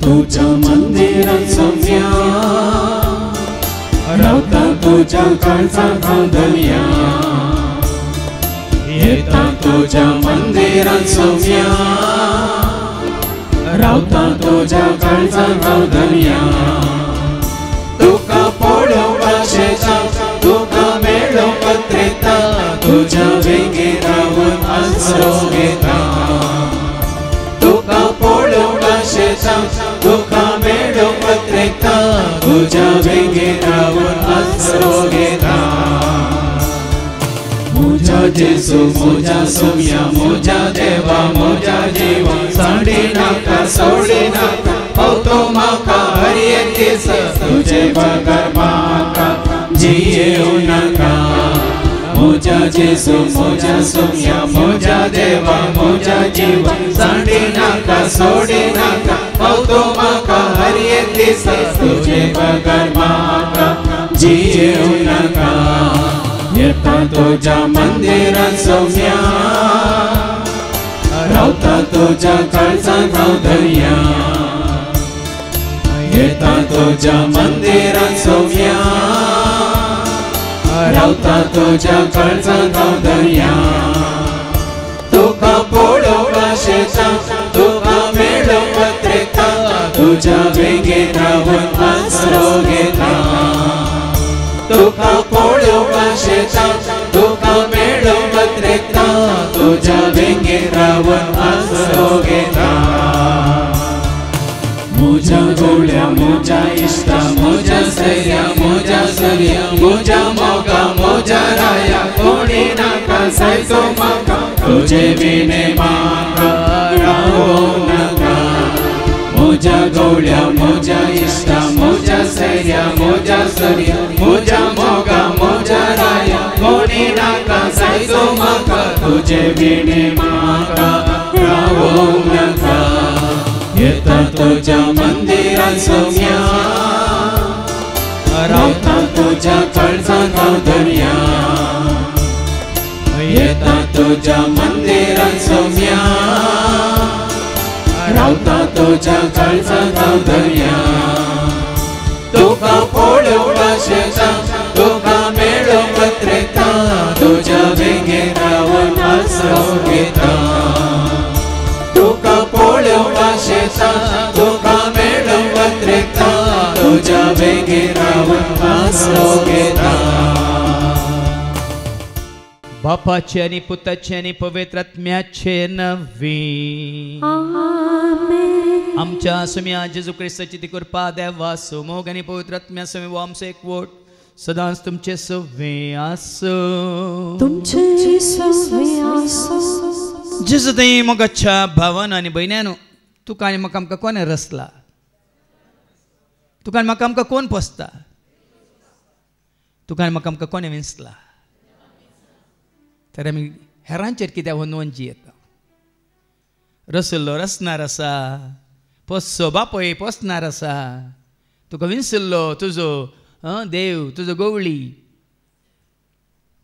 तुझ्या मंदिरात सौम्या रावता तुझ्या काळजा धांदल्या येता तुझ्या मंदिरात सौम्या रावता तुझ्या काळजा धांदल्या तुका पळोवपा शेजा तुका मेळोवप त्रेता तुझ्या वेगे रावून आसरो घेता तुका पळोवपा शेजा तुका मेळोवप त्रेता तुझ्या वेगे रावून आसरो घेता मुझा जेसू मुझा सौम्या मुझा देवा मुझा जीवा साडी नाका सोडी नाका तो माका हर एक दिस तुझे बगर माका जिये नाका मुझा जेसू मुझा सौम्या मुझा देवा मुझा जीवा साडी नाका सोडी नाका तो माका हर एक दिस तुझे बगर माका जिये नाका येता तुझ्या मंदिरात सौम्या रावता तुझ्या काळजा धांदल्या येता तुझ्या मंदिरात सौम्या रावता तुझ्या काळजा धांदल्या तुका पळोवपा शेजा तुका मेळोवप त्रेता तुझ्या वेगे रावून आसरो घेता तुका पळोवपा शेजा तुका मेळोवप त्रेता तुझ्या वेगे रावून आसरो घेता मुझा गोळ्या मुझा इष्टा मुझा सैया मुझा सरिया मुझा मोगा मुझा राया कोणी नाका सायतो माका तुझे बिने माका रावूं नाका मुझा गोळ्या मुझा इष्टा मुझा सैया मुझा सरिया मुझा मोगा मुझा राया कोणी नाका सायतो माका तुझे बिने माका रावूं नाका येता तुझ्या मंदिरात सौम्या रावता तुझ्या काळजा धांदल्या येता तुझ्या मंदिरात सौम्या रावता तुझ्या काळजा धांदल्या तुका पळोवपा शेजा तुका मेळोवप त्रेता तुझ्या वेगे रावून आसरो घेता तुका पळोवपा शेजा तुका मेळोवप त्रेता तुझ्या वेगे रावून आसरो घेता बापाचे आणि पुताचे आणि पवित्र आत्म्याचे नवी आमेन आमच्या सुम्या जेजू ख्रिस्ताची ती कृपा देवा मोग आणि पवित्र आत्म्या समी व आमचे एकवट सदांच तुमचे सवे आसो तुमचे सवे आसो जेजू ते मोगाच्या भावान आणि भयण्यानो तुका आणि म्हाका आमकां कोणे रचला तुका आणि म्हाका आमकां कोण पोसता तुका आणि म्हाका आमकां कोणे विंचला तर आमी हेरांचेर कित्याक वनवन जियेता रसल्लो रचणार आसा पोसचो बापय पोसणार आसा तुका विंचल्लो तुजो देव तुजो गवळी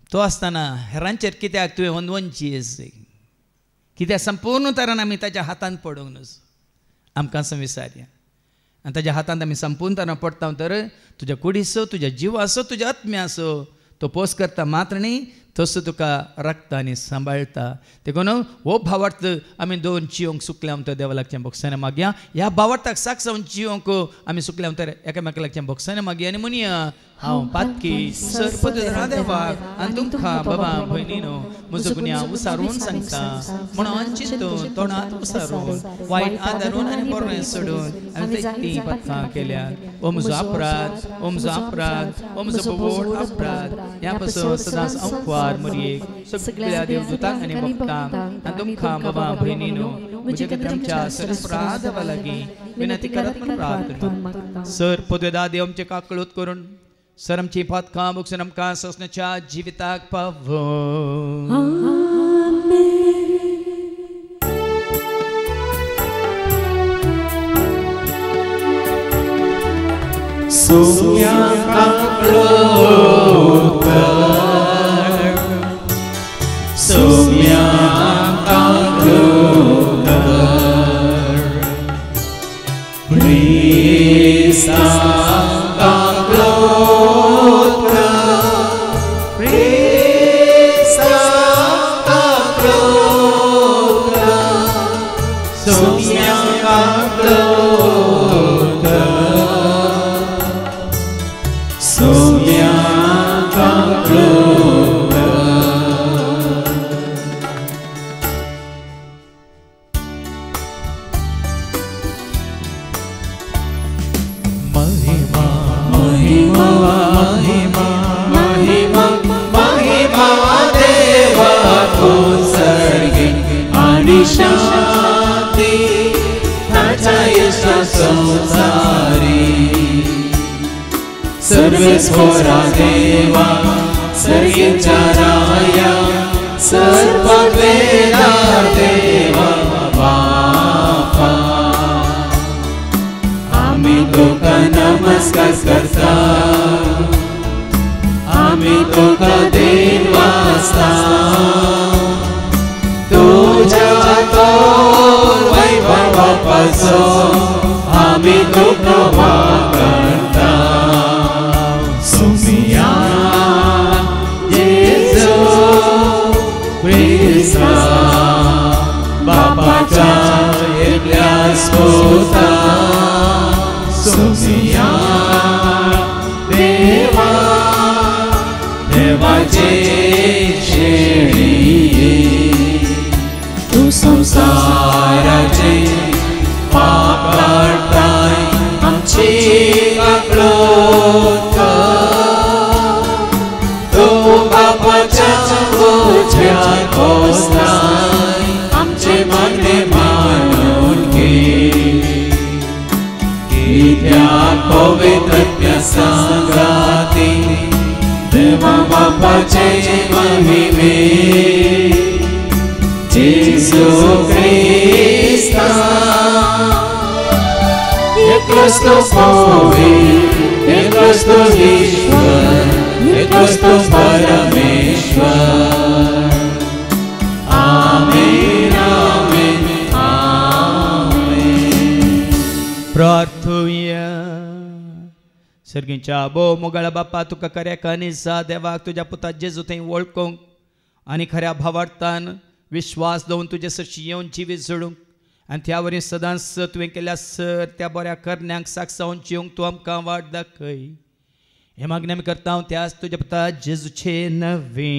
तो आसतना हेरांचेर कित्याक तुवें वनवन जियेस कित्याक संपूर्ण तरान आमी ताच्या हातांत पडूंक नज आमकां असो विचारया आनी ताच्या हातांत आमी संपूर्ण तरान पडटा तर तुज्या कुडीचो तुज्या जिवाचो तुज्या आत्म्याचो तो पोस करता मात्र न्ही तसो तुका राखता आनी सांबाळटा देखून हो भावार्थ आमी दोन जिवंक सुकल्या तर देवा लागच्या भोगसाने मागया ह्या भावार्थाक साक जावन जिवंक आमी सुकल्या तर एकामेका लागच्या भोगसाने मागया आनी म्हणया हांव पातकी सरपद देवाक आनी तुमकां बाबा भयणीनो म्हजो गुन्या उसारून सांगता म्हणून चिंतून तोंडांत उसारून वायट आदारून आनी बरें सोडून आनी ती पथकां केल्यात ओ म्हजो अपराध ओ म्हजो अपराध ओ म्हजो बोबोड अपराध ह्या पासून सदांच अंकवार मरयेक सगळ्या देवदूतांक आनी भक्तांक आनी तुमकां बाबा भयणीनो म्हजे खातीर आमच्या सरपरा देवा लागीं विनंती करत म्हणून प्रार्थना सर पदवेदा देव आमचे काकळूत करून सर आमची पातकां बगसून आमकां ससण्याच्या जिविताक पावो सौम्या काकळूत सौम्या काकळूत शांती ताच्या यशा संसारी सर्वेश्वरा देवा सर्गीच्या राया सर्ववेदा देवा बापा आम्ही तुका नमस्कार करता आम्ही तुका देव वास्ता तुझ्या तोर वैभवापासो आम्ही तुका वागता सुमिया येशू ख्रिस्ता बापाच्या एकल्या स्फोटा सुमिया देवा देवाचे शेळी तू संसाराचे पाप काढताय आमची काकळोट तो बापाच्या बोझ्यार बसताय आमचे मागणे मानून घे कित्याक पवित्रत्या संगाती देवा बापाचे महिमे येशू ख्रिस्ता एकलोच तो पवित्र एकलोच तो ईश्वर एकलोच तो परमेश्वर आमेन आमेन आमेन प्रार्थुया सर्गीच्या बो मोगळा बाप्पा तुका खऱ्या कनिसा देवाक तुझ्या पुता जेजू थंय वळखूंक आनी खऱ्या भावार्थान विश्वास दवरून तुजे सरशी येवन जिवीत जळूंक आनी त्या वरी सदांच तुवें केल्या सर त्या बऱ्या करण्यांक साक्षावन जिवंक तूं आमकां वाट दाखय हे मागणी आमी करता त्याच तुज्या पुता जेजूचे नवे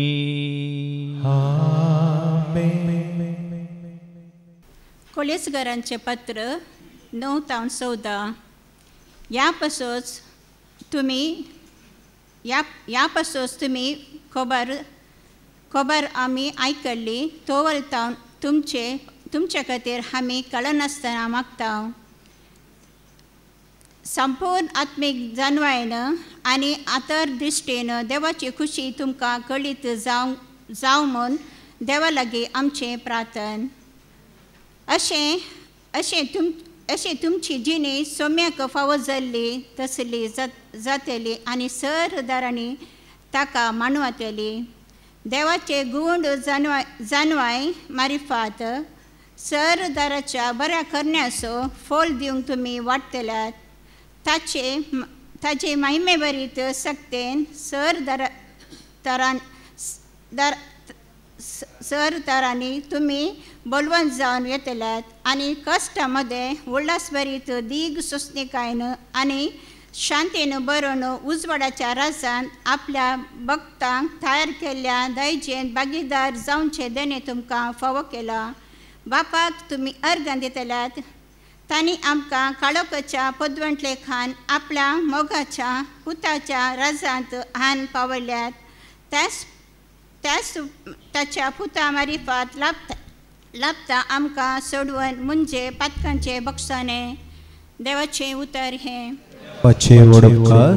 कोळेसकरांचे पत्र 9:14 यापासून तुम्ही खबर आम्ही ऐकली तोवर तुमचे खातीर आमी कळनासतना मागता संपूर्ण आत्मीक जाणवायन आनी आतर दृश्टेन देवाची खुशी तुमकां कळीत जावं म्हूण देवा लागीं आमचें प्रार्थन अशें तुमची जिणी सोम्याक फावो जाल्ली तसली जातली आनी सर दारांनी ताका मानवतली देवाचे गूंड जाणवाय मारिफात सर दाराच्या बऱ्या करण्याचो फोल दिवंक तुमी वाटतल्यात ताचे महिमे बरीत सक्तेन सर दारांनी तुमी बोलवंत जावन येतल्यात आनी कश्टा मध्ये उल्हासभरीत दीग सोसणीकायन आनी शांतीन बरोवन उजवाडाच्या राजांत आपल्या भक्तांक तयार केल्ल्या दयेचें भागीदार जावचे देणे तुमकां फावो केला बापाक तुमी अर्घ दितल्यात तांणी आमकां काळोखाच्या पदवंटले खान आपल्या मोगाच्या पुताच्या राजांत हान पावयल्यात त्याच ताच्या पुता मारिफात लाभता आमकां सोडवून म्हणजे पातकांचे बक्षाने देवाचे उतर हे पाचे वडपकार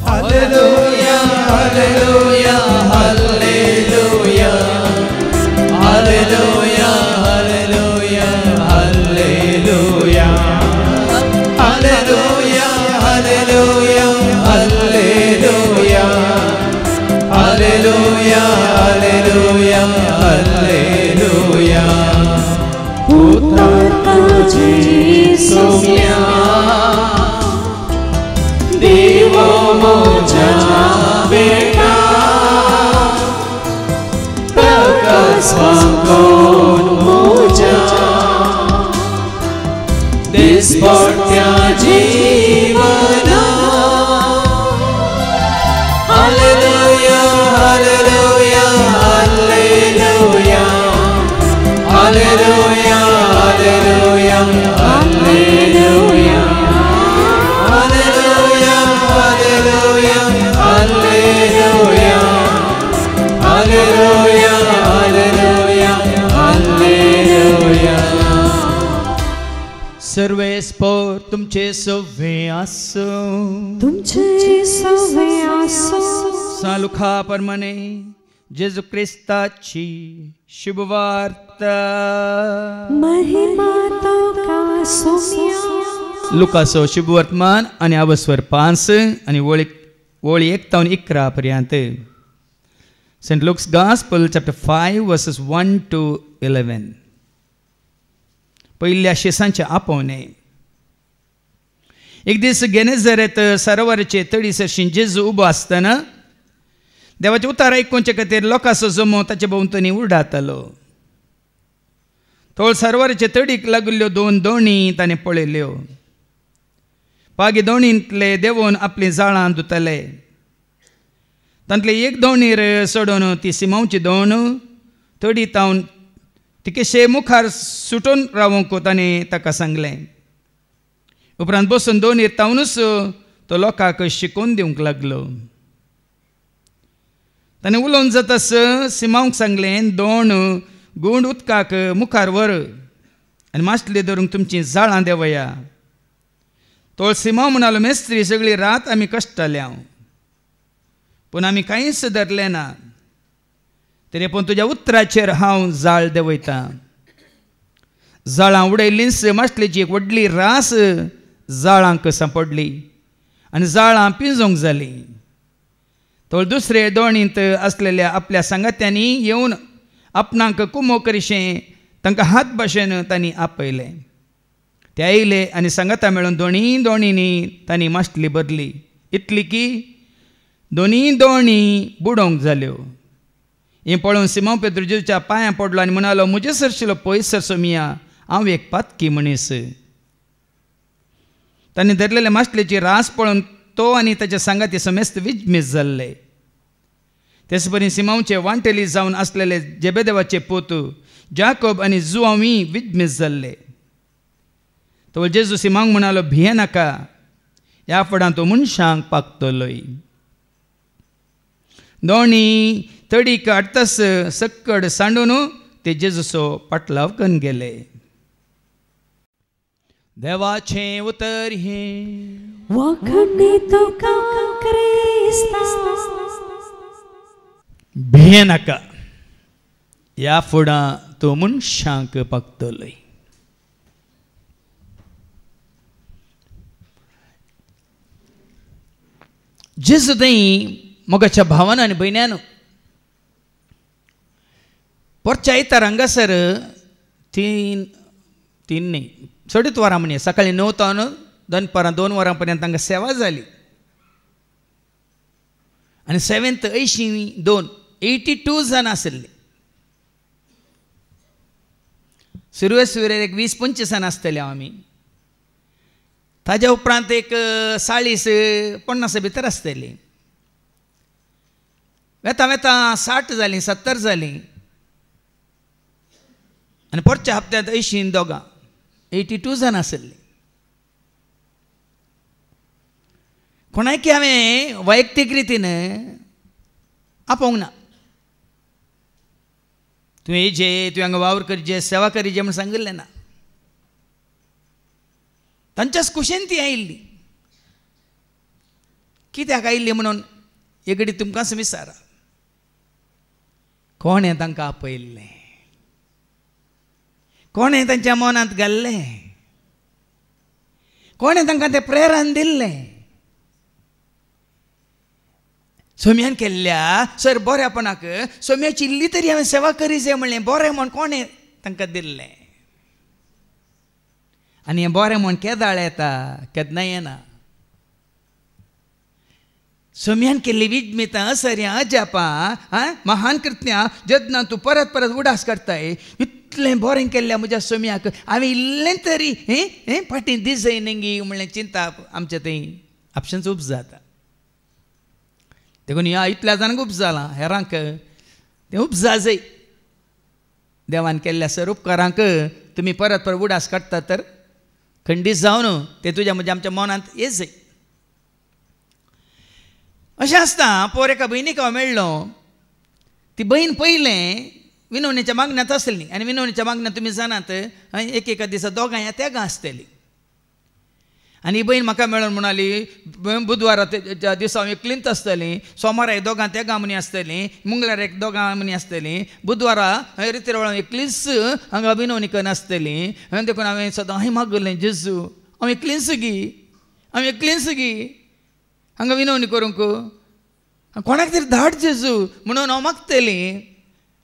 hallelujah hallelujah hallelujah hallelujah hallelujah hallelujah hallelujah hallelujah hallelujah hallelujah hallelujah hallelujah पुत्र तुझी सोम्या देवो मोजा बेटा प्रकाश वाकोन मोजा दिसपट्या जीवना hallelujah hallelujah hallelujah hallelujah hallelujah hallelujah Hallelujah, hallelujah, hallelujah, hallelujah. सर्वेस्पर तुमचे सवे आसो. तुमचे सवे आसो. सालुखा परमने जेजू क्रिस्ताची शुभवार्ता. महिमा तुका सोम्या. लुकासो शुभवर्तमान आणि अवस्वर 5 आणि वळी 1 तावन 11 पर्यंत. Saint Luke's gospel chapter 5 verses 1 to 11. पहिल्या शेसांचे आपोवणे. एक दीस गेनेझारेत सरोवराचे तडीसर जेजू उबो आसतना देवाचे उतार आयकुचे खातीर लोकांचो जमो ताचे भोंवतणी उडातालो. थोड सरोवराचे तडीक लागल्ल्यो 2 दोणी ताणें पळयल्यो. पागी दोणींतले देंवोवन आपली जाळां धुताले. तांतले एक दोणीर सोडून ती सिमांवची दोण तडी तावन ती कशे मुखार सुटून रावंक ताणें ताका सांगलें. उपरांत बसून दोणीर तावनूच तो लोकांक शिकोवन दिवंक लागलो. ताणें उलोवन जातास सिमांवक सांगलें, दोण गुंड उदकाक मुखार व्हर आनी माशली धरूंक तुमची जाळां देंवया. तो सिमांव म्हणालो, मेस्त्री सगळी रात आमी कश्टाल्या पूण आमी कांयच धरलें ना. तरी पूण तुज्या उतराचेर हांव जाळ देंवयता. जाळां उडयलींच माशलेची एक व्हडली रास जाळांक सांपडली आनी जाळां पिंजोंक जालीं. तो दुसरे दोणींत आसलेल्या आपल्या सांगात्यांनी येवन आपणाक कुमो करिशें तांकां हात भाशेन तांणी आपयलें. ते आयले आनी सांगाता मेळून दोणींनी तांणी माशली भरली. इतली की दोनी दोणी बुडोवंक जाल्यो. हें पळोवन सिमोन पेद्रू जेजूच्या पांयां पडलो आनी म्हणालो, म्हजे सरशिलो पयस सरसो मिया, हांव एक पातकी मनीस. तांणी धरलेले माशलेची रास पळोवन तो आनी ताच्या सांगाती समेस्त विजमीस जाल्ले. तेच परी सिमोनचे वांटेली जावन आसलेले जेबेदेवाचे पूत जाकोब आनी जुआंवूय विजमीस जाल्ले. तो जेजू सिमोनाक म्हणालो, भिये नाका, ह्या फुडां तूं मनशांक पागतलोय. दोणी तडीक हाडटास सक्कड सांडून ते जेजूचो पाटलाव करून गेले. देवाचे उतर हे वखणी तुका क्रिस्ता. भिये नाका, ह्या फुडां तूं मनशांक पागतलोय. जेजू थंय मोगाच्या भावान आनी भयण्यान परच्या आयतार हांगासर तीन न्ही 3 वरां म्हणे सकाळीं 9 तावन दनपारां 2 वरां पर्यंत तांकां सेवा जाली. आनी 7th 82 जाणां आसलीं. सुरवेर एक 20-25 जाणां आसतले आमी. ताज्या उपरांत एक 40-50 भितर आसतलीं. वेता वेता 60 जालीं, 70 जालीं आनी परच्या हप्त्यांत 82 जाणां आसलीं. कोणायकी हांवें वैयक्तीक रितीन आपोवंक ना. तूं येजे, तूं हांगा वावर करचे, सेवा करीचे म्हण सांगिल्लें ना. तांच्याच कुशेन ती आयिल्ली. कित्याक आयिल्ली म्हणून एक घडी तुमकांच विचारा, कोणें तांकां आपयल्लें, कोणें तांच्या मनांत घाल्लें, कोणें तांकां तें प्रेरण दिल्लें. सोम्यान केल्ल्या सर बऱ्यापणाक सोम्याची इल्ली तरी हांवें सेवा करी जाय म्हणलें बरें म्हण कोणें तांकां दिल्लें. आनी हें बरें म्हण केदाळ येता, केन्ना येना. सोम्यान केल्ली विजमितां सर्या अजापां महान कृत्यां जतनां तूं परत परत उडास करताय. इतलें बरें केल्ल्या म्हज्या सोम्याक हांवें इल्लें तरी फाटीं दीस जाय नेंगी म्हणलें चिंता आमच्या थंय आपशांच उप जाता. देखून ह्या इतल्या जाणांक उप जालां, हेरांक तें उप जाय. देवान केल्ल्या सर उपकारांक तुमी परत परत उडास काडटा तर खंडीत जावन ते तुज्या म्हणजे आमच्या मनांत येत जाय. अशें आसता. पोर एका भयणीक हांव मेळ्ळो. ती भयण पयलें विनवणेच्या मागण्यांत आसली आनी विनवणेच्या मागण्यांत तुमी जाणात एक एका दिसा दोगां या तेगां आसतलीं. आनी ही बहीण म्हाका मेळून म्हणाली बुधवाराच्या दिसा हांव एकलींच आसतलीं, सोमारा एक दोगां तेगा मनी आसतलीं, मंगळार एक दोगां मनी आसतलीं, बुधवारा रिती वेळार एकलींच हांगा विनवणी करून आसतलीं. देखून हांवें सदां हांवें मागलें जेजू हांव एकलींच गी हांगा विनवणी करूंक, कोणाक तरी धाड जेजू म्हणून हांव मागतलीं.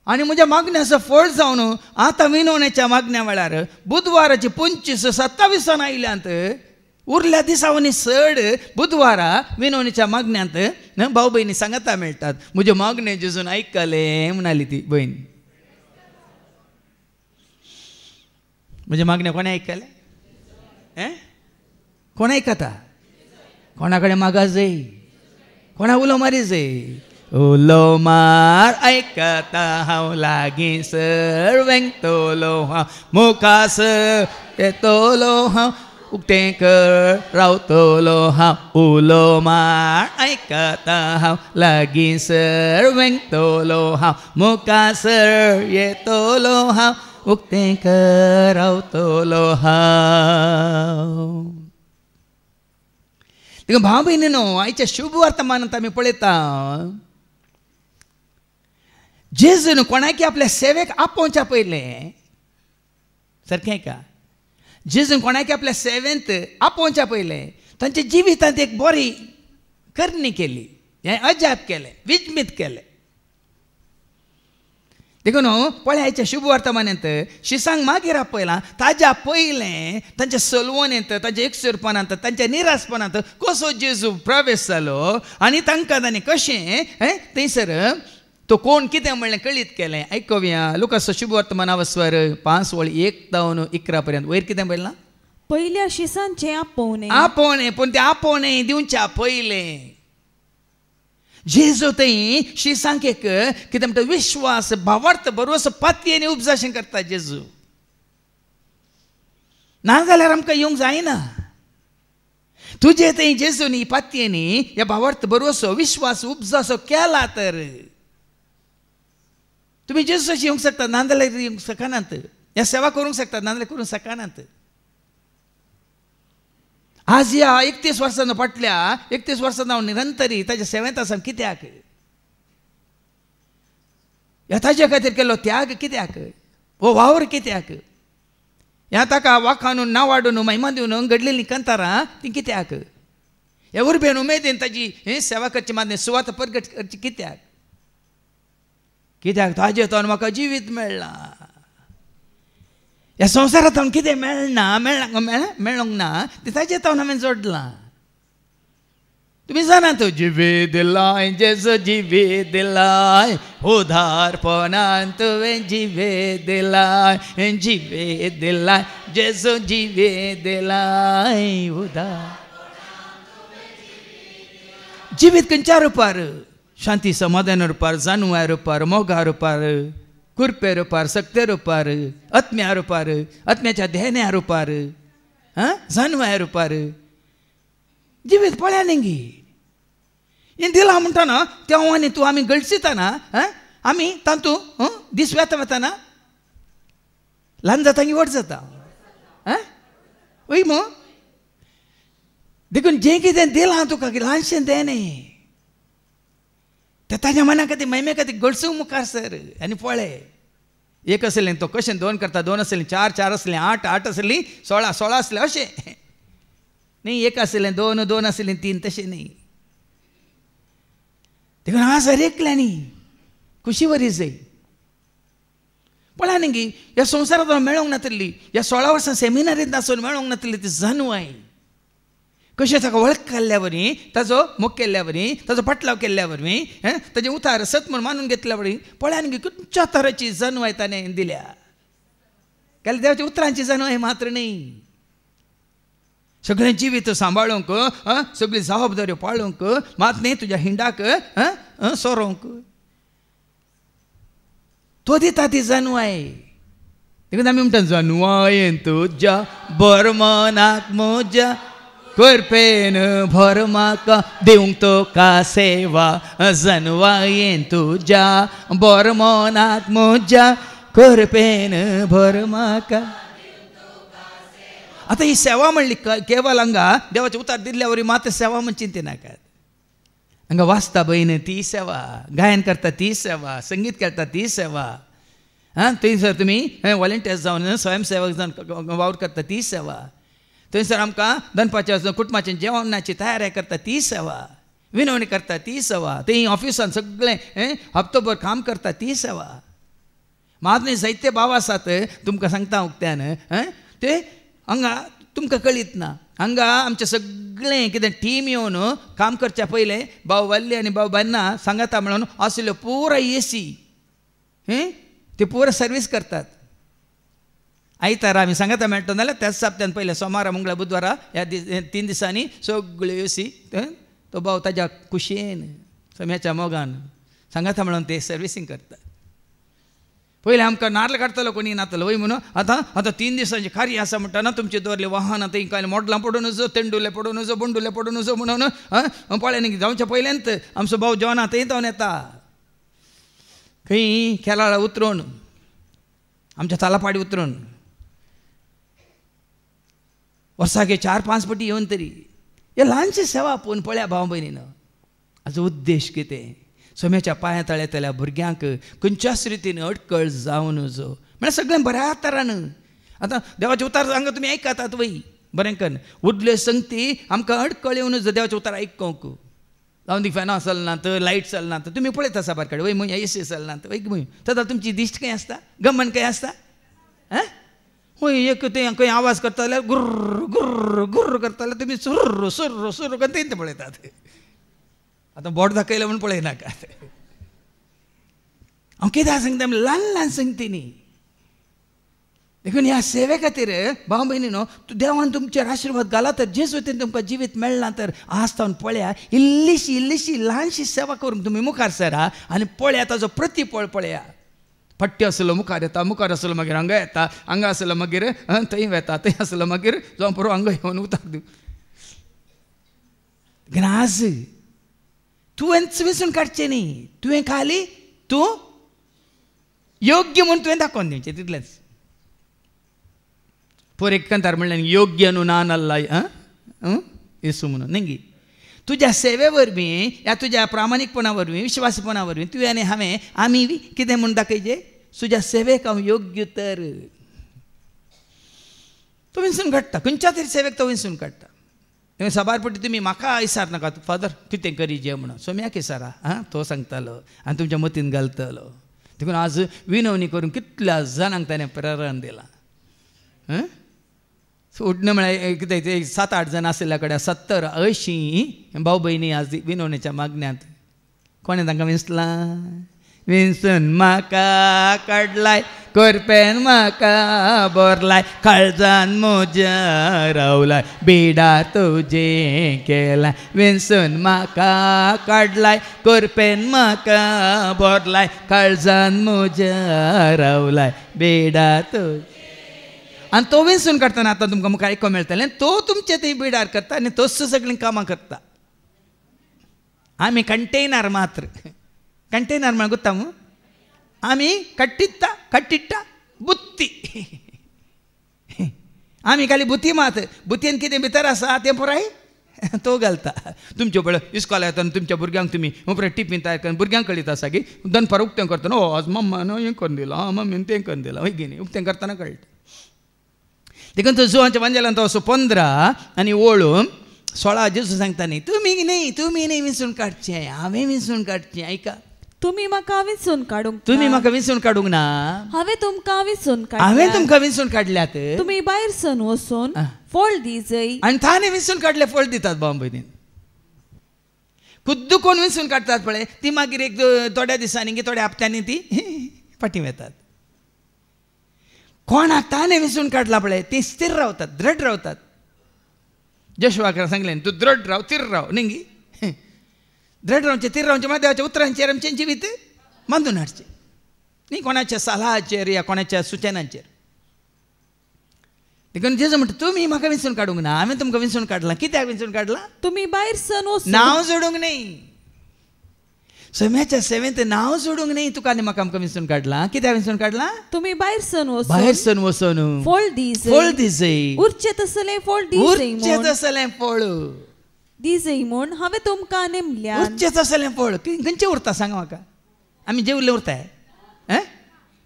आनी म्हज्या मागण्याचो फळ जावन आतां विनवणेच्या मागण्या वेळार बुधवाराची 25-27 आयल्यांत उरल्या दिसांनी चड बुधवारा विनवणेच्या मागण्यांत भाऊ भयणी सांगता मेळटात. म्हजे मागणे जेजून आयकले म्हणाली ती बहीण. म्हजे मागणे कोणे आयकले? कोण आयकता? कोणा कडेन मागा जाय? कोणा उलो मारी जाय? उलो मार आयकता हांव लागीं सर्वेंक तोलो हांव मुखास येतोलो हांव उक्तें कर रावतलो हांव. उलो मार आयकता हांव लागीं सर्वेंक तोलो हांव मुखासर येतोलो हांव उक्तें कर रावतलो हांव. देखून भाव भयणीनो, आयच्या शुभ वर्तमानांत आमी पळयता जेजून कोणाकी आपल्या सेवेक आपोवच्या पयलें सारकें का? जेजून कोणाकी आपल्या सेवेंत आपोवच्या पयलें तांच्या जिवितांत एक बरी करणी केली, हें अजाप केलें, विस्मीत केलें. देखून पळय शुभ वर्तमानांत शिसांक मागीर आपयलां ताज्या पयलें तांच्या सलवणेंत, तांच्या एकसुरपणांत, तांच्या निरासपणांत कसो जेजू प्रवेश जालो आनी तांकां ताणें कशें थंयसर तो कोण कितें म्हणलें कळीत केलें. आयकुया लुकास शुभ वर्तमान अवस्वर 5:1-11 पर्यंत. वयर कितें बरयलां? पयल्या शिसांचे आपोवणे. पूण ते आपोवणे दिवच्या पयलें जेजू थंय शिसांक एक कितें म्हणटा विश्वास, भावार्थ, बरोवसो पातयेनी उपजाशें करता जेजू. नाजाल्यार आमकां येवंक जायना. तुजे थंय जेजूनी पातयेनी ह्या भावार्थ, बरोवसो, विश्वास उपजासो केला तर तुमी जेजूशी येवंक शकतात, नाजाल्यार येवंक शकनात. ह्या सेवा करूंक शकतात, नाजाल्यार करूंक शकनात. आज ह्या 31 वर्सां फाटल्या 31 वर्सां हांव निरंतरी ताच्या सेवेंत आसा. कित्याक? ह्या ताजे खातीर केल्लो त्याग कित्याक? हो वावर कित्याक? ह्या ताका वाखाणून ना वाडून महिमा दिवन घडलेलीं कंतारां ती कित्याक? ह्या उर्बेन उमेदीन ताजी सेवा करची, मागणी सुवात परगट करची कित्याक? कित्याक ताजे हातून म्हाका जिवीत मेळ्ळां. ह्या संवसारांत हांव कितें मेळोंक ना तें ताजे हातून हांवें जोडलां. तुमी जाणात जिवीत दिलाय जेजू जिवीत दिलाय, उदारपणान तुवें जिवीत दिलाय, जिवीत दिलाय जेजू जिवीत दिलाय, उदार जिवीत खंयच्या रुपार? शांती समाधान रुपार, जाणवाय रुपार, मोगा रुपार, कुरपे रुपार, सक्ते रुपार, आत्म्या रुपार, आत्म्याच्या ध्येन्या रुपार, जाणवाय रुपार. जिवीत पळया न्ही हें दिलां म्हणटाना तेव्हा तूं आमी गळसिताना आमी तातूंत दीस वेतना ल्हान जाता की व्हड जाता? वय मो देखून जें कितें दिलां तुका ल्हानशें देणें तें ताज्या मना खातीर महिमे खातीर गळसूंक मुखार सर. आनी पळय, एक आसलें तो कशें 2 करता, 2 आसलें 4, 4 आसलें 8, 8 आसलीं 16, 16 आसलें अशें न्ही. एक आसलें 2, 2 आसलें 3 तशें न्ही. देखून हांगासर रेखल्या न्ही खुशी वरी जाय. पळया न्ही ह्या संवसारांत मेळोंक नातली, ह्या 16 वर्सां सेमिनारींत आसून मेळोंक नातली ती जाणवाय. कशें ताका वळख केल्ल्या वरी, ताजो मोग केल्ल्या वरी, ताजो पाटलाव केल्ल्या वरी, ताजें उतार सत म्हूण मानून घेतल्या वरी पळया न्ही खंयच्या तराची जाणवाय ताणें दिल्या. केल्या देवाच्या उतरांची जाणवाय मात्र न्ही. सगळें जिवीत सांबाळूंक, सगळी जबाबदाऱ्यो पाळूंक, मात न्ही तुज्या हिंडाक सोरोंक तो दिता ती जाणवाय. देखून आमी म्हणटा जाणवायेन तुज्या बरमनाक म्हज्या करपेन भर म्हाका दिवंक तुका सेवा. जाणवायेन तुज्या बरमनाक म्हज्या करपेन भर म्हाका. आता ही सेवा म्हणली केवळ हांगा देवाचे उतार दिल्ल्यावर मात्र सेवा म्हण चिंते नाकात. हांगा वाचता बहीण ती सेवा, गायन करता ती सेवा, संगीत करता ती सेवा, थंयसर तुमी वॉलंटियर्स जावन स्वयंसेवक जावन वावर करता ती सेवा, थंयसर आमकां दनपारच्या कुटुंबाचें जेवणाची तयारी करता ती सेवा, विनवणी करता ती सेवा, थंय ऑफिसान सगळें हप्तोभर काम करता ती सेवा. महात्मे जायते भाव आसात तुमकां सांगता उक्त्यान ते हांगा तुमकां कळीत ना. हांगा आमचें सगळें कितें टीम येवन काम करच्या पयलें भाव वाल्ली आनी भाव बान्ना सांगाता म्हणून आशिल्ल्यो पुराय एसी ते पुराय सर्वीस करतात. आयतारा आमी सांगाता मेळटा नाल्यार त्याच सप्त्यान पयलें सोमारा मंगळार बुधवारा ह्या 3 दिसांनी सगळ्यो एसी तो भाव ताज्या कुशेन सम्याच्या मोगान सांगाता म्हणून ते सर्विसींग करतात. पयलीं आमकां नाल्ल काडटलो कोणी नातलो वय म्हणून आतां 3 दिसांचें कार्य आसा म्हणटाना तुमचे दवरले वाहन आतां काय मॉडलां पडून वचो, तेंडुले पडून वचो, बंडुले पडून वचो म्हणून पळय न्ही जावच्या पयल्यांत आमचो भाव जेवणा थंय जावन येता. खंय खेळाळा उतरून आमच्या तालापाडी उतरून वर्सागे 4-5 पटी येवन तरी हे ल्हानशी सेवा पळोवन पळया भाव भयणीन हाजो उद्देश कितें. सोम्याच्या पांया तळ्या भुरग्यांक खंयच्याच रितीन अडकळ जावन नजो म्हळ्यार सगळें बऱ्या तरान. आतां देवाचे उतार हांगा तुमी आयकातात वय बरें कन्न उरल्यो संगती आमकां अडकळ येवन नजो देवाचे उतार आयकूंक. जावन ती फॅनां चलनात, लायट चलनात, तुमी पळयता साबार कडेन वय म्हूण एसी चलनात वय म्हूण तदा तुमची दिश्ट खंय आसता, गमन खंय आसता. एक ते खंय आवाज करता जाल्यार गुर्र गुर्र गुर्र करता जाल्यार तुमी सुर्र सुर्र सुर्र करून ते पळयतात. आतां बोट दाखयलें म्हूण पळयनाकात. हांव कित्याक सांगता ल्हान ल्हान संगतीनी देखून ह्या सेवे खातीर भाव भयणीनो देवान तुमचेर आशिर्वाद घाला तर जे सुद्दां तुमकां जिवीत मेळना तर आसतावन पळया इल्लीशी ल्हानशी सेवा करूंक तुमी मुखार सरा आनी पळया ताजो प्रतिफळ पळया. पट्टी आसलो मुखार येता, मुखार आसलो मागीर हांगा येता, हांगा आसलो मागीर थंय वेता, थंय आसलो मागीर जावं पुरो हांगा येवन उतार दिवं. आज तुवेंच वेंचून काडचें न्ही, तुवें खाली तूं योग्य म्हूण तुवें दाखोवन दिवचें तितलेंच. पोर एक कंतार म्हणलें योग्य न्हू ना नाल्ला येसू म्हणून न्ही. तुज्या सेवे वरवीं या तुज्या प्रामाणीकपणा वरवीं विश्वासपणा वरवीं तुवें आनी हांवें आमी कितें म्हूण दाखयचें तुज्या सेवेक हांव योग्य तर तो विंचून काडटा. खंयच्या तरी सेवेक तो विंचून काडटा. सबारपटी तुमी म्हाका विचार नाका फादर कितें करी जे म्हणून सोम्याक विचारा तो सांगतालो आनी तुमच्या मतीन घालतलो. देखून आज विनवणी करून कितल्या जाणांक ताणें प्रेरण दिलां. उडणें म्हळ्यार कितें ते 7-8 जाण आशिल्ल्या कडेन 70-80 भाव भयणी आज विनवणेच्या मागण्यांत कोणें तांकां विंचलां. विंचून म्हाका काडलाय, करपेन म्हाका भरलाय, काळजान म्हज्या रावलाय, बिडा तुजें केलाय. विंचून म्हाका काडलाय, करपेन म्हाका भरलाय, काळजान म्हज्या रावलाय, बिडा तुजें. आनी तो विंचून काडटना आतां तुमकां मुखार आयको मेळटलें तो तुमचे थंय बिडार करता आनी तोच सगळीं कामां करता. आमी कंटेनर मात्र कंटेनर म्हळ्यार गुत्ता मू आमी कट्टिट्टा बुत्ती आमी खाली बुती मात बुतयेन कितें भितर आसा तें पुराय तो घालता. तुमचे पळय इस्कॉला येता तुमच्या भुरग्यांक तुमी उपरांत टिफीन तयार करून भुरग्यांक कळयता आसा की दनपार उक्तें करतना आज मम्मान हें करून दिलां, मम्मीन तें करून दिलां वय गे न्ही उक्तें करतना कळटा. देखून तो जुवांच्या वांजेलान तो असो 15 आनी ओळून 16 जेजू सांगता न्ही तुमी न्ही विंचून काडचें, हांवें विंचून काडचें. आयका तुम्ही म्हाका विंचून काडूंक तुमी म्हाका विंचून काडूंक ना, हांवें तुमकां विंचून हांवें तुमकां विंचून काडल्यात. तुमी भायर सण वचून फळ दिजय आनी ताणें विंचून काडले फळ दितात भाव भयणीन. खुद्द कोण विंचून काडटात पळय ती मागीर एक थोड्या दिसांनी थोड्या हप्त्यांनी ती फाटीं येतात. कोणाक ताणें विंचून काडला पळय ती स्थिर रावतात, दृढ रावतात. जोशुआक सांगलें तूं दृढ राव, थीर राव न्ही. दृढ रावचें, थीर रावचें म्हळ्यार देवाच्या उतरांचेर आमचें जिवीत बांदून हाडचें न्ही, कोणाच्या सल्हाचेर या कोणाच्या सुचनांचेर. देखून जेजू म्हणटा तुमी म्हाका विंचून काडूंक ना, हांवें तुमकां विंचून काडलां. कित्याक विंचून काडलां? तुमी भायर सण वचून नांव जोडूंक न्ही. सोम्याच्या सेवेंत नाव सोडूंक न्ही तुका आनी म्हाका आमकां विंचून काडला. कित्याक विंचून काडला? तुम्ही बाहेर सन भायर वचून सन वचून फळ दीस फळ दिसय उरचे तसले फळ दीस तसलें फळ दिसय म्हूण हांवें तुमकां नेमल्यान. उरचें तसलें फळ खंयचें उरता सांगा म्हाका. आमी जेवले उरताय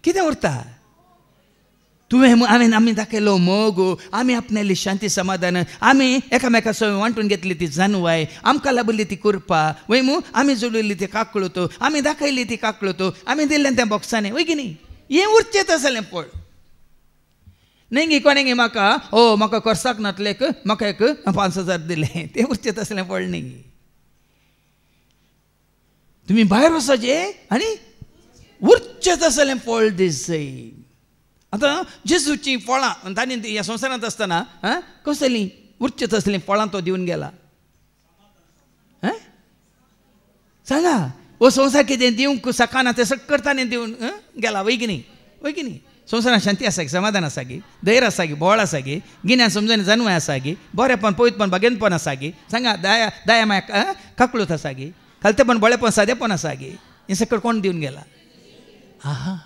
कितें उरता? तुवें आमी दाखयलो मोग, आमी आपणाली शांती समाधान, आमी एकामेका सवय वांटून घेतली ती जानवाय, आमकां लाभली ती कुरपा वय मू, आमी जोडली ती काकळूत, आमी दाखयली ती काकळूत, आमी दिल्लें त्या बॉक्सांनी वय की न्ही. हें उरचें तसलें फळ न्ही. कोणेंगी म्हाका कोर्साक नातलेक म्हाका एक 5,000 दिले, तें उरचें तसलें फळ न्ही. तुमी भायर वचचे आनी उरचें तसलें फळ दिसय. आतां जेजूची फळां तांणी ह्या संवसारांत आसतना कसलीं उरचें तसलीं फळां तो दिवन गेला सांगा. हो संवसार कितें दिवंक सकाना तें सगळें करता न्ही दिवन गेला वय की न्ही. वय की न्ही. संवसारांत शांती आसा गी, समाधान आसा गी, धैर्य आसा गी, बोळ आसा गी, गिन्यान समजून जानवाय आसा गी, बरेंपण पवित्रपण बागेनपण आसा गी, सांगा दया माया काकळूत आसा गी, खालतेपण बळेपण सादेपण आसा गी. हें सगळें कोण दिवन गेला? आहा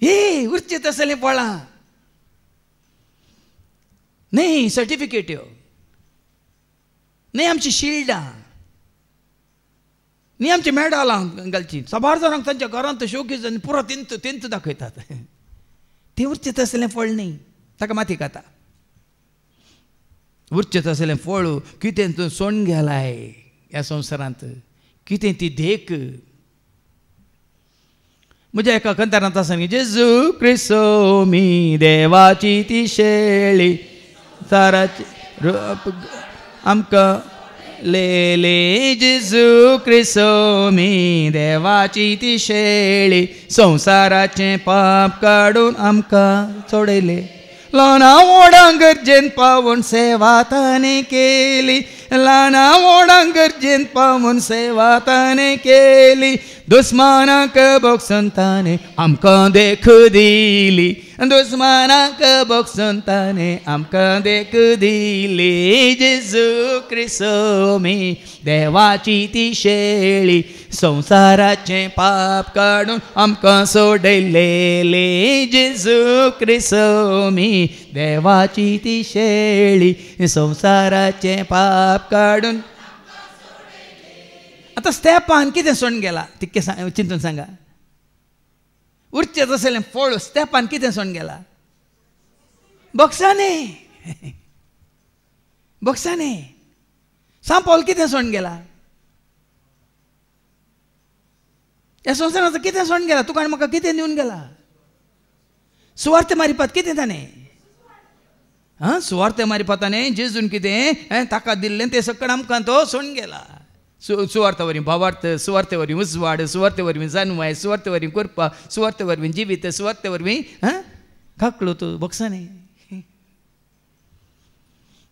हे उरचें तसलें फळां न्ही. सर्टिफिकेट्यो न्ही, आमची शिल्डां न्ही, आमची मेडलां घालची. साबार जाणांक तांच्या घरांत शोकेस आनी पुरो तेंत दाखयतात. तें उरचें तसलें फळ न्ही. ताका माती खाता. उरचें तसलें फळ कितें तूं सोडून गेलाय ह्या संवसारांत, कितें ती देख. म्हज्या एका कंतारांत आसा न्ही, जेजू क्रिस्तो मी देवाची ती शेळी साराची आमकां लेले. जेजू क्रिस्तो मी देवाची ती शेळी संवसाराचें पाप काडून आमकां सोडयले. ल्हाना व्हडांक गरजेन पावून सेवा ताणें केली, ल्हाना व्हडांक गरजेन पावून सेवा ताणें केली. दुस्मानाक बोगसून ताणें आमकां देख दिली, दुस्मानाक बोगसून ताणें आमकां देख दिली. जेजू क्रिस्तो मी देवाची ती शेळी संवसाराचें पाप काडून आमकां सोडयलेले. जेजू क्रिस्तो मी देवाची ती शेळी संवसाराचें पाप काडून. आतां स्तेपान कितें सोडून गेला तितकें चिंतून सांगा. उरचें तसलें फळ स्तेपान कितें सोडून गेला? बॉक्सांनी बॉक्सांनी. सांत पौल कितें सोडून गेला? ह्या संवसारांत कितें सोडून गेला? तुका आनी म्हाका कितें दिवन गेला? सुवार्ते मारिपात कितें ताणें सुवार्ते मारिपाताणें जेजून कितें ताका दिल्लें तें सगळें आमकां तो सोडून गेला. सुवार्ते वरवीं भावार्थ, सुवार्ते वरवीं उजवाड, सुवार्ते वरवीं जानवाय, सुवार्ते वरवीं करपा, सुवार्ते वरवीं जिवीत, सुवार्ते वरवीं काकळो तो बॉक्सांनी.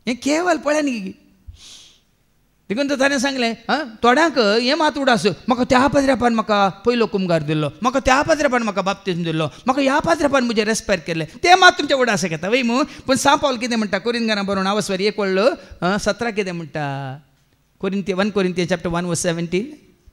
हें केवल पळय न्ही. देखून ताणें सांगलें थोड्यांक हें मात उडास, म्हाका त्या पाद्रेपान म्हाका पयलो कुमगार दिल्लो, म्हाका त्या पाद्रेपान म्हाका बाप्तिस्म दिल्लो, म्हाका ह्या पाद्रेपान म्हजें रेस्पेर केलें, तें मात तुमच्या उडास घेता वय मू. पूण सांत पौल कितें म्हणटा कोरिंथांकारां बरोवन आवस्वारी 1:17 कितें म्हणटा? 1 Corinthians chapter 1:17.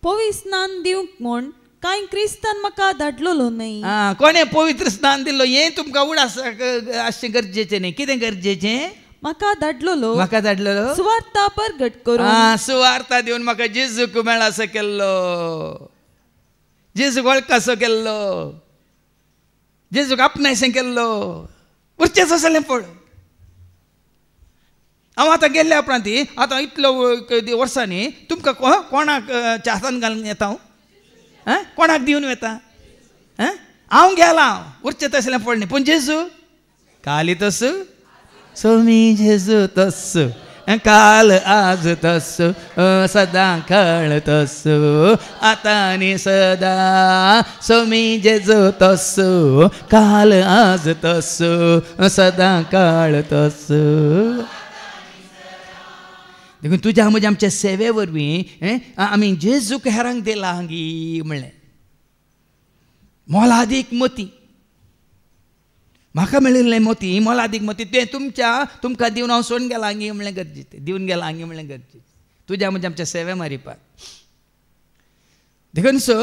पवित्र स्नान दिवंक म्हूण कांय क्रिस्तान म्हाका धाडलेलो न्ही. कोणें पवित्र स्नान दिल्लो हें तुमकां उडास आसचें गरजेचें न्ही. कितें गरजेचें? म्हाका धाडलेलो सुवार्ता प्रगट करून. सुवार्ता दिवन म्हाका जेजूक मेळासो केल्लो, जेजूक वळखासो केल्लो, जेजूक आपणायशें केल्लो. उरचेंच आसलें फळ. हांव आतां गेल्ल्या उपरांत आतां इतलो वर्सांनी तुमकां कोणाक हातान घालून येता हांव? कोणाक दिवन येता? हांव गेलां उरचें तसलें फळ न्ही. पूण जेजू काली तस सोमी जेजू तस काल आज तस सदां काळ तस आतां आनी सदां. सोमी जेजू तस काल आज तस सदां काळ तस. देखून तुज्या म्हज्या आमच्या सेवे वरवीं आमी जेजूक हेरांक दिला हांगी म्हणलें. मोलादीक मोती म्हाका मेळिल्लें मोती, मोलादीक मोती तें तुमकां दिवन हांव सोडून गेलां हांगी म्हणलें गरजेचें, दिवन गेलां हांगी म्हणलें गरजेचें. तुज्या म्हज्या आमच्या सेवे मारिपाक देखून सो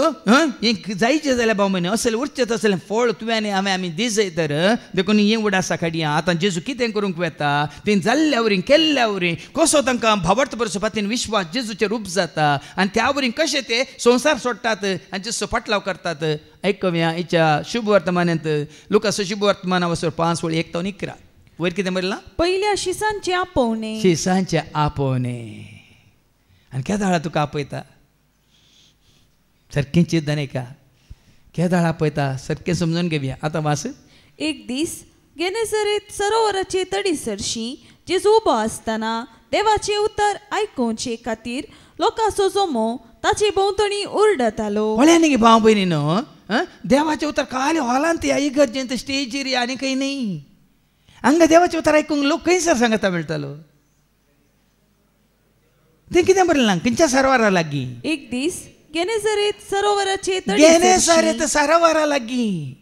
जायचे जाल्यार भाव म्हणे असले उरचेत असले फळ तुवें हांवें आमी दिसय तर देखून हें उडा साकाडी आतां जेजू कितें करूंक वेता तें जाल्ल्या वरी केल्ल्या वरी कसो तांकां भावट परसो फातीन विश्वास जेजूचेर रूप जाता आनी त्या वरी कशें ते संवसार सोडटात आनी जेजू पाटलाव करतात. आयकव्या हेच्या शुभ वर्तमानांत लुकास शुभ वर्तमान वचोन 5:1-11 वयर कितें बरयलां? पहिल्या शिसांचे आपोवणे. शिसांचे आपोवणे. आनी केदाळा तुका आपयता सारकें चिंतन एका केदाळ आपयता सारकें समजून घेवया. आतां वास. एक दीस गेनेसरेत सरोवराचे तडीसरशी जेजू उबो आसतना देवाचे उतर आयकोवचे खातीर लोकांचो जमो ताचे भोंवतणी उरडतालो. पळया न्ही भाव भयणीनो, देवाचे उतर खाली हॉलांत या इगर्जेंत स्टेजीर या आनी खंय न्ही. हांगा देवाचे उतर आयकूंक लोक खंयसर सांगता मेळटालो. तें कितें बरयलां खंयच्या सरवारा लागीं? एक दीस गेनेसरेत सरोवराचे गेनेसरेत सरोवरा लागीं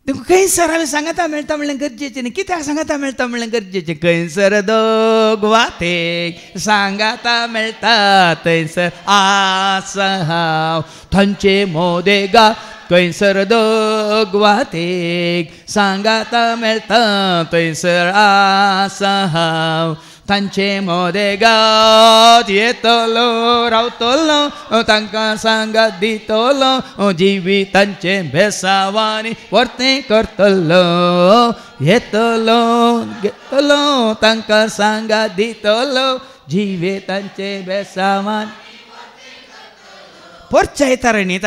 देखो खंयसर आमी सांगता मेळटा म्हणलें गरजेचें न्ही. कित्याक सांगता मेळटा म्हणलें गरजेचें? खंयसर दोग वातेक सांगता मेळटा थंयसर आसा हांव थंयचे मोदेगा. खंयसर दोग वातेक सांगता मेळटा थंयसर आसा हांव तांचे मोदेगांत येतलो रावतलो तांकां सांगात दितलो जिवितांचे भेसावांनी वर्तें करतलो. येतलो घेतलो तांकां सांगात दितलो जिवितांचे भेसावान. परच्या येतार न्ही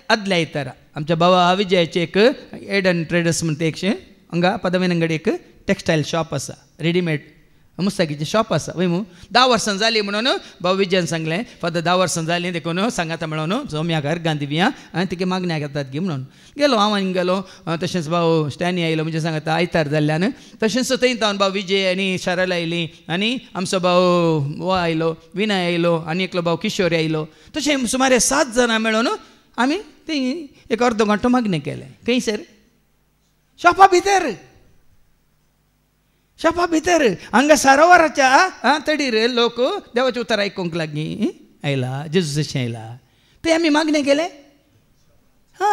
आदल्या येतार आमच्या भावा विजयाचे एक एडन ट्रेडर्स म्हणटा एक हांगा पदवीनंगडी एक टेक्स्टायल शॉप आसा, रेडीमेड मुस्ताकीचें शॉप आसा. वय मू 10 वर्सां जालीं म्हणून भाऊ विजयान सांगलें फादर 10 वर्सां जालीं देखून सांगाता म्हणून जोम्याकार गांधीविया आनी तिका मागण्या घेतात गी म्हणून गेलो. हांव आनी गेलो. तशेंच भाऊ स्टॅनी आयलो म्हणजे सांगता आयतार जाल्ल्यान. तशेंच थंय जावन भाऊ विजय आनी शारला आयली आनी आमचो भाऊ वो आयलो, विनय आयलो आनी एकलो भाऊ किशोरी आयलो. तशें सुमारे 7 जाणां मेळून आमी थंय एक अर्दो घंटो मागणें केलें. खंयसर? शॉपा भितर. शॉपा भितर हांगा सरोवराच्या तडीर लोक देवाचें उतर आयकूंक लागीं आयला. जेजू जशें आयला ते आमी मागणें केलें.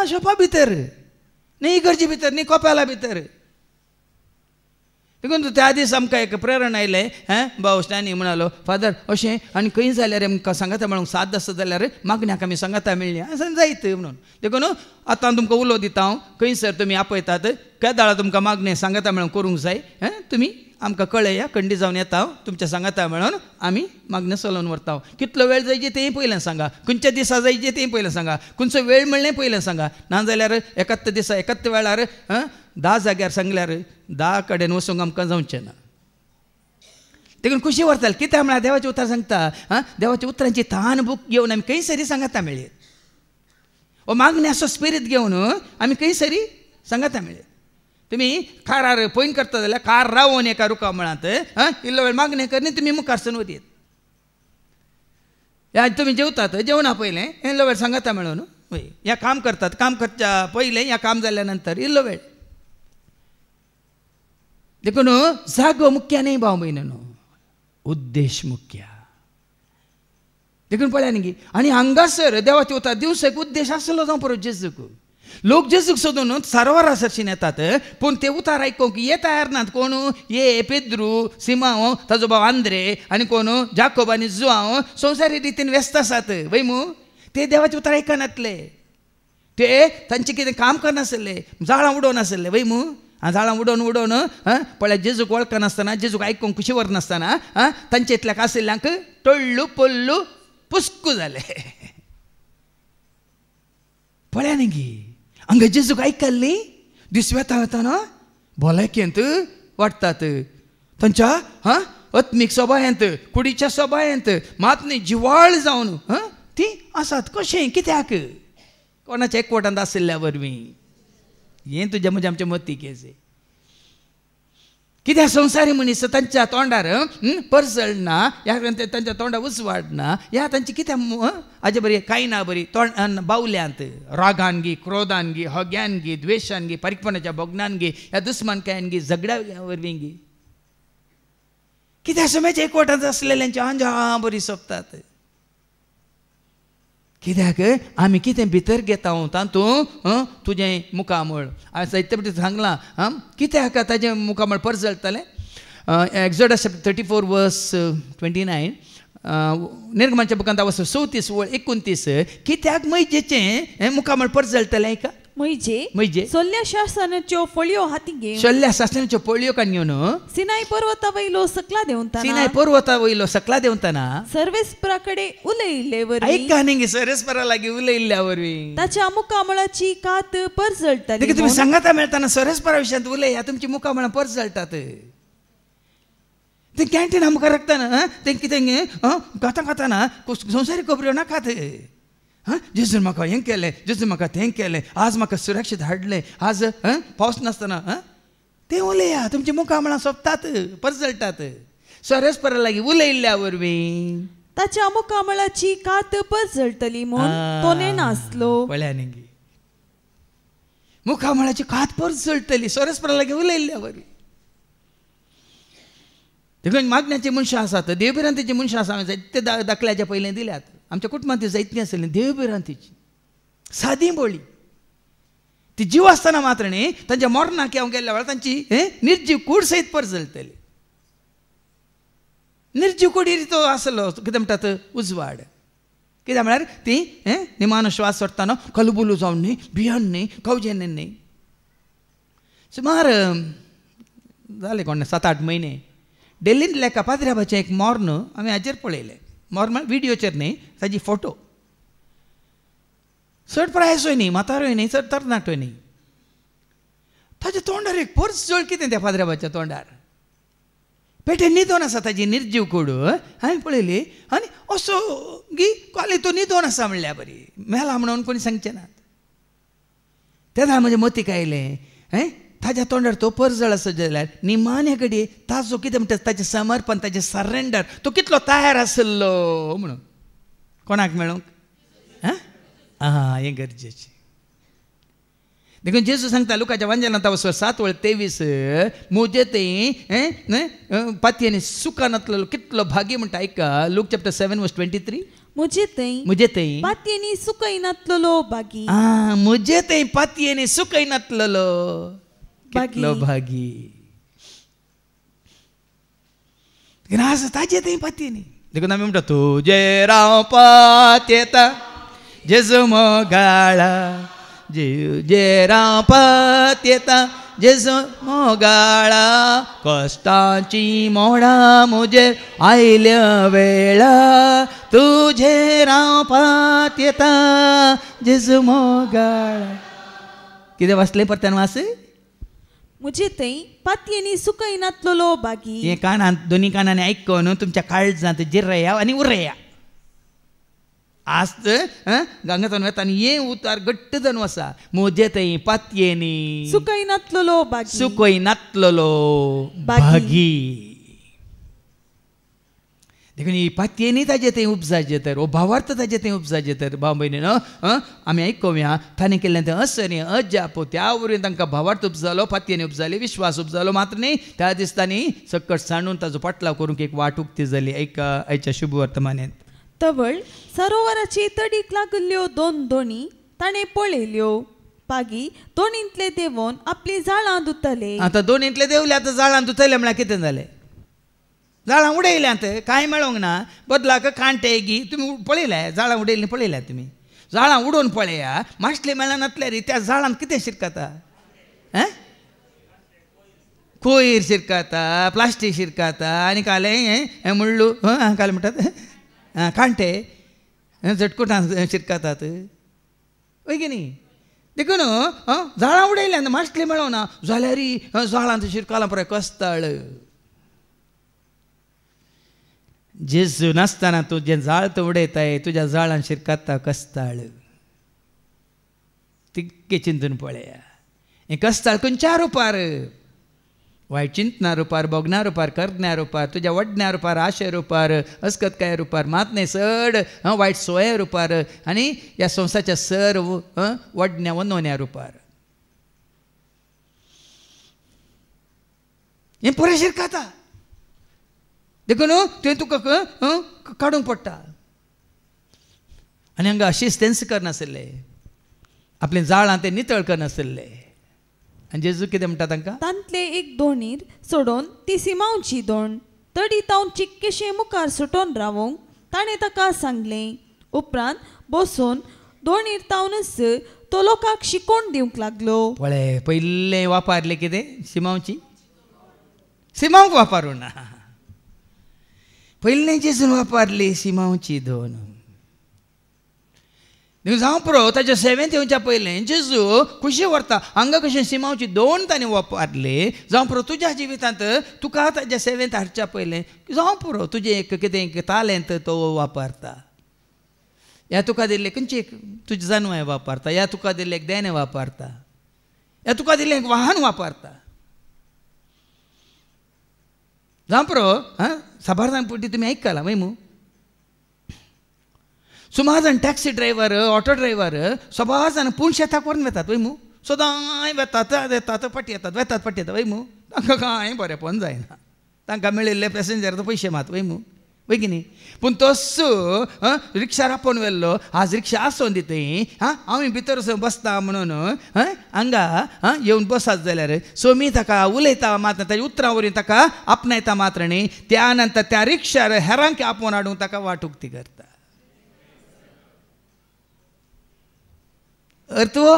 शॉपा भितर न्ही इगर्जे भितर न्ही कोपेला भितर. देखून त्या दीस आमकां एक प्रेरण आयलें. भाऊ स्टॅनी म्हणालो फादर अशें आनी खंय जाल्यार आमकां सांगता म्हणून 7 आसता जाल्यार मागण्याक आमी सांगता मेळ्ळी जायत म्हणून. देखून आतां तुमकां उलो दिता हांव. खंयसर तुमी आपयतात केदाळा तुमकां मागणें सांगता म्हणून करूंक जाय. तुमी आमकां कळया खंडी जावन येता हांव तुमच्या सांगता म्हणून आमी मागणें चलोवन व्हरता. कितलो वेळ जायचे तेंय पयलें सांगा. खंयच्या दिसा जायचे तेंय पयलें सांगा. खंयचो वेळ म्हणलें पयलें सांगा. नाजाल्यार एकाच दिसा एकाच वेळार 10 जाग्यार सांगल्यार 10 कडेन वचूंक आमकां जावचें ना. देखून खुशी व्हरताले. कित्याक म्हळ्यार देवाचें उतर सांगता. देवाच्या उतरांची थान बूक घेवन आमी खंयसरी सांगता मेळ्ळें. ओ मागण्याचो स्पिरीट घेवन आमी खंयसरी सांगता मेळ्ळें. तुमी कारार पयन करता जाल्यार कार रावोन एका रुका मळांत इल्लो वेळ मागणें कर न्ही तुमी मुखार सरून वयत. तुमी जेवतात जेवणा पयलें इल्लो वेळ सांगता मेळून वय हें काम करतात. काम करच्या पयलें हें काम जाल्या नंतर इल्लो वेळ. देखून जागो मुख्य न्ही भाव भयणीनो, उद्देश मुख्य. देखून पळया न्ही आनी हांगासर देवाचे उतर दिवसाक उद्देश आसलो जावं पळय जेजूक. लोक जेजूक सोदून सरोवरा सरशीन येतात पूण ते उतार आयकूंक ये तयार नात. कोण? ये पेद्रू, सिमांव, ताजो भाव आंद्रे आनी कोण जाकोब आनी जुआंव संवसारी रितीन व्यस्त आसात. वय मू ते देवाचे उतर आयकनातले. ते तांचें कितें काम करनासले. जाळां उडोवनासले. वय मू झाडां उडोवन पळय जेजूक वळखनासतना जेजूक आयकूंक कुशी व्हरनासतना तांचे इतल्याक आशिल्ल्यांक टोळ्ळू पोल्लू पुस्कू जाले. पळया न्ही गी हांगा जेजूक आयकल्ली दीस वेता वेताना भलायकेंत वाडटात. तांच्या आत्मीक सभायेंत कुडीच्या सभायेंत मात न्ही जिवाळ जावन ती आसात. कशें? कित्याक? कोणाच्या एकवटांत आशिल्ल्या वरवीं. हें तुज्या म्हज्या आमच्या मतीकेचे. कित्याक संवसारी मनीस तांच्या तोंडार परसळ ना, ह्या तांच्या तोंडार उसवाड ना. ह्या तांची कित्याक हाजे बरी कांय ना बरी तोंड बावल्यांत रागान गी, क्रोधान गी, हग्यान गी, द्वेशान गी, परिकपणाच्या बोगनान गी, ह्या दुस्मानकायन गी, झगड्या वरवीं गी. कित्याक समाज एकवटांत आसलेल्यांची आंजा बरी सोंपतात. कित्याक आमी कितें भितर घेता तातूंत तुजें मुखामळ जायते फावटी सांगलां कित्याक ताजें मुखामळ परत जळटलें. एक्झोडस 34 वर्स 29 निर्गमाच्या बुकांत वचून 34 वळ 29 कित्याक मैजेचें मुखामळ परत जळटलें का म्हणजे सोल्ल्या शासनाच्यो फळयो हाती घेवन सोल्ल्या शासनाच्यो फळयो काडून सिनाय पर्वता वयलो सकला देवताना सिनाय पर्वता वयलो सकला देवताना सर्वेस्परा कडेन उलयिल्ले वरवीं ऐका न्ही सर्वेस्परा लागीं उलयिल्ल्या वरवीं ताच्या मुखामळाची कात परत जळटली. देखीक तुम्ही सांगाता मेळटाना सर्वेस्परा विशयांत उलया तुमची मुखामळां परत जळटात. ते कॅन्टीन आमकां रखतना ते कितें खाता खाताना संवसारीक खबऱ्यो नाकात. जेजून म्हाका हें केलें जेजून म्हाका तें केलें आज म्हाका सुरक्षीत हाडलें आज पावस नासतना तें उलया तुमची मुखामळां सोंपतात परत जळटात. सर्वेस्परा लागीं उलयिल्ल्या वरवीं ताच्या मुखामळाची कात परत जळटली म्हूण तो नेनासलो. पळया न्ही मुखामळाची कात परत जळटली सर्वेस्परा लागीं उलयिल्ल्या वरवीं. देखून मागण्याची मनशां आसात देवबिरांतीची मनशां आसा जायते दाखल्याच्या पयलें दिल्यात. आमच्या कुटुंबांत जायतीं आसलीं देवबिरांतीची सादी बोळी ती जीव आसतना मात्र न्ही तांच्या मरणाक हांव गेल्ल्या वेळार तांची निर्जीव कूड सयत परत जळटली. निर्जीव कुडीर तो आसलो कितें म्हणटात उजवाड कित्याक म्हळ्यार ती निमानो श्वास सोडटाना कलबुलू जावन न्ही भियन न्ही कवजेन न्ही. सुमार जाले कोण 7-8 म्हयने दिल्लींतल्या कापाद्राबाचें एक मोर्न आमी हाचेर पळयलें. मोर्न म्हळ्यार व्हिडियोचेर न्ही ताजी फोटो चड प्रायसूय न्ही म्हातारोय न्ही चड तरणाटोय न्ही. ताच्या तोंडार एक परस जळ कितें त्या पाद्राबाच्या तोंडार पेटेन न्हिदोन आसा ताजी निर्जीव कूड हांवें पळयली आनी असो गी कॉले तो न्हिदोन आसा म्हणल्या बरी मेला म्हणून कोणी सांगचें नात. तेन्ना म्हजें मतीक आयलें ताज्या तोंडार तो परजळ आसा जाल्यार निमाणे घडये ताजो कितें म्हणटा ताचें समर्पण ताचें सरेंडर तो कितलो तयार आसलो म्हणून कोणाक मेळूंक हें गरजेचें. देखून जेजू सांगता लुकाच्या वांजेलांत 7:23 मुजे तें पातयेनी सुका नातलो कितलो भागी म्हणटा ऐका. लूक चॅप्टर 7:23 मुजे तें पातयेनी सुकय नातलो भागी मुजे तें पातयेनी सुकय नातलो कितलो भागी. आज ताजे तें पातयेनी देखून आमी म्हणटा तुजे राव पातयेता जेजू मोगाळा जे राव पातयेता जेजू मोगाळा कश्टाची मोडा मुजेर आयल्या वेळा तुझे राव पातयेता जेजू मोगाळा. कितें वाचलें परत्यान वाच मुजे तें पातयेनी सुकय नातलो भागी. हे कानांत दोनी कानांनी आयकून तुमच्या काळजांत जिरया आनी उरया. आस्त गांगातून वता आनी हे उतार घट्ट जावन वचा. मुजे तें पातयेनी सुकय नातलो भागी सुकय नातलो भागी. देखून ही पातयेनी ताजें तें उपजाचें तर ओ भावार्थ ताजें तें उपजाचें तर भाव भयणीन आमी आयकोवया ताणें केल्लें तें असनी अजाप त्या वरवीं तांकां भावार्थ उपजालो पातयेनी उपजाली विश्वास उपजालो मात्र न्ही त्या दिसतांनी सकट सांडून ताजो पाटलाव करूंक एक वाट उक्ती जाली. ऐका आयच्या शुभ वर्तमानांत तवळ सरोवराची तडीक लागल्ल्यो 2 दोणी ताणें पळयल्यो पागी दोनींतले देंवोन आपली जाळां धुतले. आतां दोनींतले देंवले आतां जाळां धुतले म्हळ्यार कितें जालें जाळां उडयल्यांत कांय मेळोंक ना बदलाक कांटे गी तुमी पळयल्या जाळां उडयल्लीं पळयल्या तुमी जाळां उडोवन पळया माश्टली मेळनातल्यार त्या जाळांत कितें शिरकता कोयर शिरकता प्लास्टीक शिरकता आनी काले हें मुळ्ळू काले म्हणटात कांटे झटकुटां शिरकतात वय की न्ही. देखून जाळां उडयल्यांत माश्टली मेळोना जाल्यार जाळांत शिरकलां पळय कस्ताळ. जेजू नासतना तूं जें जाळ तूं उडयताय तुज्या जाळान शिरकता कस्ताळ. तितके चिंतून पळया हें कस्ताळ खंयच्या रुपार वायट चिंतना रुपार बोगना रुपार करज्ञा रुपार तुज्या वडण्या रुपार आशे रुपार अस्कतकाय रुपार मात न्ही चड वायट सोये रुपार आनी ह्या संवसाराच्या सर वडण्या वनवण्या रुपार हें पुरें शिरकता. देखून तें तुका काडूंक पडटा आनी हांगा शिस्तेंस करनासले, आपलें जाळां तें नितळ करनासले. आनी जेजू कितें म्हणटा तांकां? तांतले एक दोणीर सोडून ती सिमांवची दोण तडी तावन चिक्केशे मुखार सुटोन रावूंक ताणें ताका सांगलें. उपरांत बसून दोणीर तावनच तो लोकांक शिकोवन दिवंक लागलो. पळय, पयलें वापरलें कितें? सिमांवची. सिमांवक वापरूं ना. पयलें जेजून वापरली सिमांवची दोन. जावं पुरो ताच्या सेवेंत येवच्या पयलें जेजू खुशी व्हरता. हांगा कशें सिमांवची दोन ताणें वापरली. जावं पुरो तुज्या जिवितांत तुका ताच्या सेवेंत हाडच्या पयलें जावं पुरो तुजें एक कितें तालेंत तो वापरता. ह्या तुका दिल्लें खंयची तुजें जन्म वापरता, ह्या तुका दिल्लें एक देणें वापरता, ह्या तुका दिल्लें एक वाहन वापरता. जावं पुरो साबार पुटी तुमी आयकला वय मू. सुमार जाण टॅक्सी ड्रायव्हर, ऑटो ड्रायव्हर सबार जाण पूण शेताक व्हरून वेतात वय मू. सदां वेतात येतात फाटी येतात, वेतात फाटी येतात वय मू. तांकां कांय बरेंपण जायना. तांकां मेळिल्ले पॅसेंजर पयशे मात वय मू, वय की न्ही. पूण तस्सो रिक्षा रापोवन व्हेल्लो, आज रिक्षा आसोवन दितय हांव भितर बसता म्हणून हांगा येवन बसात जाल्यार सोमी ताका उलयता मात्र ताच्या उतरां वरवीं ताका आपणायता मात्र न्ही. त्या नंतर त्या रिक्षार हेरांक आपोवन हाडूंक ताका वाटूक ती करता. अर्थ हो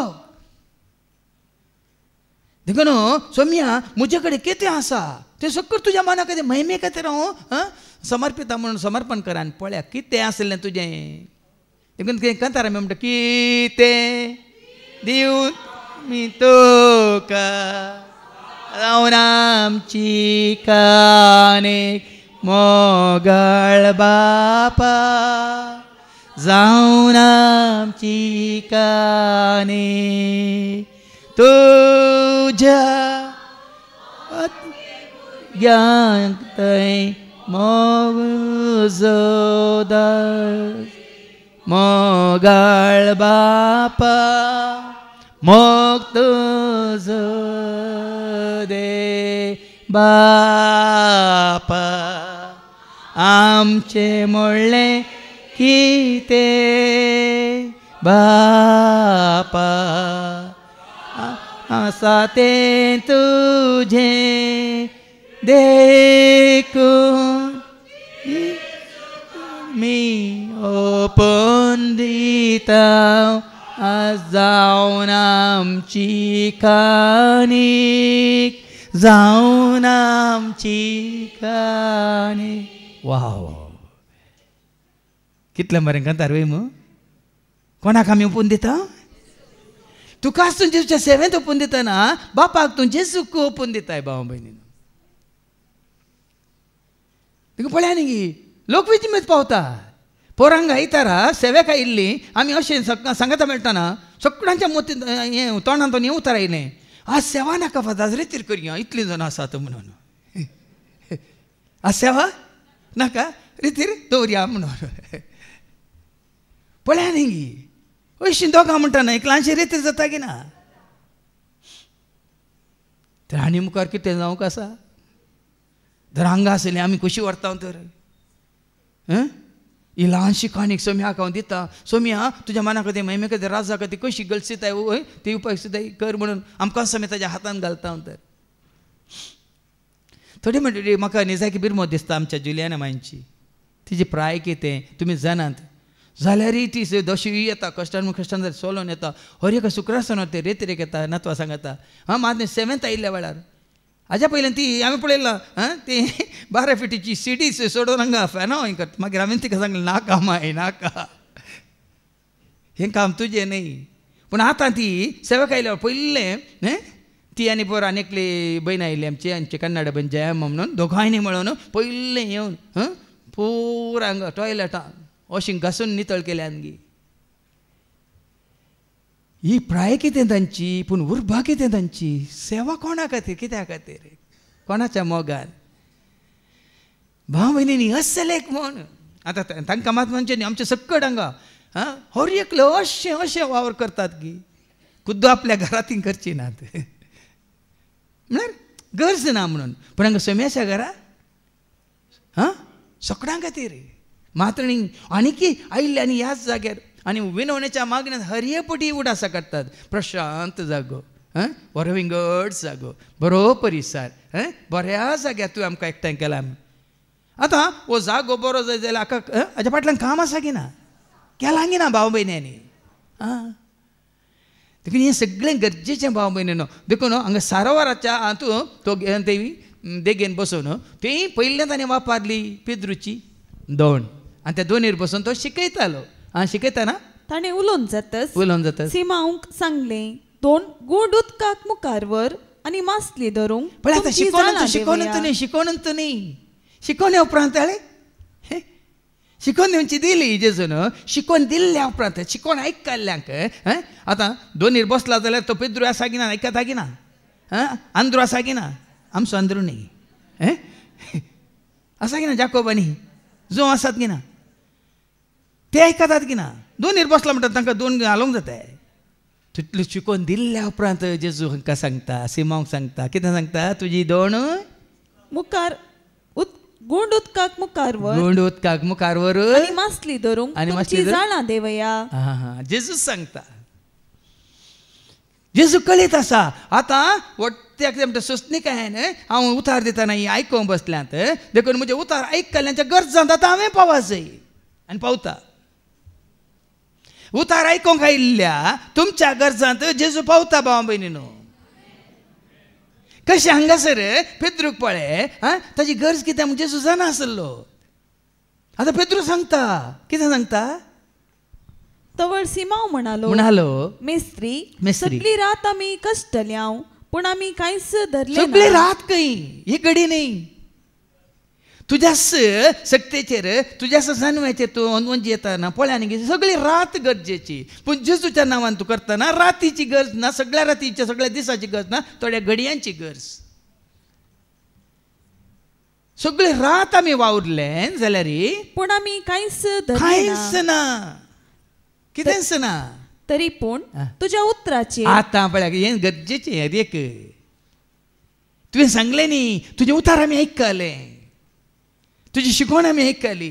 देखून सोम्या म्हजे कडेन कितें आसा तें सगळें तुज्या मना खातीर महिमे खातीर हांव समर्पिता म्हणून समर्पण करा. आनी पळया कितें आसलें तुजें. देखून कितें कंतार आमी म्हणटा कितें दिवं मी तुका जावन आमची कानेक मोगळ बापा, जावन आमची काने तुझ्या ज्ञानतय मोगळ बापा मोग तुझ दे बापा. आमचे मोडले किते बापा आसा ते तुझे देखून मी ओपन दिता जावन आमची कानीक, जावन आमची कानीक. वाव, कितलें बरें कंतार वय मू. कोणाक आमी ओपून दिता? तुका आसून जेजूच्या सेवेंत ओपून दितना बापाक तूं जेजूक ओपून दिताय भाव भयणीन. तुका पळया न्ही लोक विचिमेत पावता. पोरांक आयतारा सेवेक आयिल्लीं आमी अशें सांगता मेळटना सगळ्यांच्या मोती हें तोंडांतून हें उतर आयलें, आज सेवा नाका फादाज रितीर करया इतलीं जाणां आसात म्हणून. आज सेवा नाका रितीर दवरया म्हणून. पळया न्ही अशीं दोगां म्हणटाना एक ल्हानशें रितीर जाता की ना. तर आनी मुखार कितें जावंक आसा. जर हांगा आसलें आमी कशी व्हरता तर ही ल्हानशी काणीक सोम्याक हांव दिता. सोम्या तुज्या मना खातीर महिमे खातीर राजा खातीर कशी गलसीताय वय ती उपाय सुद्दां कर म्हणून आमकां समेत ताज्या हातान घालता. तर थोडी म्हणटली म्हाका निजाकी बिरमो दिसता आमच्या जुलियाना मांयची. तिजी प्राय कितें तुमी जाणात जाल्यार ती दशवी येता कश्टान कश्टान जर सोलोन येता. हर एका शुक्रासन ते रेतीरेक येता नातवां सांगता. मात सेवेंत आयिल्ल्या वेळार हाज्या पयलीं ती आमी पळयलां ती 12 फिटीची सीडी सोडून हांगा फॅना हें करता. मागीर हांवें तिका सांगलें नाका माय नाका हें काम तुजें न्ही. पूण आतां ती सेवेक आयल्या पयलें ती आनी बरो आनी एकली भयण आयिल्ली आमची कन्नड भयण जयम्मा म्हणून दोगांयनी मेळून पयलें येवन पुरा हांगा टॉयलेटान अशीं घासून नितळ केल्या आमगी. ही प्राय कितें तांची पूण उर्बा कितें तांची. सेवा कोणा खातीर कित्या खातीर कोणाच्या मोगान. भाव भयणींनी असलेक म्हण आतां तांकां मात म्हणजे न्ही आमचे सक्कड हांगा हर एकलो अशें अशें वावर करतात की खुद्द आपल्या घरांत करची नात म्हळ्यार गरज ना म्हणून. पूण हांगा सोम्याच्या घरा सगळ्यां खातीर मात्र न्ही आनीक आयिल्ले आनी ह्याच जाग्यार आणि विनवण्याच्या मागण्यात हरियपटी उडासा काडटात. प्रशांत जागो, वरविंगड जागो, बरो परिसर, बऱ्या जाग्यार तुवें आमकां एकठांय केला. आतां हो जागो बरो जाय जाल्यार हाच्या फाटल्यान काम आसा की ना? केलां की ना भाव भयण्यांनी? देखून हें सगळें गरजेचें भाव भयणीनो. देखून हांगा सारोवराच्या हातूंत तो देगेन बसून तें पयलीं ताणें वापरली पेद्रूची दोण आनी त्या दोनीर बसून तो शिकयतालो. शिकयतना ताणें उलोवन जातच सिमाऊंक सांगलें, 2 गूंड उदकाक मुखार व्हर आनी मासली धरूंक. पण आतां शिकोवनूच न्ही शिकोवणे उपरांत शिकोवन दिवची दिली जेजून. शिकोवन दिल्ल्या उपरांत शिकोवन आयकल्ल्यांक आतां दोनीर बसला जाल्यार तो पेद्रू आसा की ना आयकता की ना? आंध्रू आसा की ना? आमचो आंध्रू न्ही आसा की ना? जाकोब आनी जो आसात की ना ते आयकतात की ना? दोनीर बसला म्हणटा तांकां दोन घालूंक जाता. तितलें शिकोवन दिल्ल्या उपरांत जेजू हांकां सांगता, सिमांक सांगता. कितें सांगता? तुजी दोण मुखार गूंड उदकाक मुखार व्हर आनी मासली धरूंक तुमची जाणां देवया. जेजू सांगता. जेजू कळीत आसा. आतां वट्याक म्हणटा सोंसणीकायेन हांव उतार दितना ही आयकोंक बसल्यांत. देखून म्हजे उतार आयकल्ल्यांच्या गरजांत आतां हांवें पावा जाय आनी पावता. उतार आयकोंक आयिल्ल्या तुमच्या गरजांत जेजू पावता भाव भयणीनो. कशें हांगासर पेद्रूक पळय ताची गरज कितें म्हणजे जेजू जाणा आसलो. आतां पेद्रू सांगता. कितें सांगता? तवळ सिमांव म्हणालो, मेस्त्री सगळी रात आमी कश्टल्यांव पूण आमी कांयच धरलें ना. सगळी रात खंय? ही घडी न्ही. तुज्याच सक्तेचेर तुज्याच जानव्याचेर तूं वंजी येताना पळय न्ही सगळी रात गरजेची. पूण जेजूच्या नांवान तूं करतना रातीची गरज ना, सगळ्या रातीची सगळ्या दिसाची गरज ना, थोड्या घडयांची गरज. सगळी रात आमी वावुरले जाल्यार पूण आमी कांयच ना. कितेंच ना. तरी पूण तुज्या उतराचेर आतां पळय हें गरजेचें. एक तुवें सांगलें न्ही तुजें उतार आमी आयकलें, तुजी शिकवण आमी आयकली.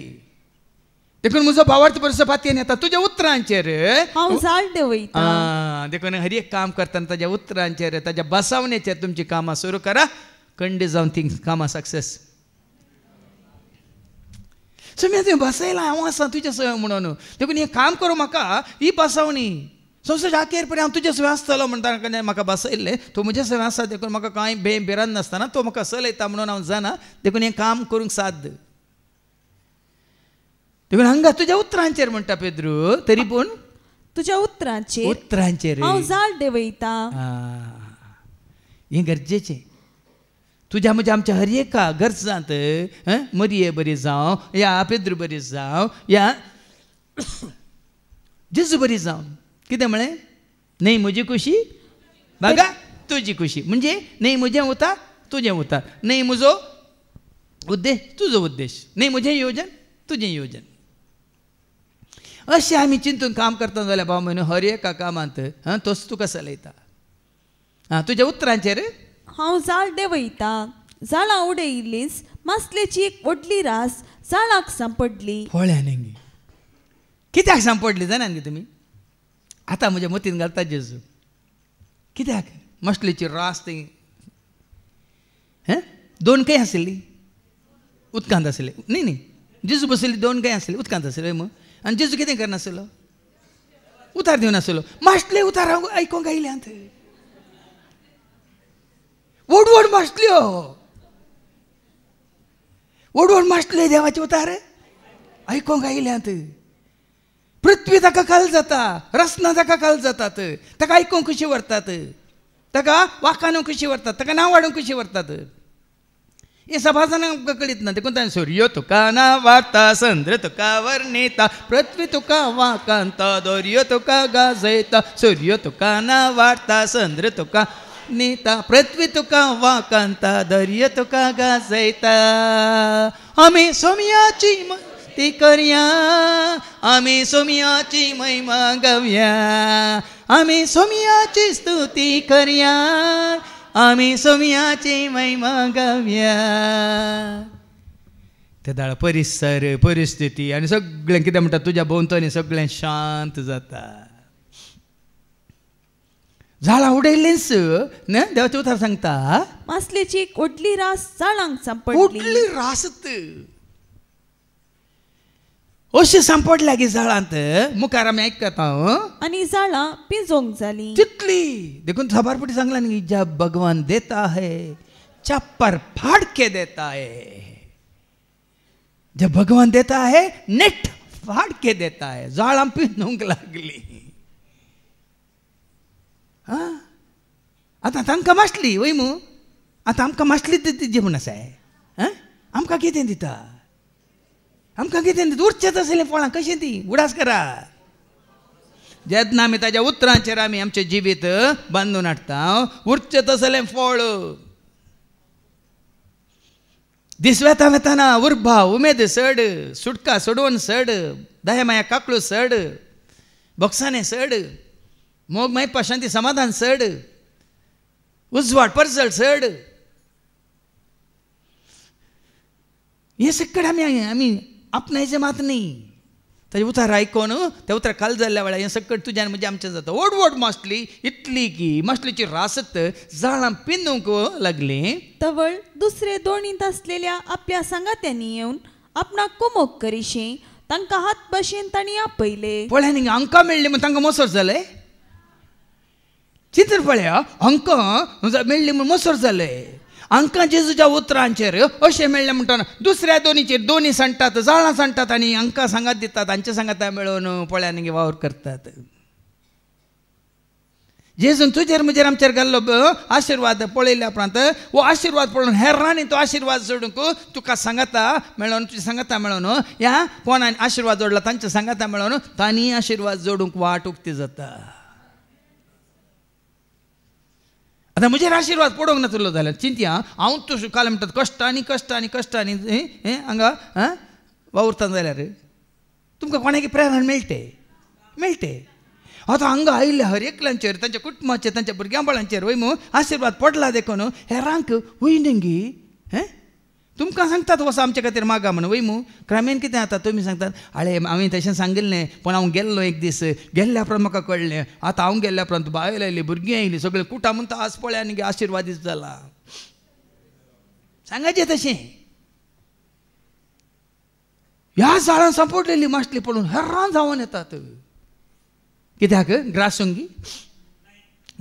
देखून म्हजो भावार्थ परिसर पातयेन येता तुज्या उतरांचेर हांव जाळ देंवयता. देखून हर एक काम करतना ताज्या उतरांचेर ताज्या बसावणेचेर तुमची कामां सुरू करा. खंड जावन ती कामां सक्सेस. सो मी तुवें बसयलां हांव आसा तुज्या सवय म्हणून. देखून हें काम करूं म्हाका ही बसावणी संवसार आखेर पर्यंत हांव तुजे सवय आसतलो म्हणटा म्हाका बसयल्लें. तो म्हजे सवय आसा देखून म्हाका कांय भिरांत नासतना तो म्हाका चलयता म्हणून हांव जाणा. देखून हें काम करूंक साद. देखून हांगा तुज्या उतरांचेर म्हणटा पेद्रू. तरी पूण तुज्या उतरांचेर हांव जाळ देंवयता. हें गरजेचें. तुज्या म्हज्या आमच्या हर एका गरजांत मरिये बरी जावं या पेद्रू बरी जावं या जेजू बरी जावं. कितें म्हळें? न्ही म्हजी खुशी बागा तुजी खुशी. म्हणजे न्ही म्हजें उतार तुजें उतार, न्ही म्हजो उद्देश तुजो उद्देश, न्ही म्हजें येवजन तुजें येवजन. अशें आमी चिंतून काम करता जाल्यार भाव म्हयनो हर एका कामांत तोच तुका चलयता. तुज्या उतरांचेर हांव जाळ देंवयता. जाळां उडयिल्लीच मासलेची एक व्हडली रास जाळाक सांपडली. पळयानी कित्याक सांपडली जाणात न्ही तुमी? आतां म्हज्या मतीन घालता जेजू. कित्याक मासलेची रास ती दोन खंय आसली? उदकांत आसली न्ही. जेजू बसयली दोन खंय आसली? उदकांत आसली. मग आनी जेजू कितें करनासलो? उतार दिवनासलो. मासले उतार आयकोंक आयल्यांत. व्हड व्हड मासल्यो, व्हड व्हड मासले देवाचे उतार आयकोंक आयल्यांत. पृथ्वी ताका काल जाता, रसना ताका काल जातात, ताका आयकोंक कशी व्हरतात, ताका वाखाणूंक कशी व्हरतात, ताका नांव वाडूंक कशी व्हरतात. हे सभा जाणांक कळीत ना. देखून ताणें सूर्य तुका नांव वाडटा, चंद्र तुका वर्णिता, पृथ्वी तुका वाखाणता, दर्यो तुका गाजयता. सूर्य तुका नांव वाडटा, चंद्र तुका नीता, पृथ्वी तुका वाखाणता, दर्यो तुका गाजयता. आमी सोमयाची ती करया, आमी सोमयाची महिमा गावया, आमी सोमयाची स्तुती करया, आमी सोमयाची महिमा गावया. ते दाळ परिसर परिस्थिती आनी सगळें कितें म्हणटा तुज्या भोंवतणी सगळें शांत जाता. झाडां उडयलींच न्ह देवाचें उतर सांगता मासलेची एक व्हडली रास जाळांक सांपडली. व्हडली रासत अशी सांपडल्या की झाडांत मुखार आमी आयकता आणि जाळां पिंजोंक जाली. तितली देखून खबरपटी सांगला न्ही जब भगवान देता है चप्पर फाड़ के देता है. जब भगवान देता है नेट फाड़ के देता है. झाडां पिंजोंक लागली. आतां तांकां मासली वय मू आतां आमकां मासली दिवची म्हूण आसा आमकां कितें दिता आमकां कितें दिता उरचें तसलें फळां कशें ती उडास करा. जेन्ना आमी ताज्या उतरांचेर आमी आमचें जिवीत बांदून हाडटा उरचें तसलें फळ. दीस वेता वेताना उर्बा उमेद सड सुटका सोडवण सड दहे माया काकळू सड बोक्साने सड मोग मागीर शांती समाधान सड उजवाड परसळ सड हे सगळें आमी आपणायचें मात न्ही. ताजें उतार आयकोन त्या उतार काल जाल्ल्या वेळार हें सगळें तुज्यान म्हणजे आमचें जाता. व्हड व्हड मासली इतली की मासलीची रासत झाडां पिंजूंक लागली. तवळ दुसरे दोणींत आसलेल्या आपल्या सांगात्यांनी येवन आपणाक कुमोक करीशे तांकां हात भाशेन तांणी आपयले. पळय न्ही हांकां मेळ्ळी म्हूण तांकां मोसोर जालें. चिंतून पळया हांकां मेळ्ळी म्हूण मोसोर जालें. हांकां जेजूच्या उतरांचेर अशें मेळ्ळें म्हणटना दुसऱ्या दोनीचेर दोनी सांडटात झाडां सांडटात आनी हांकां सांगात दितात हांचे सांगात मेळोवन पळयांनी वावर करतात. जेजून तुजेर म्हजेर आमचेर घाल्लो आशिर्वाद पळयल्या उपरांत हो आशिर्वाद पळोवन हेरांनी तो आशिर्वाद जोडूंक तुका सांगाता मेळोन तुजी सांगाता मेळोन ह्या कोणान आशिर्वाद जोडला तांचे सांगाता मेळोन तांणी आशिर्वाद जोडूंक वाट उक्ती जाता. आतां म्हजेर आशिर्वाद पडोवंक नासलो जाल्यार चिंतया हांव तूं काल म्हणटात कश्टांनी कश्टांनी कश्टांनी हांगा वावुरता जाल्यार तुमकां कोणाकी प्रेरणा मेळटे. आतां हांगा आयिल्ल्या हर एकल्यांचेर तांच्या कुटुंबाचेर तांच्या भुरग्यां बाळांचेर वय मू आशिर्वाद पडला देखून हेरांक वयनगी तुमकां सांगतात वसा आमचे खातीर मागा म्हणून वय मू क्रामेन कितें जाता तुमी सांगतात आळे हांवें तशें सांगिल्लें पण हांव गेल्लो एक दीस गेल्ल्या उपरांत म्हाका कळ्ळें आतां हांव गेल्ल्या उपरांत बायल आयली भुरगीं आयलीं सगळें कुटां म्हणटा आज पळय आनी आशिर्वादीत जाला. सांगायचें तशें ह्या झाडां सांपडलेली मासली पळोवन हेरान जावन येतात. कित्याक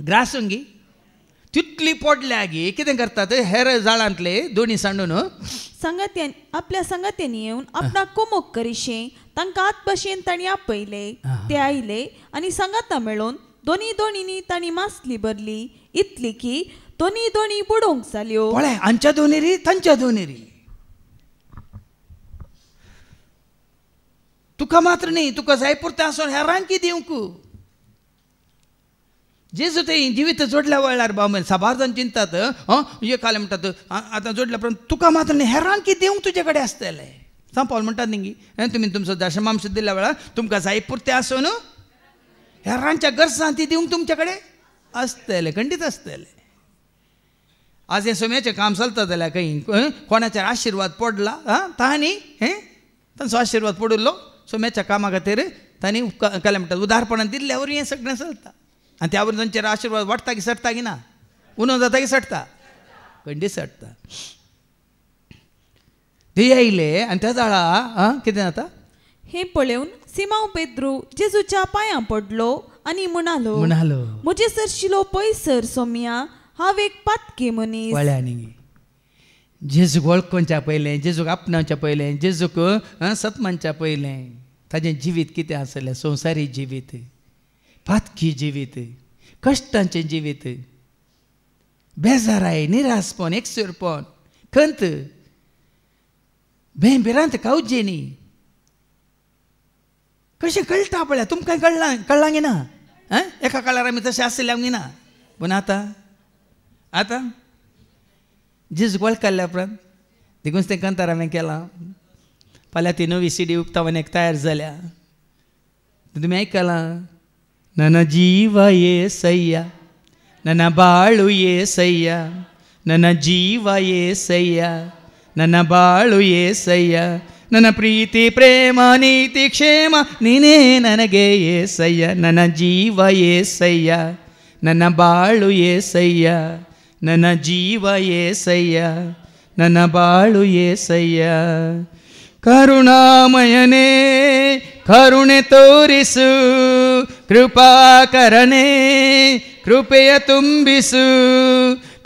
ग्रासुंगी तितली पडल्या गी कितें करतात हेर झाडांतले दोनी सांडून आपल्या सांगात्यांनी येवन आपणाक कुमोक करीशे तांकां हात भाशेन तांणी आपयले. ते आयले आनी सांगाता मेळोन दोनी दोणींनी तांणी मासली भरली इतली की दोनी दोणी बुडोवंक जाल्यो. पळय हांच्या दोनेरी तांच्या दोनेरी तुका मात्र न्ही तुका जाय पुरतें आसून हेरांक दिवंक. जेजू ते जिवीत जोडल्या वेळार बाबा साबार जावन चिंतात हे काले म्हणटात आतां जोडल्या उपरांत तुका मात्र न्ही हेरांक दिवंक तुजे कडेन आसतलें. सांग पावल म्हणटात न्ही तुमी तुमचो दशमांश दिल्ल्या वेळार तुमकां जाय पुरतें आसून हेरांच्या गरजां ती दिवंक तुमचे कडेन आसतलें खंडीत आसतलें. आज हें सोम्याचें काम चलता जाल्यार खंय कोणाचेर आशिर्वाद पडला तांणी तांचो आशिर्वाद पडिल्लो सोम्याच्या कामा खातीर तांणी काले म्हणटात उदारपणान दिल्ल्यावर हें सगळें चलता. आनी त्या वरून तांचेर आशिर्वाद वाडटा की सडटा की ना उणो जाता की सडटा खंडीत सडटा. ते येयले आनी त्या झाडां कितें जाता हें पळोवन सिमांव पेद्रू जेजूच्या पांयां पडलो आनी म्हणालो म्हजे सरशिलो पयसर सोम्या हांव एक पातकी मनीस. वळ्यांनी जेजूक वळखोवच्या पयलें जेजूक आपणावच्या पयलें जेजूक सतमानच्या पयलें ताजें जिवीत कितें आसलें संवसारी जिवीत पातकी जिवीत कश्टांचें जिवीत बेजाराय निरासपण एकसुरपण खंत बेंबिरांत कावजे न्ही कशें कळटा पळय तुमकां कळ्ळां गे ना एका काळार आमी तशें आसले गे ना. पूण आतां जेजूक वळखल्या उपरांत देखून तें कंतार हांवें केलां. फाल्यां ती नवी CD उक्तावण्याक तयार जाल्या तुमी आयकलां ನನ್ನ ಜೀವ ಏಸಯ್ಯ ನನ್ನ ಬಾಳು ಏಸಯ್ಯ ನನ್ನ ಜೀವ ಏಸಯ್ಯ ನನ್ನ ಬಾಳು ಏಸಯ್ಯ, ನನ್ನ ಪ್ರೀತಿ ಪ್ರೇಮ ನೀತಿ ಕ್ಷೇಮ ನೀನೇ ನನಗೆ ಏಸಯ್ಯ, ನನ್ನ ಜೀವ ಏಸಯ್ಯ, ನನ್ನ ಬಾಳು ಏಸಯ್ಯ, ನನ್ನ ಜೀವ ಏಸಯ್ಯ, ನನ್ನ ಬಾಳು ಏಸಯ್ಯ. ಕರುಣಾಮಯನೇ ಕರುಣೆ ತೋರಿಸು, ಕೃಪಾಕರನೇ ಕೃಪೆಯ ತುಂಬಿಸು.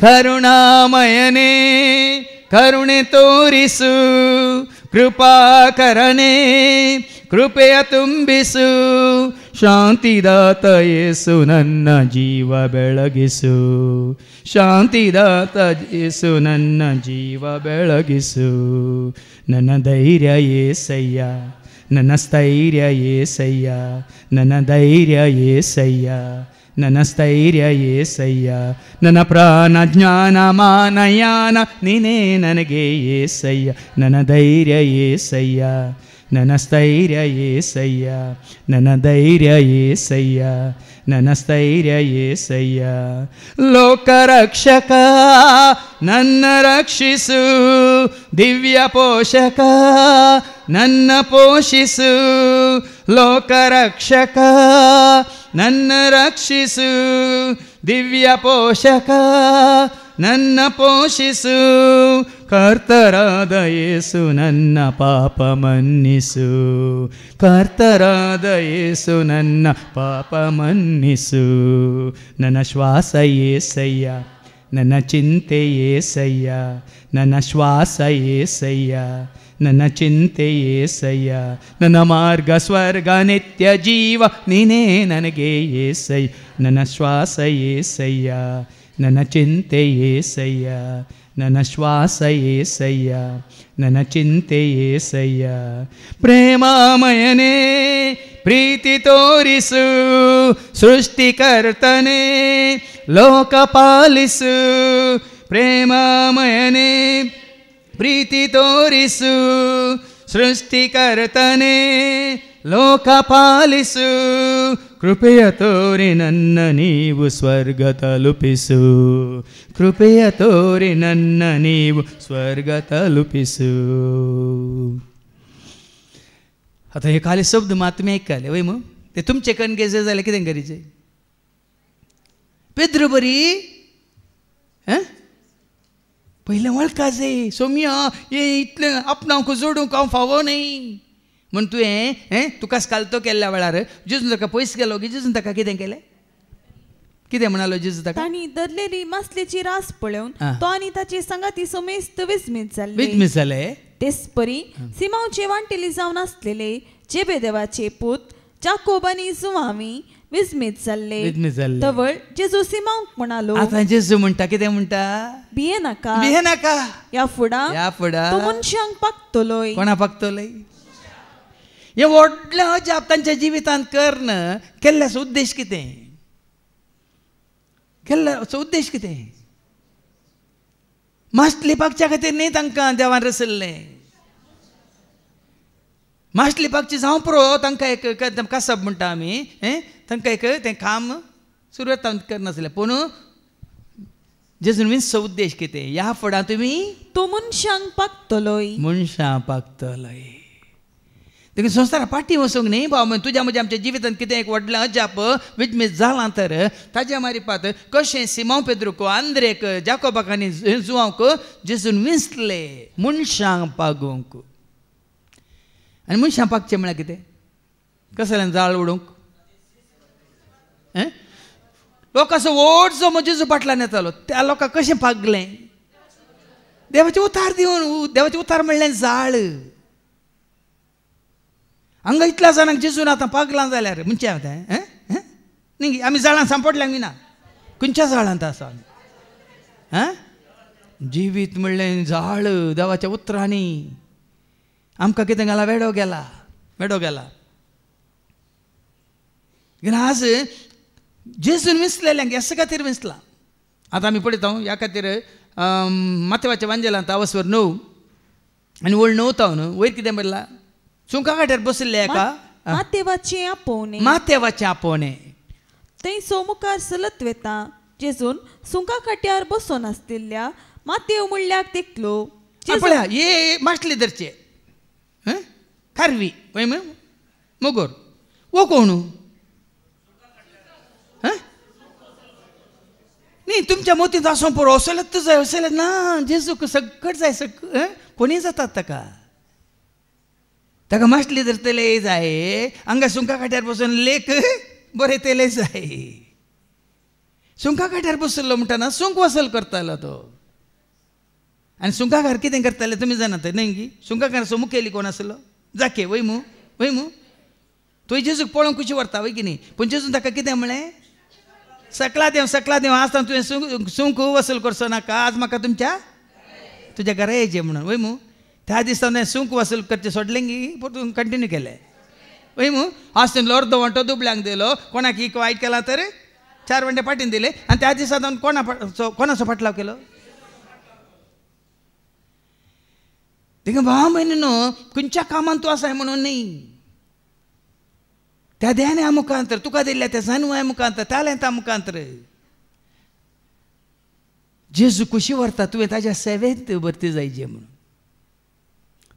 ಕರುಣಾಮಯನೇ ಕರುಣೆ ತೋರಿಸು, ಕೃಪಾಕರನೇ ಕೃಪೆಯ ತುಂಬಿಸು. ಶಾಂತಿದಾತ ಯೇಸು ನನ್ನ ಜೀವ ಬೆಳಗಿಸು, ಶಾಂತಿದಾತ ಯೇಸು ನನ್ನ ಜೀವ ಬೆಳಗಿಸು. ನನ್ನ ಧೈರ್ಯ ಏಸಯ್ಯ, ನನ್ನ ಸ್ಥೈರ್ಯ ಏಸಯ್ಯ, ನನ್ನ ಧೈರ್ಯ ಏಸಯ್ಯ, ನನ್ನ ಸ್ಥೈರ್ಯ ಏಸಯ್ಯ. ನನ್ನ ಪ್ರಾಣ ಜ್ಞಾನ ಮಾನಯಾನ ನೀನೇ ನನಗೆ ಏಸಯ್ಯ, ನನ್ನ ಧೈರ್ಯ ಏಸಯ್ಯ, ನನ್ನ ಸ್ಥೈರ್ಯ ಏಸಯ್ಯ, ನನ್ನ ಧೈರ್ಯ ಏಸಯ್ಯ, ನನ್ನ ಸ್ಥೈರ್ಯ ಏಸಯ್ಯ. ಲೋಕರಕ್ಷಕ ನನ್ನ ರಕ್ಷಿಸು, ದಿವ್ಯ ಪೋಷಕ ನನ್ನ ಪೋಷಿಸು. ಲೋಕರಕ್ಷಕ ನನ್ನ ರಕ್ಷಿಸು, ದಿವ್ಯ ಪೋಷಕ ನನ್ನ ಪೋಷಿಸು. ಕರ್ತರಾದ ಯೇಸು ನನ್ನ ಪಾಪ ಮನ್ನಿಸು, ಕರ್ತರಾದ ಯೇಸು ನನ್ನ ಪಾಪ ಮನ್ನಿಸು. ನನ್ನ ಶ್ವಾಸ ಏಸಯ್ಯ, ನನ್ನ ಚಿಂತೆ ಏಸಯ್ಯ, ನನ್ನ ಶ್ವಾಸ ಏಸಯ್ಯ, ನನ್ನ ಚಿಂತೆ ಏಸಯ್ಯ. ನನ್ನ ಮಾರ್ಗ ಸ್ವರ್ಗ ನಿತ್ಯ ಜೀವ ನೀನೇ ನನಗೆ ಏಸಯ್ಯ, ನನ್ನ ಶ್ವಾಸ ಏಸಯ್ಯ, ನನ್ನ ಚಿಂತೆ ಏಸಯ್ಯ, ನನ್ನ ಶ್ವಾಸ ಏಸಯ್ಯ, ನನ್ನ ಚಿಂತೆ ಏಸಯ್ಯ. ಪ್ರೇಮಾಮಯನೇ ಪ್ರೀತಿ ತೋರಿಸು, ಸೃಷ್ಟಿಕರ್ತನೇ ಲೋಕ ಪಾಲಿಸು. ಪ್ರೇಮಾಮಯನೇ ಪ್ರೀತಿ ತೋರಿಸು, ಸೃಷ್ಟಿಕರ್ತನೇ ಲೋಕ ಪಾಲಿಸು. ಕೃಪೆಯ ತೋರಿ ನನ್ನ ನೀವು ಸ್ವರ್ಗ ತಲುಪಿಸು, ಕೃಪೆಯ ತೋರಿ ನನ್ನ ನೀವು ಸ್ವರ್ಗ तलुपिसु. आता हे खाली शब्द मात मी ऐकले वय मग ते तुमचे कणगे जे झाले कितें करीचे पेद्र बरी पहिले वळखा जाय सौम्य हे इतलें आपणाक जोडूंक हांव फावो न्ही म्हण तुवें तुकाच कालतो केल्ल्या वेळार जेजून ताका पयस गेलो की जेजून ताका कितें केलें कितें म्हणालो जेजू ताका ताणी धरलेली मासलेची रास पळोवन तो आनी ताचे संगाती समेस्त विस्मीत जाले तेच परी सिमांचे वांटेली जावन आसलेले जेबेदेवाचे पूत जाकोब आनी जुवामी विस्मीत जाल्ले तवळ जेजू सिमांक म्हणालो आता जेजू म्हणटा कितें म्हणटा भिये नाका या फुडा तो मनशांक पागतलोय कोणा पागतलोय हे व्हडले अजाप तांच्या जिवितांत करन केल्ल्याचो उद्देश कितें केल्ल्याचो उद्देश कितें मास्टली पागच्या खातीर न्ही तांकां देवान रचयल्लें मास्टली पागची जावं पुरो तांकां एक कासब म्हणटा आमी तांकां एक तें काम सुरवात करनासलें पूण जेजून विंचचो उद्देश कितें ह्या फुडां तुमी तो मनशांक पागतलोय मनशां पागतलोय देखीन संवसारा पाटी वचूंक न्ही भाव तुज्या म्हज्या आमच्या जिवितांत कितें एक व्हडलें अजाप विस्मीत जालां तर ताज्या मारिपात कशें सिमोन पेद्रूक आंद्रेक जाकोबाक आनी जुवांक जेजून विंचलें मनशांक पागोवंक आनी मनशां पागचें म्हळ्यार कितें कसल्यान जाळ उडोवंक लोकांचो व्हडचो जेजू फाटल्यान येतालो त्या लोकांक कशें पागलें देवाचें उतार दिवन देवाचें उतार म्हणलें जाळ हांगा इतल्या जाणांक जेजून आतां पागलां जाल्यार म्हणचें हांव न्ही आमी जाळां सांपडल्यांक विना खंयच्या जाळांत आसा जिवीत म्हणलें जाळ देवाच्या उतरांनी आमकां कितें घाला वेडो गेला आज जेजून विंचलेल्यांक हेच्या खातीर विंचलां आतां आमी पळयता ह्या खातीर माथेवाच्या वांजेलांत आवसवर 9 आनी वळ 9 तावन वयर कितें बरयलां सुंका काट्यार बसले एका माथेवाचे आपोवणे थंय सोमुखार चलत वेता जेजून सुंका काट्यार बसून आसलेल्या माथेव म्हणल्याक तेकलो पळया ये मासले धरचे खारवी वय मोगोर वो कोण न्ही तुमच्या मोतींत आसूं पुरो असलेच जाय असले ना जेजूक सगळं जाय कोणी जातात ताका ताका मासली धरतले जाय हांगा सुंका काट्यार बसून लेख बरयतले जाय सुंका काट्यार बसलो म्हणटाना सुंक वसूल करतालो तो आनी सुंकाकार कितें करताले तुमी जाणात न्ही सुंकाकार मुखेली कोण आसलो जाके वयमू थंय जेजूक पळोवंक कशी व्हरता वय की न्ही पूण जेजून ताका कितें म्हळें सकला देव आसता तुवें सुंक वसूल करचो नाका आज म्हाका तुज्या घरा येचें म्हणून वयमू त्या दिसा सुंक वसूल करचें सोडलें की परतून कंटिन्यू केलें वयमू आज थंय अर्दो वंटो दुबळ्यांक दिलो कोणाक एक वायट केला तर 4 वंटे पाटीन दिले आनी त्या दिसा कोणाचो फाटलाव केलो तिका भाव म्हयने न्हू खंयच्या कामान तूं आसाय म्हणून न्ही त्या देहान्या मुखांतर तुका दिल्ल्या त्या जानवाय मुखांतर तालंता मुखांतर जेजू कशी व्हरता तुवें ताज्या सेवेंत भरती जायची म्हणून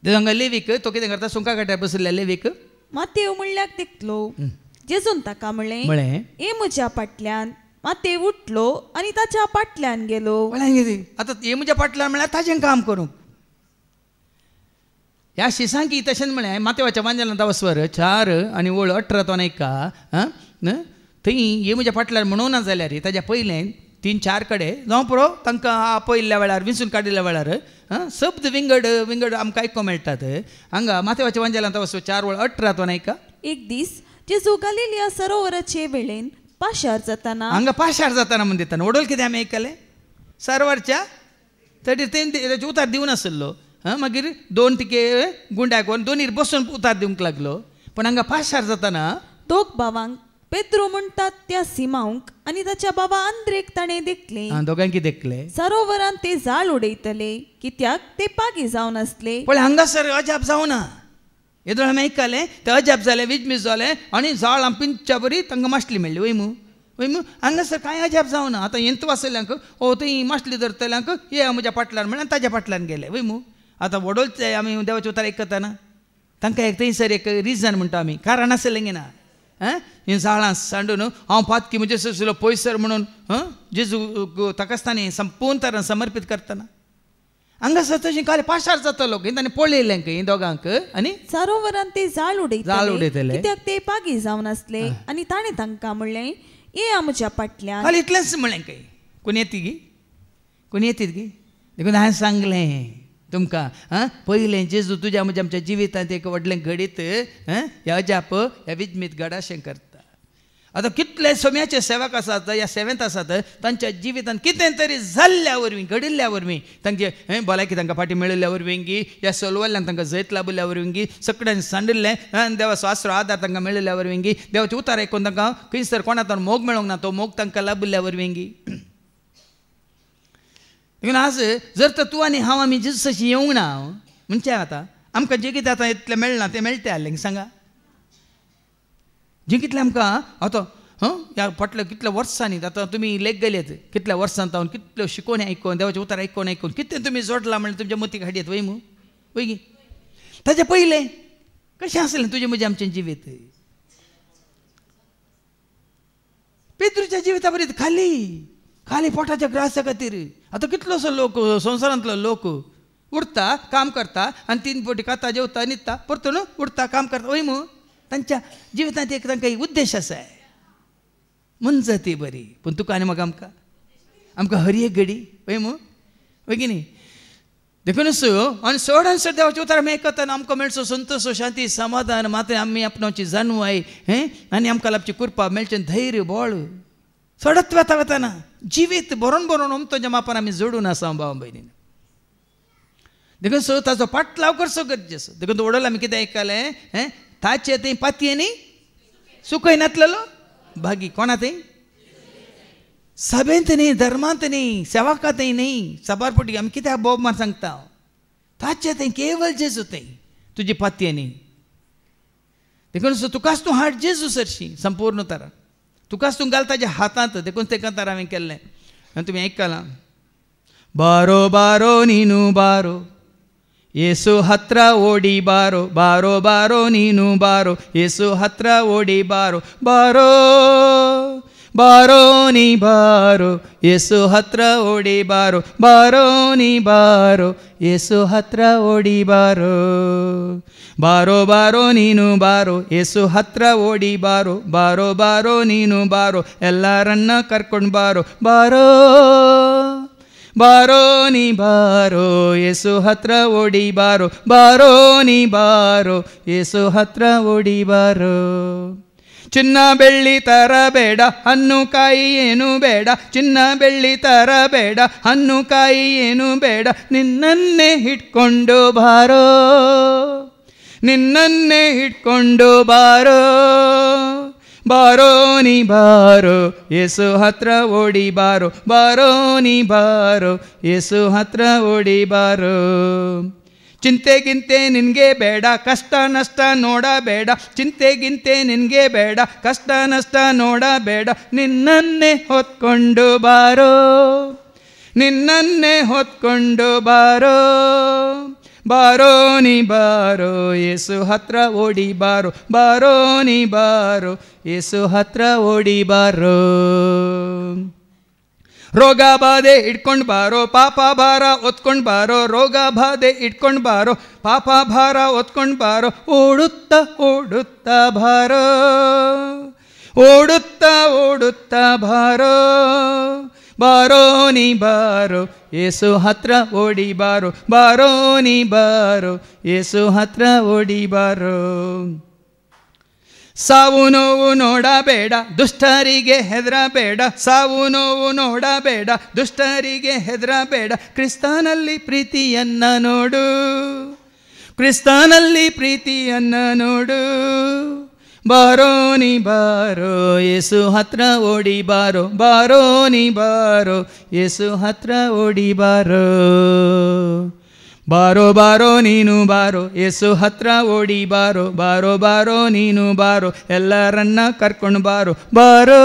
देवांगा लेवीक तो कितें करता सुंका काट्यार बसलेल्या लेवीक मातेव म्हणल्याक देखलो जेजून ताका म्हळें हे म्हज्या फाटल्यान मातेव उठलो आनी ताच्या फाटल्यान गेलो आतां हे म्हज्या फाटल्यान म्हळ्यार ताजें काम करूंक ह्या शिसांकी तशेंच म्हळें मातेवाच्या वांजेलांत वसवर 4 आनी वळ 18 तो नायका थंय हे म्हज्या फाटल्यान म्हणूं ना जाल्यार ताज्या पयलें 3-4 कडेन जावं पुरो तांकां आपयल्ल्या वेळार विंचून काडिल्ल्या वेळार शब्द विंगड आमकां आयको मेळटात हांगा मातेवाच्या वांजेलांत वसवर 4 वळ 18 तो नायका एक दीस जेजू गलिलिया सरोवराचे वेळेन पाशार जाताना हांगा पाशार जाताना म्हण दिताना वडोल कितें आमी आयकलें सरवारच्या तडीर तें उतार दिवन आसलो मागीर 2 तिके गुंड्याक व्हरून दोनीर बसून उतार दिवंक लागलो पण हांगा पाशार जाताना दोग भावांक पेद्रो म्हणटात त्या सिमांक आनी ताच्या बाबा आंद्रेक ताणें देखलें दोगांकी देखलें सरोवरान ते जाळ उडयतले कित्याक ते पागी जावन आसले पण हांगासर अजाप जावना येदोळ आमी आयकलें ते अजाप जालें विजमीस जालें आनी जाळ पिंच्या बरी तांकां मासली मेळ्ळी वयमू हांगासर कांय अजाप जावना आतां येंत वाचल्यांक थंय मासली धरतल्यांक ये म्हज्या फाटल्यान म्हळ्यार ताज्या फाटल्यान गेले वयमू आतां वडोलचे आमी देवाचें उतार आयकताना तांकां एक थंयसर एक रिजन म्हणटा आमी कारण आसलें गे ना हे जाळां सांडून हांव पातकी म्हणजे सुलो पयसर म्हणून जेजू ताकाच ताणें संपूर्ण तरान समर्पीत करतना हांगासर तशें काल पाशार जातलो ताणें पळयलें खंय दोगांक आनी सरोवरान ते जाळ उडयतले कित्याक ते पागी जावन आसले आनी ताणें तांकां म्हणलें ये म्हज्या फाटल्यान काल इतलेंच म्हणलें खंय कोण येती गी देखून हांवें सांगलें तुमकां पयलें जेजू तुज्या म्हणजे आमच्या जिवितांत एक व्हडलें घडीत ह्या अजाप ह्या विजमीत घडाशें करता आतां कितले सोम्याचे सेवक आसात ह्या सेवेंत आसात तांच्या जिवितांत कितें तरी जाल्ल्या वरवीं घडिल्ल्या वरवीं तांचे भलायकी तांकां फाटी मेळिल्ल्या वरवीं गी ह्या सोलवल्ल्यान तांकां जैत लाभिल्ल्या वरवीं गी सगळ्यांनी सांडिल्लें देवाचो आसरो आदार तांकां मेळिल्ल्या वरवीं गी देवाचे उतार आयकून तांकां खंयसर कोणातून मोग मेळोंक ना तो मोग तांकां लाभिल्ल्या वरवीं गी देखून आज जर तर तूं आनी हांव आमी जेजूसाची येवंक ना म्हणजे आतां आमकां जें कितें आतां इतलें मेळना तें मेळटें जालें सांगा जें कितलें आमकां आतां ह्या फाटल्या कितल्या वर्सांनी आतां तुमी लेख गेलेत कितल्या वर्सांत जावन कितल्यो शिकोवणी आयकून देवाचें उतार आयकून कितें तुमी जोडलां म्हणल्यार तुमच्या मतीक हाडयेत वय वय गी ताचे पयलें कशें आसलें तुजें म्हजें आमचें जिवीत पेद्रूच्या जिविता बरी खाली पोटाच्या ग्रासा खातीर आतां कितलोसो लोक संवसारांतलो लोक उरता काम करता आनी 3 फावटी खाता जेवता न्हिदता परतून उरता काम करता वय तांच्या जिवितांत एक तांकां उद्देश आसा मनज ती बरी पूण तुका आनी म्हाका आमकां हर एक घडी वय की न्ही देखून आनी सोड देवाचें उतार आमी आयकतना आमकां मेळचो संतोश शांती समाधान मात आमी आपणाची जाणवाय आनी आमकां लाभची कृपा मेळचें धैर्य बळ सोडत वेताना जिवीत बरोवन अमतोच्या मापान आमी जोडून आसा भाव भयणीन देखून ताचो पाटलाव करचो गरजेचो देखून वडोल आमी कितें आयकलें ताचे थंय पातयेनी सुखय नातलेलो भागी कोणा थंय सभेंत न्ही धर्मांत न्ही सेवकांतय न्ही सबारपटी आमी कित्याक बोब मार सांगता ताचे थंय केवळ जेजू थंय तुजी पातयेनी देखून तुकाच तूं हाड जेजू सरशी संपूर्ण तरान तुकाच तूं घाल ताच्या हातांत देखून तेका तर हांवें केल्लें आनी तुमी आयकलां बारो बारो नीनू बारो ಯೇಸು ಹತ್ರ ಓಡಿ ಬಾರೋ ಬಾರೋ ಬಾರೋ ನೀನು ಬಾರೋ ಯೇಸು ಹತ್ರ ಓಡಿ ಬಾರೋ ಬಾರೋ ಬಾರೋ ನೀ ಬಾರೋ ಯೇಸು ಹತ್ರ ಓಡಿ ಬಾರೋ ಬಾರೋ ನೀ ಬಾರೋ ಯೇಸು ಹತ್ರ ಓಡಿ ಬಾರೋ ಬಾರೋ ಬಾರೋ ನೀನು ಬಾರೋ ಯೇಸು ಹತ್ರ ಓಡಿ ಬಾರೋ ಬಾರೋ ಬಾರೋ ನೀನು ಬಾರೋ ಎಲ್ಲರನ್ನ ಕರ್ಕೊಂಡು ಬಾರೋ ಬಾರೋ ಬಾರೋ ನೀ ಬಾರೋ ಯೇಸು ಹತ್ರ ಓಡಿ ಬಾರೋ ಬಾರೋ ನೀ ಬಾರೋ ಯೇಸು ಹತ್ರ ಓಡಿ ಬಾರೋ ಚಿನ್ನ ಬೆಳ್ಳಿ ತರಬೇಡ ಹಣ್ಣು ಕಾಯಿ ಏನು ಬೇಡ ಚಿನ್ನ ಬೆಳ್ಳಿ ತರಬೇಡ ಹಣ್ಣು ಕಾಯಿ ಏನು ಬೇಡ ನಿನ್ನನ್ನೇ ಹಿಡ್ಕೊಂಡು ಬಾರೋ ನಿನ್ನನ್ನೇ ಹಿಡ್ಕೊಂಡು ಬಾರೋ ಬಾರೋ ನೀ ಬಾರೋ ಯೇಸು ಹತ್ರ ಓಡಿ ಬಾರೋ ಬಾರೋ ನೀ ಬಾರೋ ಯೇಸು ಹತ್ರ ಓಡಿ ಬಾರೋ ಚಿಂತೆಗಿಂತೆ ನಿನಗೆ ಬೇಡ ಕಷ್ಟ ನಷ್ಟ ನೋಡಬೇಡ ಚಿಂತೆಗಿಂತೆ ನಿನಗೆ ಬೇಡ ಕಷ್ಟ ನಷ್ಟ ನೋಡಬೇಡ ನಿನ್ನನ್ನೇ ಹೊತ್ಕೊಂಡು ಬಾರೋ ನಿನ್ನನ್ನೇ ಹೊತ್ಕೊಂಡು ಬಾರೋ ಬಾರೋ ನೀ ಬಾರೋ ಯೇಸು ಹತ್ರ ಓಡಿ ಬಾರೋ ಬಾರೋ ನೀ ಬಾರೋ ಯೇಸು ಹತ್ರ ಓಡಿ ಬಾರೋ ರೋಗ ಬಾಧೆ ಇಟ್ಕೊಂಡು ಬಾರೋ ಪಾಪ ಭಾರ ಒತ್ಕೊಂಡು ಬಾರೋ ರೋಗ ಬಾಧೆ ಇಟ್ಕೊಂಡು ಬಾರೋ ಪಾಪ ಭಾರ ಒತ್ಕೊಂಡು ಬಾರೋ ಓಡುತ್ತಾ ಓಡುತ್ತಾ ಬಾರೋ ಓಡುತ್ತಾ ಓಡುತ್ತಾ ಬಾರೋ ಬಾರೋ ನೀ ಬಾರೋ ಯೇಸು ಹತ್ರ ಓಡಿ ಬಾರೋ ಬಾರೋ ನೀ ಬಾರೋ ಯೇಸು ಹತ್ರ ಓಡಿ ಬಾರೋ ಸಾವು ನೋವು ನೋಡಬೇಡ ದುಷ್ಟರಿಗೆ ಹೆದರಬೇಡ ಸಾವು ನೋವು ನೋಡಬೇಡ ದುಷ್ಟರಿಗೆ ಹೆದರಬೇಡ ಕ್ರಿಸ್ತನಲ್ಲಿ ಪ್ರೀತಿಯನ್ನ ನೋಡು ಕ್ರಿಸ್ತನಲ್ಲಿ ಪ್ರೀತಿಯನ್ನ ನೋಡು ಬಾರೋ ನೀ ಬಾರೋ ಯೇಸು ಹತ್ರ ಓಡಿ ಬಾರೋ ಬಾರೋ ನೀ ಬಾರೋ ಯೇಸು ಹತ್ರ ಓಡಿ ಬಾರೋ ಬಾರೋ ಬಾರೋ ನೀನು ಬಾರೋ ಯೇಸು ಹತ್ರ ಓಡಿ ಬಾರೋ ಬಾರೋ ಬಾರೋ ನೀನು ಬಾರೋ ಎಲ್ಲರನ್ನ ಕರ್ಕೊಂಡು ಬಾರೋ ಬಾರೋ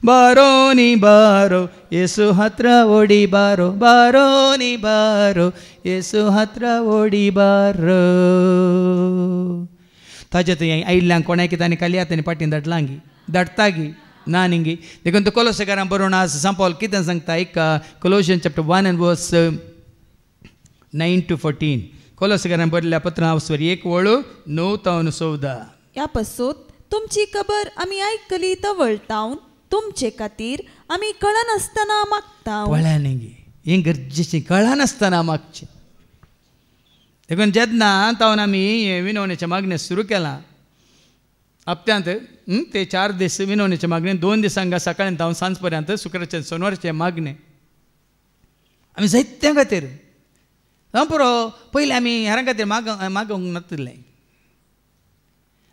ಬಾರೋ ನೀ ಬಾರೋ ಯೇಸು ಹತ್ರ ಓಡಿ ಬಾರೋ ಬಾರೋ ನೀ ಬಾರೋ ಯೇಸು ಹತ್ರ ಓಡಿ ಬಾರೋ ताजे आयिल्ल्यांक कोणाक तांणी काली आतांनी पाटीन धाडलांगी धाडतागी ना निंगी देखून तो कोलोसेकारां बरोवन आज सांपावल कितें सांगता एक कोलोशियन चॅप्टर 1 and verse 9 to 14 कोलोसेकारां बरयल्ल्या पत्रावरी एक वळू 9 to 14 ह्या पासत तुमची खबर आमी आयकली तवळटावन तुमचे खातीर आमी कळनासतना मागता पळया निंगी हें गरजेचें कळनासतना मागचें देखून जेन्ना तावन आमी विनवणेच्या मागणें सुरू केलां हप्त्यांत ते 4 दीस विनवणेच्या मागणें 2 दिसांक सकाळीं तावन सांज पर्यंत शुक्रारचें सोनवारचें मागणें आमी जायत्यां खातीर पुरो पयलीं आमी हेरां खातीर मागोवंक नासलें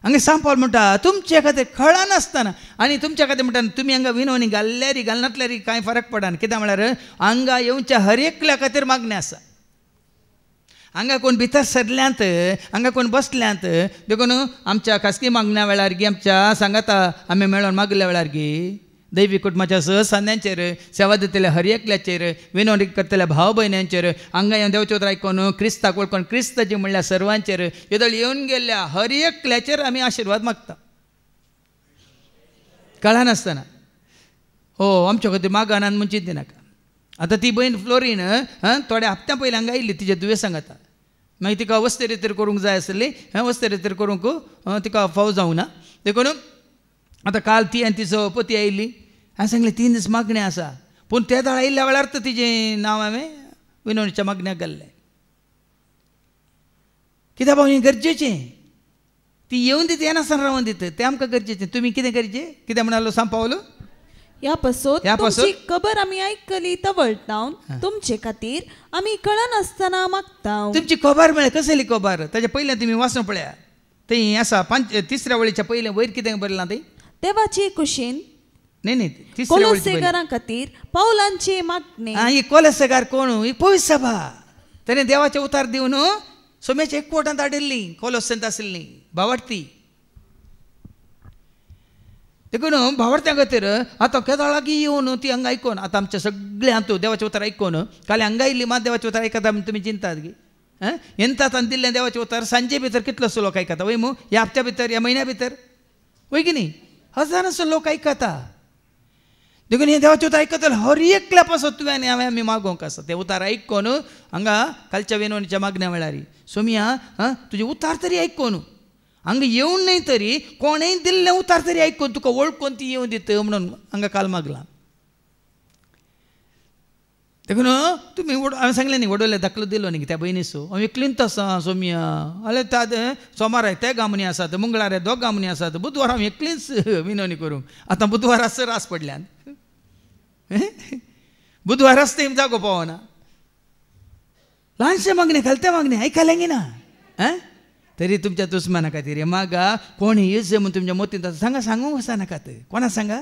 हांगा सांपावल म्हणटा तुमचे खातीर कळनासतना आनी तुमच्या खातीर म्हणटा तुमी हांगा विनवणी घाल्ल्यारी घालनातल्यारी कांय फरक पडना कित्याक म्हळ्यार हांगा येवच्या हर एकल्या खातीर मागणें आसा हांगा कोण भितर सरल्यांत हांगा कोण बसल्यांत देखून आमच्या खासगी मागण्या वेळार गी आमच्या सांगाता आमी मेळोन मागल्या वेळार गी दैवी कुटुंबाच्या सहसान्यांचेर सेवा दितल्या हर एकल्याचेर विनवणी करतल्या भाव भयण्यांचेर हांगा येवन देवचें उतर आयकून क्रिस्ताक वळखून क्रिस्त जी म्हणल्या सर्वांचेर येदळ येवन गेल्ल्या हर एकल्याचेर आमी आशिर्वाद मागता कळनासतना हो आमच्या खातीर मागान आनी म्हणचीत दिनाका आतां ती भयण फ्लोरीन थोड्या हप्त्या पयलीं हांगा आयिल्ली तिच्या दुयेंस सांगाता मागीर तिका वस्ते रितीर करूंक जाय आसली वस्ते रितीर करूंक तिका फाव जावं ना देखून आतां काल ती आनी तिचो पती आयिल्ली हांवें सांगलें 3 दीस मागणें आसा पूण ते दाळ आयिल्ल्या वेळार तर तिजें नांव हांवें विनवणेच्या मागण्याक घाल्लें कित्याक भाव हें गरजेचें ती येवन दिता येनासतना रावन दिता तें आमकां गरजेचें तुमी कितें करचें कितें म्हणालो सांपावलो ह्या पासत तुमची खबर आमी आयकली तवळटावन तुमचे खातीर आमी कळनासतना मागता तुमची खबर मेळ्ळी कसली खबर ताच्या पयलें तुमी वाचून पळया थंय आसा 3ऱ्या वळीच्या पयलें वयर कितें बरयलां थंय देवाचे कुशीन नाही 3ऱ्या कोलोसेकारां खातीर पावलांचे मागणे ही कोलोसेकार कोण ही पवित्र सभा ताणें देवाचे उतार दिवन सोम्याच्या एकवटांत हाडिल्ली कोलोसेंत आशिल्ली भावार्थी देखून भावार्थ्यां खातीर आतां केदां लागीं येवन ती हांगा आयकोन आतां आमच्या सगळें हातूं देवाचें उतर आयकोन काल हांगा आयिल्ली मात देवाचें उतर आयकता तुमी चिंतात गी ಎಂತ ತಂದಿಲ್ಲ देवाचे उतार सांजे भितर कितलो असो लोक ऐकता वय मू ह्या हप्त्या भितर ह्या महिन्या भितर वय की न्ही हजार असो लोक ऐकता देखून हे देवाचे उतार ऐकतले हर एकल्या पासून तुवें आनी हांवें आमी मागोवंक आसा ते उतार ऐकून हांगा कालच्या विनवणीच्या मागण्या वेळार सोमिया तुजे उतार तरी ऐकून हांगा येवन न्हय तरी कोणेय दिल्लें उतार तरी ऐकून तुका वळखून ती येवन दित म्हणून हांगा काल मागलां देखून तुमी हांवें सांगलें न्ही वडोले दाखलो दिलो न्ही त्या भयणीसो हांव एकलींच आसा सोमिया आले सोमार ते गामणी आसात मंगळार दोग गामणी आसात बुधवार हांव एकलींच विनवणी करूंक आतां बुधवार आसा रास पडल्यान बुधवार आसता थंय जागो पावना ल्हानशे मागणी घालते मागणी आयकलें गी ना तरी तुमच्या दुस्माना खातीर मागा कोण येस म्हूण तुमच्या मोतीन सांगा सांगूंक वचनाकात कोणा सांगा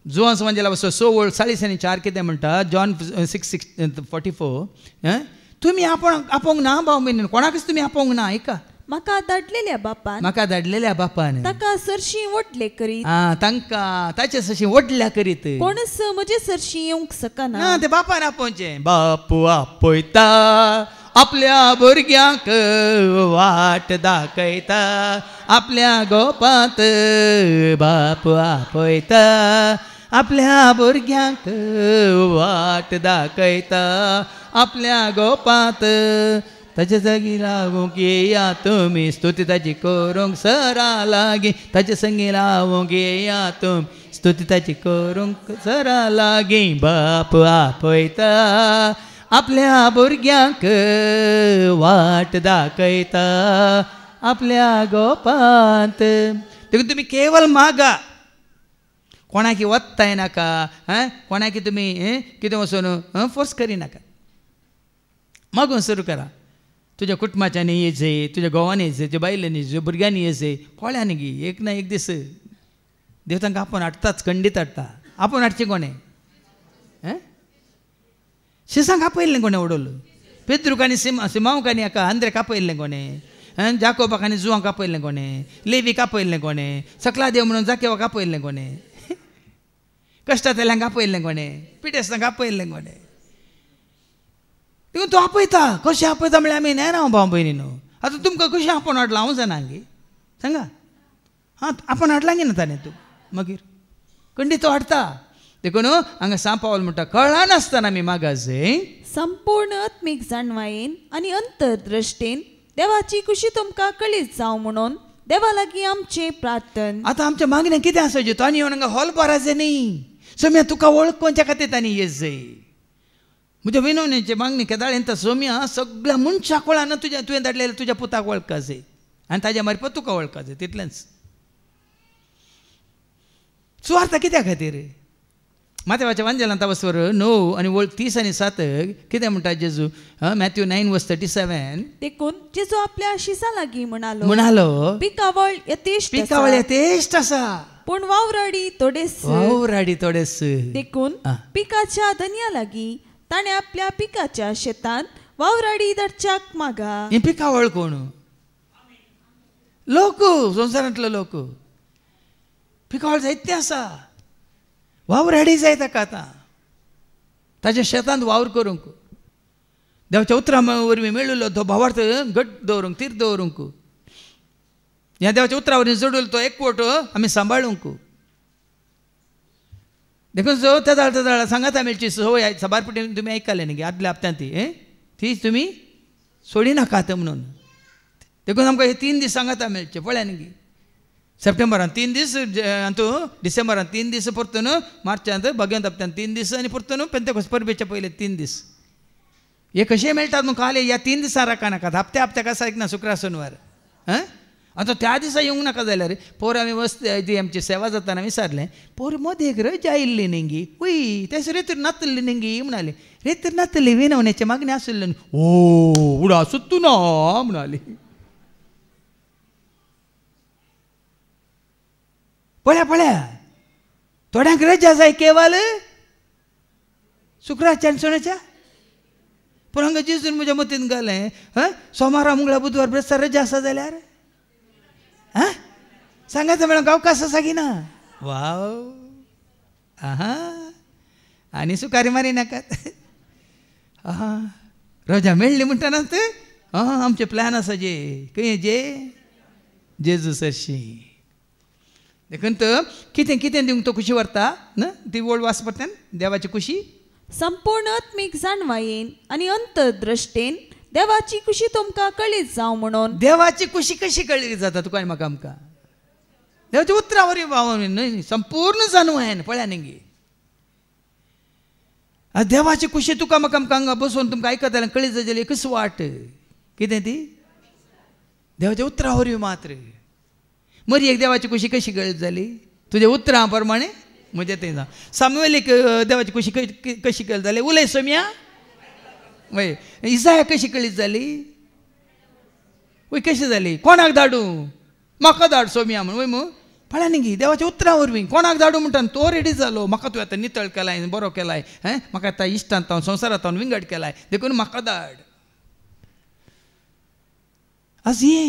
जुवान समाजाला बसो 16:4 कितें म्हणटा जॉन 6:44 तुमी आपोवंक ना भाव बीन कोणाकच तुमी आपोवंक ना ऐका म्हाका धाडलेल्या बापान ताका सरशी वडले करीत तांकां ताचे सरशी वडल्या करीत कोणच म्हजे सरशी येवंक सकना ना ते बापान आपोवचें बापू आपयता आपल्या भुरग्यांक वाट दाखयता आपल्या गोपांत बाप आपयता आपल्या भुरग्यांक वाट दाखयता आपल्या गोपांत ताचे जागी लागूंक येया तुमी स्तुती ताची करूंक सरा लागीं ताचे संगी लावूंक येया तुमी स्तुती ताची करूंक सरा लागीं बाप आपयता आपल्या भुरग्यांक वाट दाखयता आपल्या गोपांत देखून तुमी केवल मागा कोणाकी वत्ताय नाका कोणाकी तुमी कितें वचून फोर्स करिनाका मागून सुरू करा तुज्या कुटुंबाच्यानी येजे तुज्या घोवान येजे तुज्या बायलांनी तुज्या भुरग्यांनी येजे कोळ्यांनी गी एक ना एक दीस देव तांकां आपूण हाडटाच खंडीत हाडटा आपूण हाडचें कोणें शिसांक आपयल्लें कोणें उडोवलें पेद्रूक आनी सिमांक आनी हाका आंद्रेक आपयल्लें कोणें जाकोबाक आनी जुवांक आपयल्लें कोणें लेवीक आपयल्लें कोणें सकला देव म्हणून जाकेवाक आपयल्लें कोणें कश्टातल्यांक आपयल्लें कोणें पिटेस्तांक आपयल्लें कोणें देखून तूं आपयता कशें आपयता म्हळ्यार आमी नेना भाव भयणीनो आतां तुमकां कशें आपूण हाडलां हांव जाणा गे सांगा आपूण हाडलां गे ना ताणें तूं मागीर खंडीत तो हाडता देखून हांगा सांपावल म्हणटा कळ्ळा नासतना आमी मागास संपूर्ण आत्मीक जाणवायेन आनी अंतरदृश्टेन देवाची खुशी तुमकां कळीत जावं म्हणून देवा लागीं आमचें प्रार्थन आतां आमच्या मागण्या कितें आसाचे तो आनी येवन हांगा हॉल भराचे न्ही सोम्या तुका वळखोवच्या खातीर तांणी येस जाय म्हज्या विनवणेचे मागणी केदाळेन तर सोम्या सगळ्या मनशाक वळान तुवें धाडलेले तुज्या पुताक वळखा जाय आनी ताज्या मार्फत तुका वळखा जाय तितलेंच सुवार्थ कित्या खातीर माथेवाच्या वांजेलांत वचोर 9 आनी 30 आनी 7 कितें म्हणटा जेजू मॅथ्यू 9:37 देखून जेजू आपल्या शिसा लागीं म्हणालो पिकावळ यथेश्ट आसा पूण वावराडी थोडेस देखून पिकाच्या धन्या लागीं ताणें आपल्या पिकाच्या शेतांत वावराडी धाडच्याक मागा ही पिकावळ कोण लोक संवसारांतलो लोक पिकावळ जायते आसा वावराडी जाय ताका आतां ताच्या शेतांत वावर करूंक देवाच्या उतरां वरवीं मेळिल्लो तो भावार्थ घट दवरूंक तीर दवरूंक ह्या देवाच्या उतरां वरवीं जोडूल तो एकवट आमी सांबाळूंक देखून सो तेदाळ सांगाता मेळची सवय सबारपटी तुमी आयकले न्ही आदल्या हप्त्यांत ती तुमी सोडिनाकात म्हणून देखून आमकां हे 3 दीस सांगाता मेळचे पळया न्ही सप्टेंबरान 3 दीस हातूं डिसेंबरान 3 दीस परतून मार्चांत भगवंत हप्त्यान 3 दीस आनी परतून पेंतेकोस्त परबेच्या पयले 3 दीस हे कशें मेळटात म्हणून काले ह्या 3 दिसां राखा नाकात हप्त्याक आसा एक ना शुक्रार शनिवार आतां त्या दिसा येवंक नाका जाल्यार पोर आमी ती आमची सेवा जाताना विचारलें पोर मदें एक रजा आयिल्ली न्ही वय तेस रेतीर नातल्ली न्ही म्हणाली रेतीर नातल्ली विनवण्याचे मागणी आशिल्ली ओ उडा सुत्तू ना म्हणाली पळया थोड्यांक रजा जाय केवल शुक्रारच्या आनी सोण्याच्या पूण हांगा जेजून म्हज्या मतीन घालें सोमारा मंगळार बुधवार ब्रेस्तार रजा आसा जाल्यार सांगायचं मॅडम अवकाश आसा की ना वाव आनी सुकारी मारी नाकात रजा मेळ्ळी म्हणटाना आमचे प्लॅन आसा जे खंय जे जेजू सरशी देखून कितें कितें दिवंक तो खुशी व्हरता न्हय ती वळ वाचपट्यान देवाची खुशी संपूर्ण आत्मीक जाणवायेन आनी अंतर्दृश्टेन देवाची खुशी तुमकां कळीत जावं म्हणून देवाची खुशी कशी कळली जाता तुका आनी म्हाका आमकां देवाच्या उतरावर भावन न्हय संपूर्ण जाणवायेन पळया न्ही देवाची खुशी तुका म्हाका आमकां हांगा बसून तुमकां आयकतालें कळीत जाली कशी वाट कितें ती देवाच्या उतरा वरवीं मात्र मरी एक देवाची खुशी कशी कळीत जाली तुज्या उतरां प्रमाणे म्हणजे तें सामुएलीक देवाची खुशी कशी कळीत जाली उलय सोम्या वय इसाया कशी कळीत जाली वय कशी जाली कोणाक धाडू म्हाका धाड सोम्या म्हण वय मग पळया न्ही देवाच्या उतरा वरवीं कोणाक धाडू म्हणटा तो रेडी जालो म्हाका तुवें आतां नितळ केलाय बरो केलाय म्हाका आतां इश्टांत हांव संवसारांत हांव विंगड केलाय देखून म्हाका धाड आज ये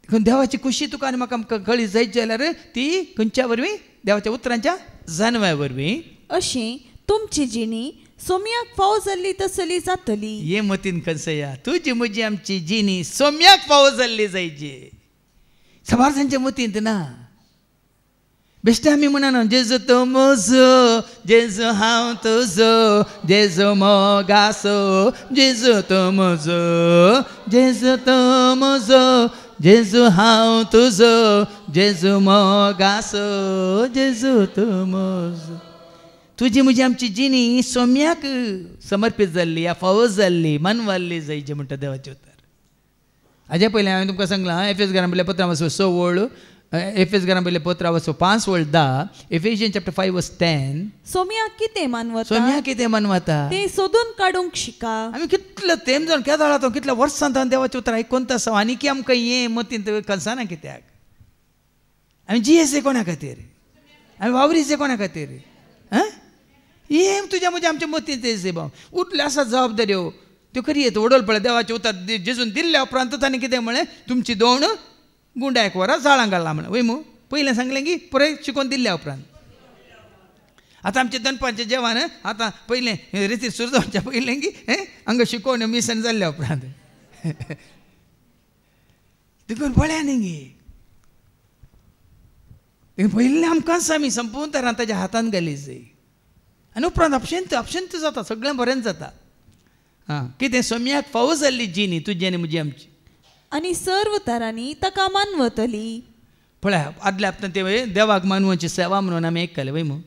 देखून देवाची खुशी तुका आनी म्हाका आमकां कळी जायत जाल्यार ती खंयच्या वरवीं देवाच्या उतरांच्या जाणव्या वरवीं अशें तुमची जिणी सोम्याक फावो जाल्ली तसली जातली ये मतीन कसया तुजी म्हजी आमची जिणी सोम्याक फावो जाल्ली जायची सवारसांच्या मतींत ना बेश्टे आमी म्हणना जेजू तो म्हजो जेजू हांव तुजो जेजू मोगासो जेजू तो म्हजो जेजू तो म्हजो जेजू हांव तुजो जेजू मोगासो जेजू तो म्हजो तुजी म्हजी आमची जिणी सोम्याक समर्पीत जाल्ली या फावो जाल्ली मानवाल्ली जायची म्हणटा देवाचे उतर हाज्या पयलीं हांवें तुमकां सांगलां एफएस घरां पयलें पत्रां वचो 6 वळ एफएस घरां पयलें पत्रां वचो 5 वळ 10 एफिशियन्स चॅप्टर 5 वर्स 10 सोम्याक कितें मानवता सोम्याक कितें मानवता तें सोदून काडूंक शिका आमी कितलो तेम जावन केदाळा तो कितल्या वर्सां जावन देवाचें उतर आयकोन आसा आनी की आमकां हें मतींत कळसाना कित्याक आमी जियेचे कोणा खातीर आमी वावरीचे कोणा खातीर हे तुज्या म्हज्या आमच्या मतींत येयचे भाव उठले आसा जबाबदाऱ्यो त्यो खरी येत वडोल पळय देवाचें उतर जेजून दिल्ल्या उपरांत ताणें कितें म्हळें तुमची दोन गुंडायक वरां जाळां घालला म्हण वय मू पयलें सांगलें की पुराय शिकोवन दिल्ल्या उपरांत आतां आमचें दनपारचें जेवण आतां पयलें रिती सुरू जावच्या पयलें की हांगा शिकोवन मिसन जाल्ल्या उपरांत देखून पळया न्ही पयलें आमकांच आमी संपूर्ण तरान ताच्या हातांत घाली जाय आनी उपरांत अपशंत जाता सगळें बरेंच जाता कितें सोम्याक फावो जाल्ली जिणी तुजी आनी म्हजी आमची आनी सर्व तरांनी ताका मानवतली पळया आदल्या हप्त्यान ते देवाक मानवाची सेवा म्हणून आमी आयकताले वय मू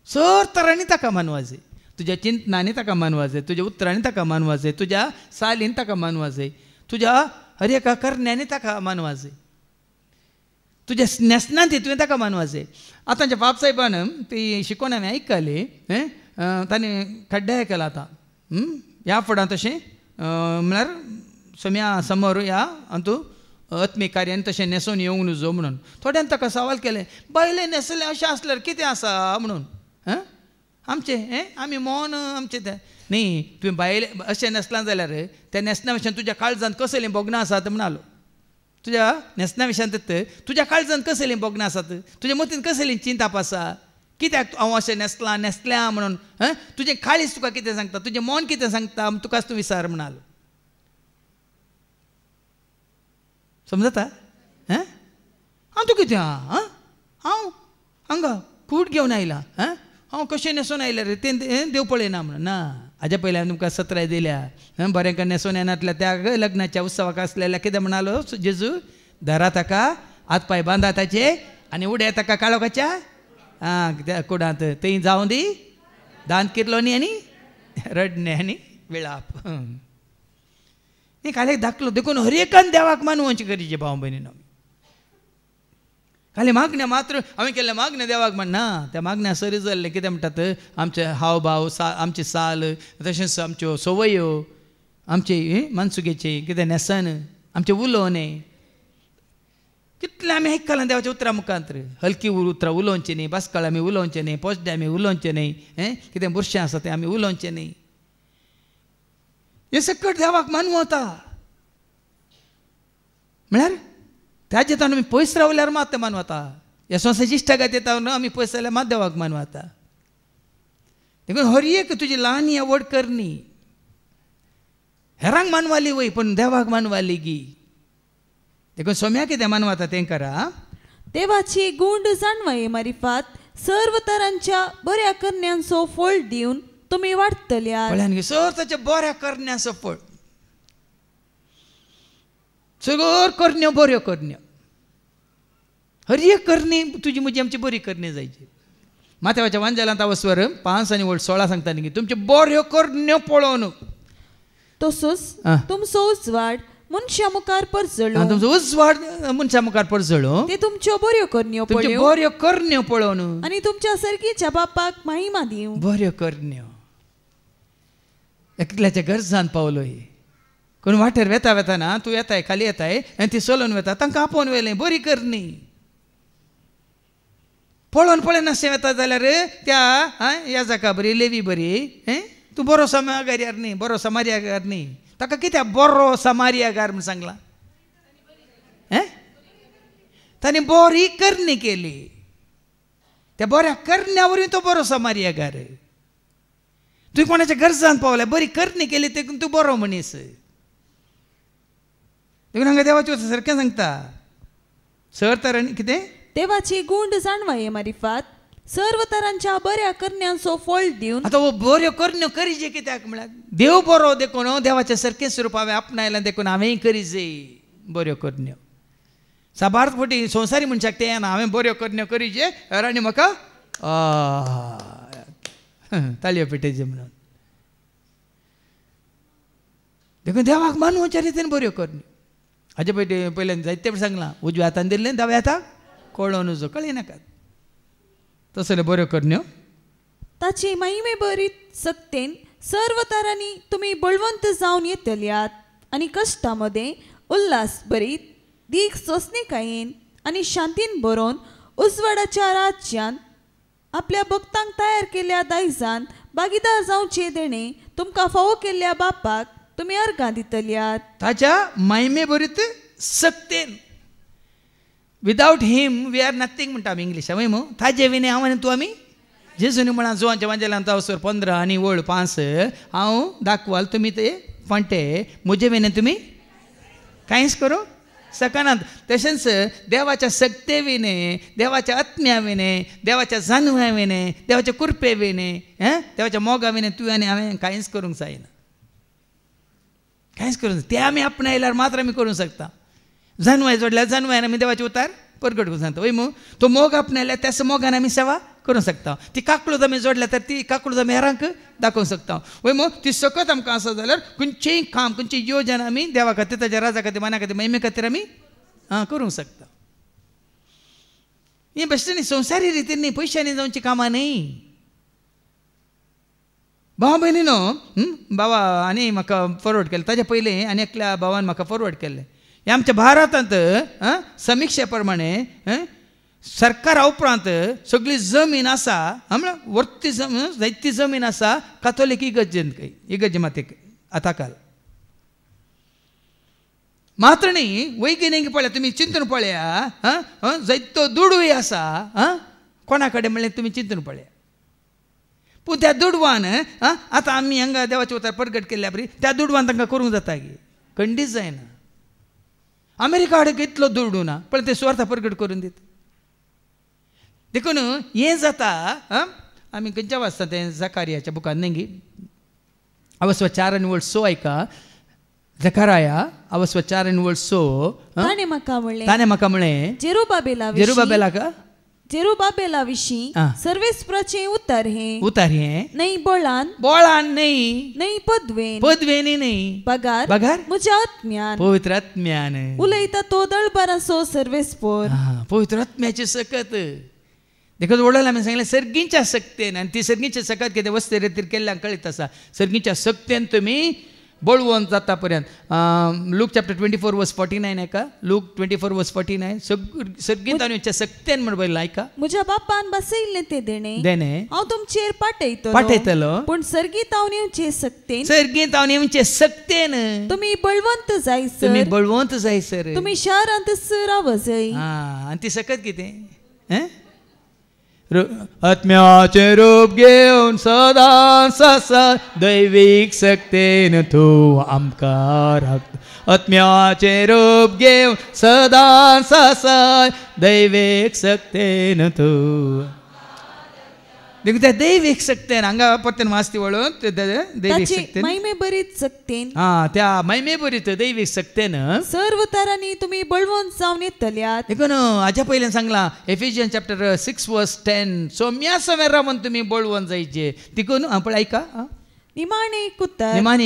सर तरांनी ताका मानवा जाय तुज्या चिंतनांनी ताका मानवा जाय तुज्या उतरांनी ताका मानवा जाय तुज्या सालीन ताका मानवा जाय तुज्या हर एका करण्यांनी ताका मानवा जाय तुज्या नेसनांत तुवें ताका मानवा जाय आतांच्या बाब साहेबान ती शिकोवन हांवें आयकताली ताणें खड्ड्याय केला आतां ह्या फुडां तशें म्हळ्यार सोम्या समोर या आनी तूं आत्मीक कार्यान तशें न्हेसोन येवंक नजो म्हणून थोड्यान ताका सवाल केलें बायलें न्हेसलें अशें आसल्यार कितें आसा म्हणून आमचें आमी मौन आमचें तें न्ही तुवें बायले अशें न्हेसलां जाल्यार त्या न्हेसना विशयान तुज्या काळजांत कसलीं बोगनां आसात म्हणलो तुज्या न्हेसना विशयान तुज्या काळजांत कसलीं बोगनां आसात तुज्या मतीन कसलीं चिंताप आसा कित्याक हांव अशें न्हेसल्या म्हणून तुजें काळीज तुका कितें सांगता तुजें मन कितें सांगता तुकाच तूं विचार म्हणालो समजता हांव तूं कितें हांव हांगा कूट घेवन आयला हांव कशें न्हेसोन आयलें रे तें देव पळयना म्हणून ना हाज्या पयलीं हांवें तुमकां सत्राय दिल्या बरें न्हेसोन येनातल्या त्या लग्नाच्या उत्सवाक आसलेल्या कितें म्हणालो जेजू धरा ताका हात पांय बांदा ताचे आनी उडया ताका काळोखाच्या त्या कुडांत थंय जावं दी दांत किरलो न्ही आनी रडणे आनी विळाप न्ही खाली धाकलो देखून हर एकान देवाक मानवची करीचे भाव भयणीनो खाली मागण्या मात्र हांवें केल्ल्या मागण्या देवाक म्हणना त्या मागण्या सरी जाल्ले कितें म्हणटात आमचे हावभाव आमची साल तशेंच आमच्यो सवयो आमचे मनसुगेचे कितें नेसन आमचे उलोवणे कितलें आमी आयकलां देवाच्या उतरां मुखांत हलकी उतरां उलोवचें न्ही बासकाळ आमी उलोवचें न्ही पोसडे आमी उलोवचें न्ही कितें बुरशें आसा तें आमी उलोवचें न्ही हे सकट देवाक मानवता म्हळ्यार ताजे ताणें आमी पयस रावल्यार मात तें मानवता ह्या संवसाराची इश्टागत येता आमी पयस जाल्यार मात देवाक मानवता देखून हर एक तुजी ल्हान आवड कर न्ही हेरांक मानवाली वय पण देवाक मानवाली गी देखून सोम्या कितें मानवाता तें करा देवाची गुंड जाणवाये मारिफात सर्व तरांच्या बऱ्या करण्यांचो फळ दिवन तुम्ही वाटतल्यात. पळयान सर्ताच्या बऱ्या करण्याचो फळ सगळ्यो करण्यो बऱ्यो करण्यो हर एक करणी तुजी म्हजी आमची बरी करणी जायची. माथ्याच्या वांजलांत वस्वर 5 आणि 16 सांगता न्ही तुमचे बऱ्यो करण्यो पळोवन तसोच तुमचो उजवाड मनशा मुखार परजळो तुमचो उजवाड मनशा मुखार परजळो ते तुमच्यो बऱ्यो करण्यो तुमच्यो पळोवन बऱ्यो करण्यो पळोवन आणि तुमच्या सर्गीच्या बापाक महिमा दिव. बऱ्यो करण्यो एकल्याच्या गरजान पावलोय कोण वाटेर वेता वेताना तूं येताय खाली येताय आनी ती चलोवन वेता तांकां आपोवन वेलें बरी करणी पळोवन पळोवन अशें वेता जाल्यार त्या ह्या जाका बरी लेवी बरी तूं बरो समागार न्ही बरो समार्यागार न्ही ताका कित्याक बरो समार्यागार म्हूण सांगला ताणें बरी करणी केली त्या बऱ्या करण्या वरवीं तो बरो समार्यागार. तुवें कोणाच्या गरजान पावल्या बरी करणी केली देखून तूं बरो मनीस देखून हांगा देवाचे सारकें सांगता सर तर कितें देवाची गुंड जाणवाये मारिफात सर्व तरांच्या बऱ्या करण्यांचो फळ दिवन आतां हो बऱ्यो करण्यो करीजे कित्याक म्हळ्यार देव बरो देखून देवाच्या सारकें स्वरूप हांवें आपणायलां देखून हांवेंय करीजे बऱ्यो करण्यो. साबार्थ फावटी संवसारी मनशाक तें येना हांवें बऱ्यो करण्यो करीजे आनी म्हाका ताळयो पेटयचे म्हणून देखून देवाक मानूच्या रितीन बऱ्यो करण्यो. हाजे पयल्यान जायते फावटी सांगलां उजव्या हातान दिल्लें दाव्या हाताक कळोवन उजो कळिनाकात तसले बऱ्यो करण्यो ताची महिमे बरीत सक्तेन सर्व तरांनी तुम्ही बळवंत जावन येतल्यात आणि कष्टामध्ये उल्हास बरीत दीक सोसणेकायेन आणि शांतीन बरोवन उजवाडाच्या राज्यान आपल्या भक्तांक तयार केल्ल्या दायजान भागीदार जावचे देणे तुमकां फावो केल्ल्या बापाक तुम्ही अर्गां दितल्यात. ताच्या महिमे बरीत सक्तेन without him we are nothing म्हणटा आमी इंग्लिशान वय मू ताजे विने हांव आनी तूं आमी जेजूनी म्हणा जोवांच्या वांजेलांत वसर 15 आनी वळ 5 हांव दाखवाल तुमी ते फांटे म्हजे विने तुमी कांयच करूं सकनात. तशेंच देवाच्या सक्ते विने देवाच्या आत्म्या विने देवाच्या जाणव्या विने देवाच्या कुरपे विने देवाच्या मोगा विने तुवें आनी हांवें कांयच करूंक जायना कांयच करूंक ते आमी आपणायल्यार मात्र आमी करूंक शकता. जानवाय जोडल्यार जानवायन आमी देवाचे उतार प्रगट करूंक सांगता वय मू तो मोग आपणायल्यार त्याच मोगान आमी सेवा करूंक शकता. ती काकळूद आमी जोडल्या तर ती काकळूद आमी हेरांक दाखोवंक शकता वय मू ती सकत आमकां आसा जाल्यार खंयचेय काम खंयची योजना आमी देवा खातीर ताच्या राजा खातीर मना खातीर महिमे खातीर आमी करूंक शकता. ही बेश्ट न्ही संवसारी रितीन न्ही पयशांनी जावची कामां न्ही. भाव भयणीनो बाबा आनी म्हाका फॉरवर्ड केलें ताच्या पयलीं आनी एकल्या भावान म्हाका फॉरवर्ड केल्लें हे आमच्या भारतांत समिक्षे प्रमाणे सरकारा उपरांत सगळी जमीन आसा म्हळ्यार वर्ती जायती जमीन आसा कातोलीक इगर्जे मातेक आताकाल मात्र न्ही वैज्ञानीक पळया तुमी चिंतून पळया जायतो दुडूय आसा कोणा कडेन म्हणलें तुमी चिंतून पळया पूण त्या दुडवान आतां आमी हांगा देवाचे उतार प्रगट केल्ल्या बरी त्या दुडवान तांकां करूंक जाता गे खंडीच जायना. अमेरिका कडेन इतलो दुडू ना पण ते स्वार्थ प्रगट करून दिता देखून हें जाता आमी खंयच्या वाचता तें जकारियाच्या बुकान न्ही अवस्व 4 आनी वळ 6 आयका जकाराया अवस्व 4 आनी वळ 6 ताणें म्हाका म्हळें जेरुबाबेला विशीं सर्वेस्पराचें उतर हें नहीं बोळान नहीं पदवेन नहीं पगार म्हज्या आत्म्यान पवित्र आत्म्यान उलयता तो दळबाराचो सर्वेस्पर पवित्र आत्म्याची सकत देखून वडोल आमी सांगलें सर्गींच्या सक्तेन आनी ती सर्गींच्या सकत कितें वस्ते रितीर केल्ल्यान कळीत आसा सर्गींच्या सक्तेन तुमी बळवंत जाता पर्यंत लूक चॅप्टर 24 वर्स 49 आयका लूक 24 वर्स 49 सर्गींत ताणेच्या सक्तेन म्हण बरयलां आयका म्हज्या बापान बसयल्लें ते देणे हांव तुमचेर पाठयतलो पूण सर्गींत हांव नेवचे सक्तेन तुमी बळवंत जायसर तुमी शारांत राव जाय आनी ती सकत कितें आत्म्याचे रूप घेवन सदां ससा दैवीक सक्तेन तूं आमकां राखता. आत्म्याचे रूप घेवन सदां ससा दैवीक सक्तेन तूं. देखून त्या दैवीक सक्तेन हांगा परतून वाचती वळून दैवीक सक्तेन महिमे बरीत सक्तेन त्या महिमे बरीत दैवीक सक्तेन सर्व तरांनी तुम्ही बळवंत जावन येतल्यात. देखून हाच्या पयलीं सांगलां एफिशियन चॅप्टर 6 वर्स 10 सोम्या समेर रावन तुमी बळवंत जायचे. देखून पळय ऐका निमाणे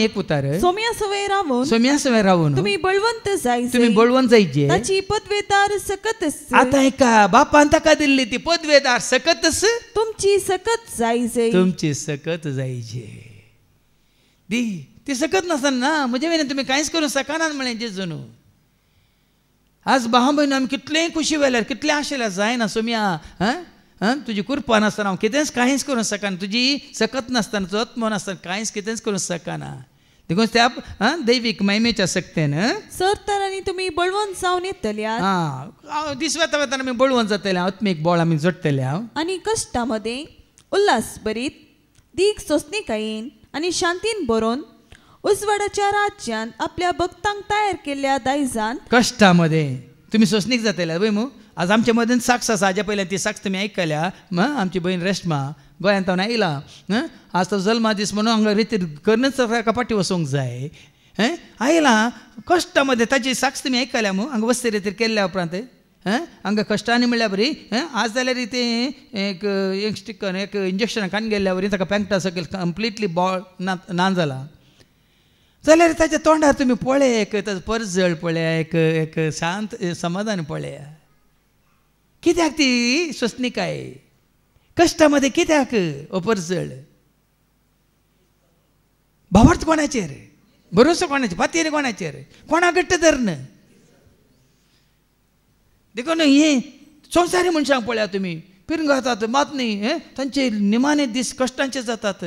एक उतार सोम्या समेर रावन तुम्ही बळवंत जायचे. तुम्ही बळवंत जायचे. ताची पदवेदार सकतच आता ऐका बापान ताका दिल्ली ती पदवेदार सकतच तुमची सकत जायचे. तुमची सकत जायचे. ती सकत नसतना म्हजे वेल्यान तुमी कांयच करूं शकनात म्हळें जेजून. आज भाव भयण आमी कितलेंय खुशी वेल्यार कितलें आशिल्ल्यार जायना सोम्या तुजी कुरपा नासतना हांव कितेंच कांयच करूं शकना. तुजी सकत नासतना तुजो आत्मो नासतना कांयच कितेंच करूं शकना. देखून त्या दैवीक महिमेच्या सक्तेन सर तरांनी तुमी बळवंत जावन येतल्यात. दीस वेता वेतान आमी बळवंत जातले आत्मीक बळ आमी जोडटले. आनी कश्टामध्ये उल्हास बरीत दीग सोंसणीकायेन आनी शांतीन बरोवन उजवाडाच्या राज्यांत आपल्या भक्तांक तयार केल्ल्या दायजान कश्टामध्ये तुमी सोंसणीक जातले वय मू. आज आमच्या मदीं साक्ष आसा. हाज्या पयलीं ती साक्ष तुमी आयकल्या. आमची भयण रेश्मा गोंयांत हांव आयला. आज तो जल्मा दीस म्हणून हांगा रितीर करूनच कपाटी वचोंक जाय. आयला कश्टामध्ये ताची साक्ष तुमी आयकल्या मू. हांगा वस्ती रितीर केल्ल्या उपरांत हांगा कश्टांनी म्हणल्यार बरी आज जाल्यार एक स्टिकर एक इंजेक्शन कान गेल्ल्या बरी ताका पेंगटा सकयल कंप्लिटली बॉल ना जाला जाल्यार ताच्या तोंडार तुमी पळय ताचो परजळ पळया एक शांत समाधान पळया. कित्याक ती सोंसणीकाय कश्टामध्ये कित्याक परजळ भावार्थ कोणाचेर भरोसो कोणाचेर फातीर कोणाचेर कोणा घट्ट धरण. देखून हे संवसारी मनशांक पळया तुमी पिरंग जातात मात न्ही तांचे निमाणे दीस कश्टांचे जातात.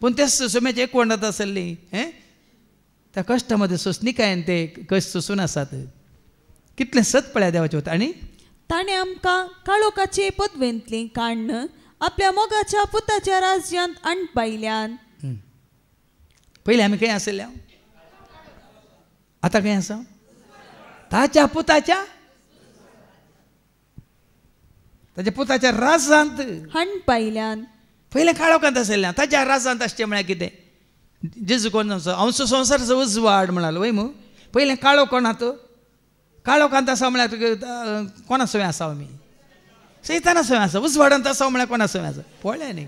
पूण ते सोम्याचे एक वंडात आसली त्या कश्टामध्ये सोंसणीकायेन ते कश्ट सोंसून आसात. कितलें सत पळया देवाचें वता. आनी ताणें आमकां काळोखाचे पदवेंतलीं काडून आपल्या मोगाच्या पुताच्या राज्यांत आणपायल्यान. पयलीं आमी खंय आसल्या आतां खंय आसा ताच्या पुताच्या राजांत हाडपायल्यान. पयलें काळोखांत आसल्या ताच्या राजांत आसचें म्हळ्यार कितें. जेजू कोण हांव संवसाराचो उजवाड म्हणालो वय मू. पयलें काळो कोणात काळोखांत आसा म्हळ्यार कोणा सवय आसा आमी सैताना सवय आसा. उजवाडांत आसा म्हळ्यार कोणा सवय आसा पळया न्ही.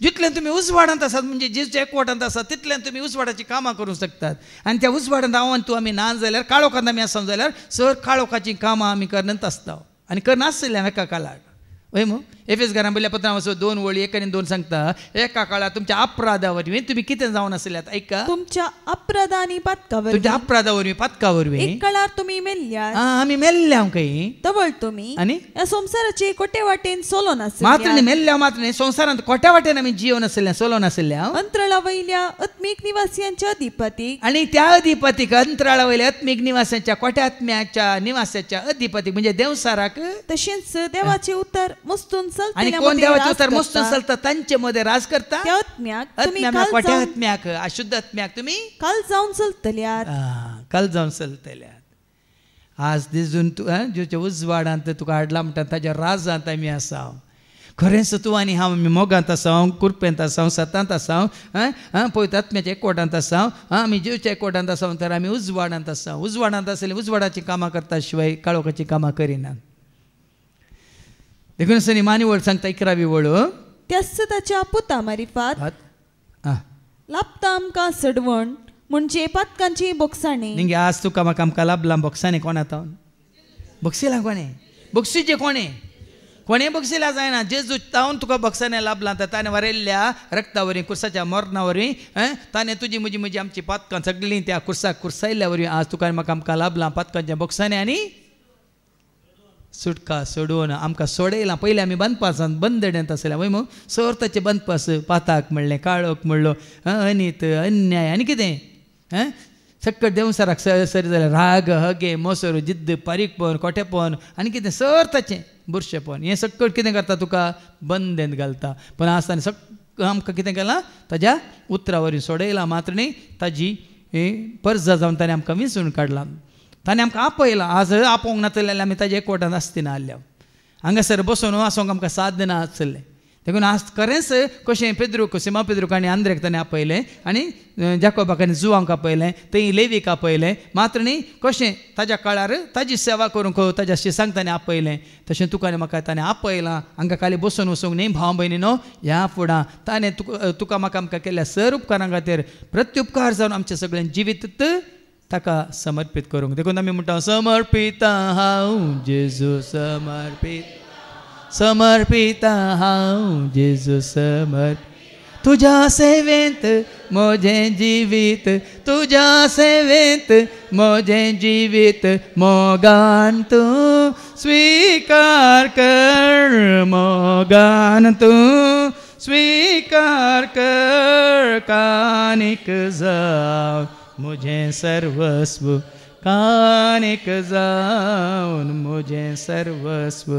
जितल्यान तुमी उजवाडांत आसात म्हणजे जेजूच्या एकवटांत आसात तितल्यान तुमी उजवाडाची कामां करूंक शकतात. आनी त्या उजवाडांत हांव आनी तूं आमी ना जाल्यार काळोखांत आमी आसा जाल्यार सर काळोखाची कामां आमी करनत आसता आनी करनासतल्या एका काळार वय मू. एफेसकारां पयल्या पत्रांत वचून 2 वळी 1 आनी 2 सांगता एका काळार तुमच्या अपराधा वरवीं तुमी कितें जावन आसल्यात. ऐका तुमच्या अपराधा आनी पातका तुमच्या अपराधा वरवीं पातका वरवीं एक काळार तुमी मेल्ल्यात. आमी मेल्ल्या खंय तवळ तुमी आनी ह्या संवसाराचे कोटे वाटेन सोलो मात्र नासल्या. मेल्ल्या मात्र न्ही संवसारांत कोट्या वाटेन आमी जियोन आसल्या सोलो नासल्या. अंतराळा वयल्या आत्मीक निवासियांच्या अधिपतीक आनी त्या अधिपतीक अंतराळा वयल्या आत्मीक निवासाच्या कोट्या आत्म्याच्या निवासाच्या अधिपतीक म्हणजे देवसाराक तशेंच देवाचे उतर मस्तून आणि कोण देवाचे उतर मस्तून चलता तांचे मध्ये राज करता. त्या आत्म्याक तुमी कोट्या आत्म्याक अशुद्ध आत्म्याक तुमी काल जावन चलतल्यात. काल जावन चलतल्यात. आज दिसून तूं ज्योच्या उजवाडांत तुका हाडला म्हणटा ताच्या राजांत आमी आसा. खरेंच तूं आनी हांव आमी मोगांत आसा कुरपेंत आसा सतांत आसा पळय आत्म्याच्या एकवटांत आसा आमी जेवच्या एकवटांत आसा तर आमी उजवाडांत आसा. उजवाडांत आसले उजवाडाची कामां करता शिवाय काळोखाची कामां करिनात. देखून सनी मानी वळ सांगता 11वी वळ त्याच ताच्या पुता मारिफात लाभता आमकां सडवण म्हणजे पातकांची बोक्साणी. निंगे आज तुका म्हाका आमकां लाभलां बोक्सांनी कोणा तावन बक्षिलां कोणें बक्षीचे कोणें बक्षिला जायना. जेजू तावन तुका बक्षाने लाभलां ताणें वरयल्ल्या रक्ता वरवीं कुर्साच्या मरणा वरवीं ताणें तुजी म्हजी आमची पातकां सगळीं त्या कुर्साक कुर्सायल्ल्या वरवीं आज तुका म्हाका आमकां लाभलां पातकांच्या बोक्सांनी आनी सुटका सोडून आमकां सोडयलां. पयलीं आमी बंदपासांत बंदड्यांत आसल्या वय मू सर्ताचे बंदपास पाताक म्हणलें काळोख म्हणलो अनित अन्याय आनी कितें सक्कट देव सराक सरी जाल्यार राग हगे मोसर जिद्द पारीकपण खोटेपण आनी कितें सर ताचें बुरशेपण हें सक्कट कितें करता तुका बंदेंत घालता पण आसतना सगळें आमकां कितें केलां ताज्या उतरा वरवीं सोडयलां मात्र न्ही ताजी पर्जा जावन ताणें आमकां विंचून काडलां ताणें आमकां आपयलां आज आपोवंक नासलें जाल्यार आमी ताजे एकवटान आसतना आसल्या हांगासर बसून आसूंक आमकां साध्य ना आसलें देखून आज खरेंच कशें पेद्रूक सिमा पेद्रूक आनी आंद्रेक ताणें आपयलें आनी जाकोबाक आनी जुवांक आपयलें थंय लेवीक आपयलें मात्र न्ही कशें ताज्या काळार ताजी सेवा करूंक ताज्या शिसांक ताणें आपयलें तशें तुका आनी म्हाका ताणें आपयलां हांगा खाली बसून वचूंक न्ही भाव भयणीनो ह्या फुडां ताणें तुका म्हाका आमकां केल्ल्या सर उपकारां खातीर प्रत्युपकार जावन आमचें सगळें जिवीत ताका समर्पीत करूंक देखून आमी म्हणटा समर्पिता हांव जेजू समर्पिता हांव जेजू तुझ्या सेवेंत म्हजें जिवीत तुझ्या सेवेंत म्हजें जिवीत मोगान तूं स्वीकार कर मोगान तूं स्वीकार कर कानीक जाव म्हजें सर्वस्व कानीक जावन म्हजें सर्वस्व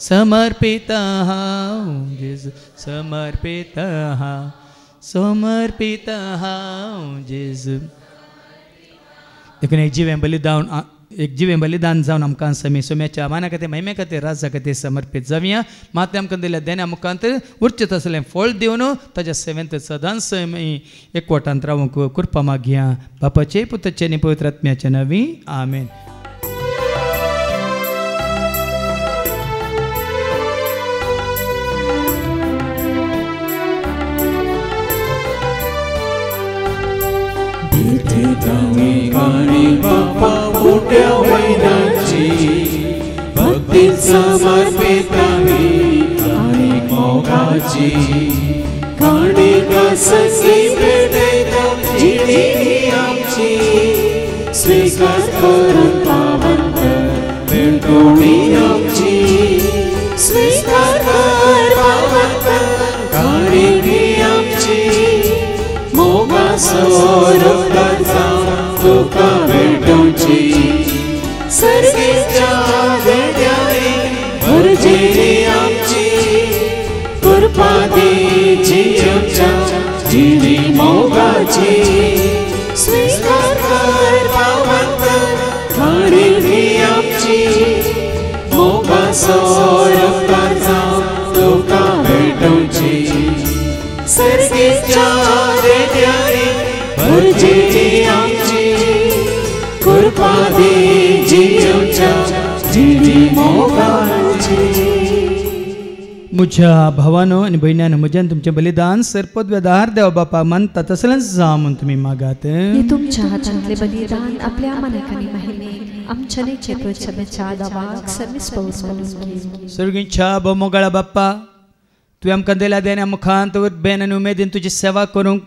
समर्पिता हांव जेजू समर्पिता हांव जेजू देखून एक जिवें बलिदान जावन आमकां सोम्याच्या आव्हाना खातीर महिमे खातीर राजा खातीर समर्पीत जावया मात आमकां दिल्या देण्या मुखांतर उरचें तसलें फळ दिवन ताज्या सेवेंत सदांच एकवटांत रावूंक कृपा मागया बापाचे पुताचे आनी पवित्र आत्म्याचे नांवी आमेन. गाणी बाप्पा मोठ्या वैराची भक्तीत समर्पित गाणी मोगाची गाणी कसली भेटयता जिणी आमची स्वीकार करून पावंत भेटोणी आमची स्वीकार कर पावंत गाणी आमची मोगा सोरता तुका भेटोवची सर्वेच्या वेड्यारी भरजेरी आमची कृपा देची आमच्या जिणी मोगाची स्वीकार कर पावंत गाणी आमची मोगा सोरता तुका भेटोवची सर्वेच्या वेड्यारी भरजेरी आमची कृपा देची आमच्या जिणी मोगाची. म्हज्या भावानो आनी भयण्यानो म्हज्यान तुमचें बलिदान सरपद वेदार देव बापा मानता तसलेंच जा म्हूण तुमी मागात. तुमच्या हातांतले बलिदान आपल्या मनाक आनी महिमेक आमच्या नेचे प्रचमेच्या दावाक सर्वीस पावस म्हणून सर्गीच्या मोगाळा बाप्पा तुवें आमकां दिल्या देण्या मुखांत बेन आनी उमेदीन तुजी सेवा करूंक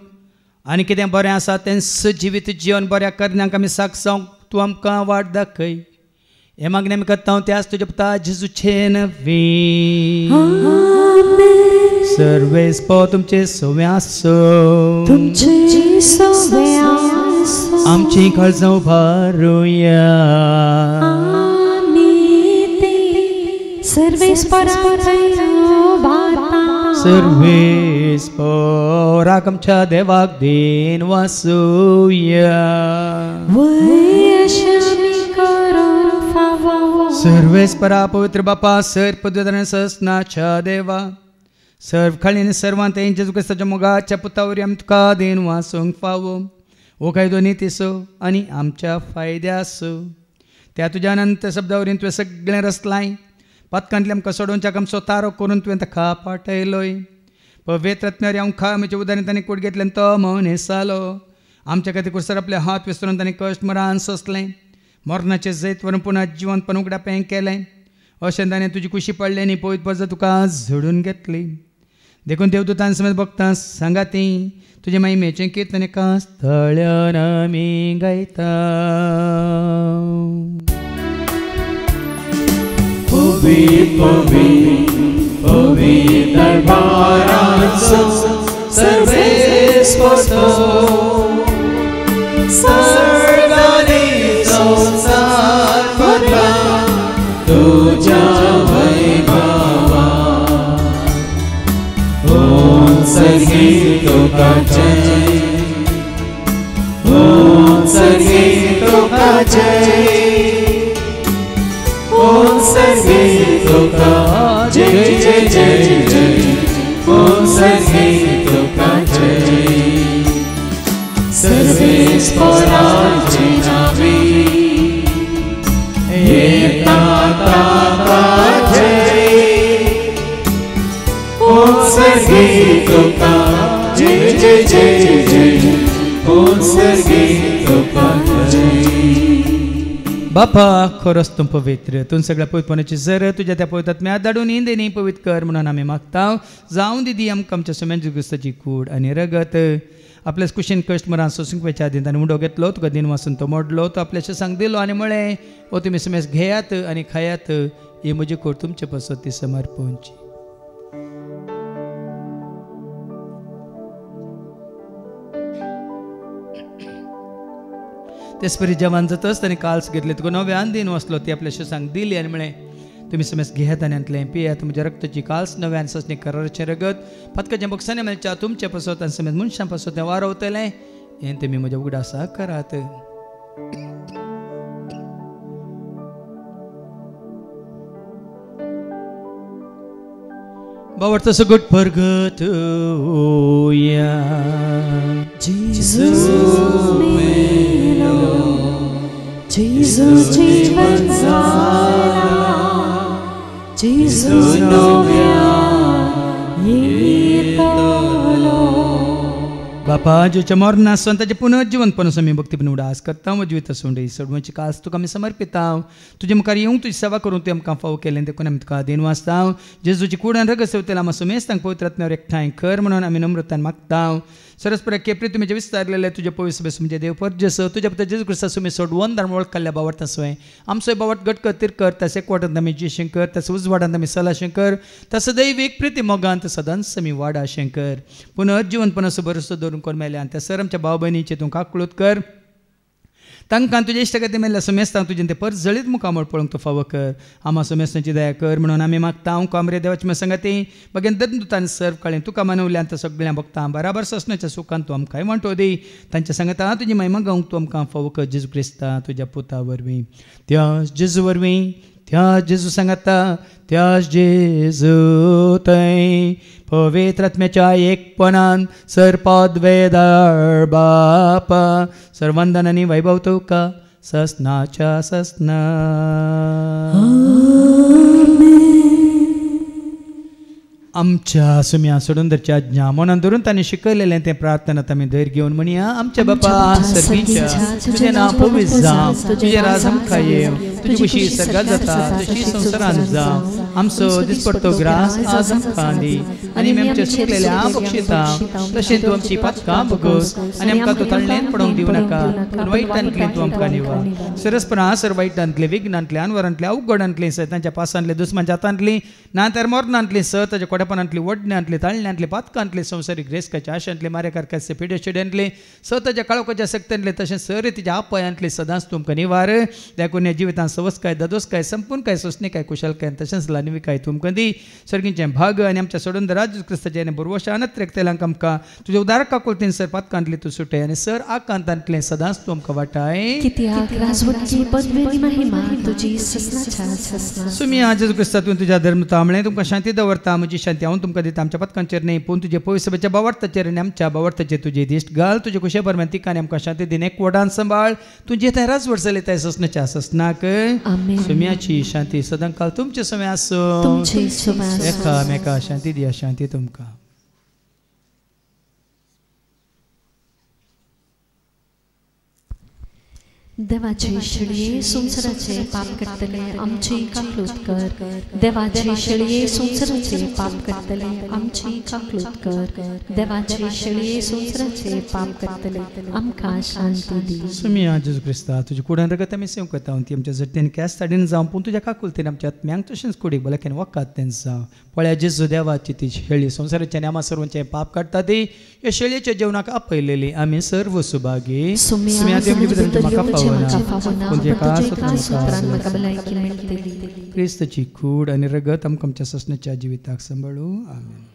आनी कितें बरें आसा तें जिवीत जीवन बऱ्या करण्याक आमी सागसावंक तूं आमकां वाट दाखय हे मागणें आमी करता हांव त्याच तुज्या पुता जेजूचे नवी सर्वेस्पो तुमचे सवे आसो तुमचे सवे आसो आमची काळजां उबारुया सर्वेस्पराक आमच्या देवाक देन वासुया सर्वेस्परा पवित्र बापा सर्व पदवीधर ससनाच्या देवा सर्व खाली आनी सर्वांत जेजू क्रिस्ताच्या मोगाच्या पुतावरी आमी तुका देन वासूंक फावो हो कायदो नितीसो आनी आमच्या फायद्यासो त्या तुज्या अनंत शब्दावरीन तुवें सगळें रचलाय पथकांतले आमकां सोडोवच्याक आमचो तारो करून तुवें ताका पाठयलोय पवित्र आत्म्यार हांव खा म्हज्या उदारण ताणें कूड घेतल्यान तो मनेसालो आमच्या खातीर कुसर आपले हात विसरून ताणें कश्ट मरान सोंसलें मरणाचें जैत व्हरून पुना जिवंतपण उगडापें केलें अशें ताणें तुजी कुशी पडली आनी पवित्र पर्जा तुका झडून घेतली देखून देवदूतां समेत भक्तां सांगाती तुजे महिमेचें कीर्तन एका स्थळ्यान आमी गायता. पवित्र दरबाराचो सर्वेस्पो सर्व सर्गे तुका जय, ओम सर्गे तुका जय, ओम सर्गे तुका जय जय जय जय, ओम सर्गे तुका जय. सर्वेश्वराचे नावे येता ताका जय, ओम सर्गे तुका जय जय जय जय, ओम सर्गे तुका जय. बापा खरोच तूं पवित्र, तूं सगळ्या पवित्रपणाची जर तुझ्या त्या पवित्रात्म्या धाडून इंदेनी पवित्र कर म्हणून आमी मागता. जावं दिदी आमकां आमच्या सुम्याची गुस्ताची कूड आनी रगत आपल्या कुशीन कश्ट मरां सोसूंक वेच्या आदीं ताणें उडो घेतलो, तुका दिन वाचून तो मोडलो, तो आपल्याचे सांग दिलो आनी म्हळें ओ तुमी सुमेस घेयात आनी खायात, ही म्हजी कूड तुमचे पासत ती समर्पणची. तेच परी जेवण जातच ताणें काल्स घेतले, तुका नव्यान दिन वाचलो, ती आपल्याशी सांग दिली आनी म्हळें तुमी समेस घेयात आनी आंतलें पियात, म्हज्या रक्ताची काल्स नव्यान ससणी कराराचें रगत पथकाच्या बक्षांनी मेळच्या तुमचे पासत आनी समेत मनशां पासत तें वारवतलें, हें तुमी म्हज्या उगडासा करात. बावडतो सगळं परगत होया. Jesus मेलो, Jesus जीवन झाला, Jesus नव्या येतलो. बापा ज्याच्या मरणासून ताचे पुनर्जीवनपणासून आमी भक्तीपण उडास करता, जिवीत सोंडी सोडवची कास तुका आमी समर्पिता. तुजे मुखार येवंक तुजी सेवा करूं तुवें आमकां फावो केलें, देखून आमी तुका दिन वाचता. जेजूची कूडान रगत सेवतेला आमकां सुमेस तांकां पवित्रात्म्यावर एकठांय कर म्हणून आमी नम्रतान मागता. सरस्पर केप्री तुमी जे विस्तारलेले तुजे पवित्र सभेस म्हणजे देव परजस तुज्या पुत्र जेजू क्रिस्ता सुमी सोडवून दान वळख काडल्या बावट सोय आमचो बावट गटकर तिरकर तसे एकवटांत आमी जी शंकर तसे उजवाडांत आमी सला शंकर तसं दैवीक प्रिती मोगांत सदांच आमी वाडा शंकर. पुनर्जीवनपणाचो भरोसो दवरून कोण मेले आनी त्या सर आमच्या भाव भयणीचे तूं काकळूत कर. तांकां तुजे इश्टगती मेल्ल्या सुमेस्तांक तुजें तें परत जळीत मुखामळ पळोवंक तूं फावो कर. आमा सुमेस्तांची दया कर म्हणून आमी मागता. हांव कामरे देवाची संगती बगेन दत्तान सर्व काळें तुका मानवल्यान त्या सगळ्या भक्तां बराबर ससण्याच्या सुखान तूं आमकांय वांटो दी. तांच्या सांगता तुजी महिमा गावंक तूं आमकां फावो कर. जेजू क्रिस्ता तुज्या पुता वरवीं त्या जेजू वरवीं त्या जेजू सांगता त्या जेजू थंय पवित्र आत्म्याच्या एकपणान सरपद वेदाळ बापा सर्वंदन आनी वैभव तुका ससनाच्या ससना. आमच्या सुम्या सोडून धरच्या आज्ञा मनान धरून तांणी शिकयलेलें तें प्रार्थनात आमी धैर्य घेवन म्हणया. आमच्या बापा सर्गीच्या तुजें नांव पवित्र जावं, तुजें राज आमकां येव, तुजी खुशी सर्गात जाता तशी संवसारांत जावं. आमचो दिसपडटो ग्रास आज आमकां दी आनी आमी आमच्या सुकलेल्या बक्षिता तशें तूं आमची पातकां भोगोस आनी आमकां तूं तळणेन पडोवंक दिवं नाका. वायटांतलें तूं आमकां निवार. सरस्परा सर वायटांतले विघ्नांतले अनवरांतले अवघडांतले सैतांच्या पासांतले दुस्मांच्या हातांतली ना तर मरणांतली स ताच्या कोडेपणांतली वडण्यांतली ताळण्यांतली पातकांतले संवसारीक रेस्काच्या आशांतले मारेकारकाचे पिडेशिड्यांतले स ताच्या काळोखाच्या सक्त्यांतले तशें सर तिच्या आपयांतले सदांच तूं आमकां निवार. देखून ह्या जिवितांत सवस काय ददोस काय संपूर्ण काय सोसणे काय कुशल काय तशेंच लानवी काय तुमकां दी. सर्गींचें भाग आनी आमच्या सोडून राज क्रिस्ताचे आनी बरोवशा अनत रेखतेलांक आमकां तुज्या उदारक काकुलतेन सर पातकांतली तूं सुटय आनी सर आकांतांतलें सदांच तूं आमकां वाटाय. सुमी आज जेजू क्रिस्ता तुवें तुज्या धर्म तांबळें तुमकां शांती दवरता. म्हजी शांती हांव तुमकां दिता. आमच्या पतकांचेर न्ही पूण तुजे पवित्र सभेच्या बावडताचेर आनी आमच्या बावडताचेर तुजे दिश्ट घाल. तुजे कुशे परमेन तिका आनी आमकां शांती दिन एकवटान सांबाळ. तुजे थंय राज वर्सले त्या ससण्याच्या ससनाक सुम्याची शांती सदां काल तुमचे समय आसूं. एकामेका शांती दिया. शांती तुमकां. देवाचे शिळये संसाराचे पाप करतले आमची काकलूत कर. देवाचे शिळये संसाराचे पाप करतले आमची काकलूत कर. देवाचे शिळये संसाराचे पाप करतले आमकां शांती दी. सुमी आज जेजू क्रिस्ता तुजी कुडान रगत आमी सेव करता. ती आमच्या जट्टेन कॅस ताडीन जावं पूण तुज्या काकुलतेन आमच्या आत्म्यांक तशेंच कुडीक बलाकेन वकात तें जावं. पळया जेजू देवाची ती शेळी संसाराचें आमा सर्वांचें पाप काडटा ती ह्या शेळयेच्या जेवणाक आपयलेली आमी सर्व सुभागी. सुम्या देव भितर म्हाका पावना क्रिस्ताची कूड आनी रगत आमकां आमच्या ससण्याच्या जिविताक सांबाळू. आमेन.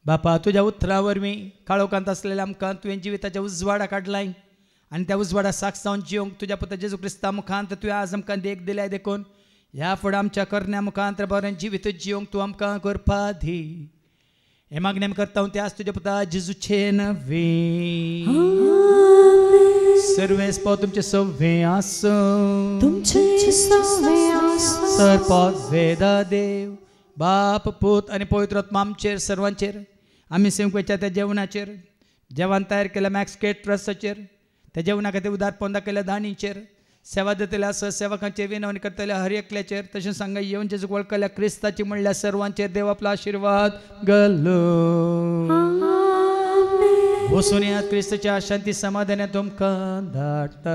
बापा तुझ्या उतरावर मी काळोखांत असलेल्या आमकां तुवें जिविताच्या उजवाडा काडलाय आनी त्या उजवाडा साक्ष जावन जिवंक तुज्या पुता जेजू क्रिस्ता मुखांत तुवें आज आमकां देख दिल्या देखून ह्या फुडें आमच्या करण्या मुखांत बरें जिवीत जिवंक तूं आमकां करपा दी हे मागणें करता हांव त्याच तुज्या पुता जेजूचे नवे सर्वेस्पो तुमचे सव्वे आसूं सर्पोत वेदा देव बाप पूत आनी पवित्र आत्मा आमचेर सर्वांचेर आमी सेवकेच्या त्या जेवणाचेर जेवण तयार केल्या मॅक्स केटरसाचेर त्या जेवणा खातीर उदारपण दाखयल्या दाणीचेर सेवा दितल्या सेवकांचेर विनवणी करतल्या हर एकल्याचेर तशेंच सांगा येवन जेजूक वळखल्या क्रिस्ताची म्हणल्यार सर्वांचेर देव आपलो आशिर्वाद घालो वचून येयात क्रिस्ताच्या शांती समाधानान तुमकां धाडटा.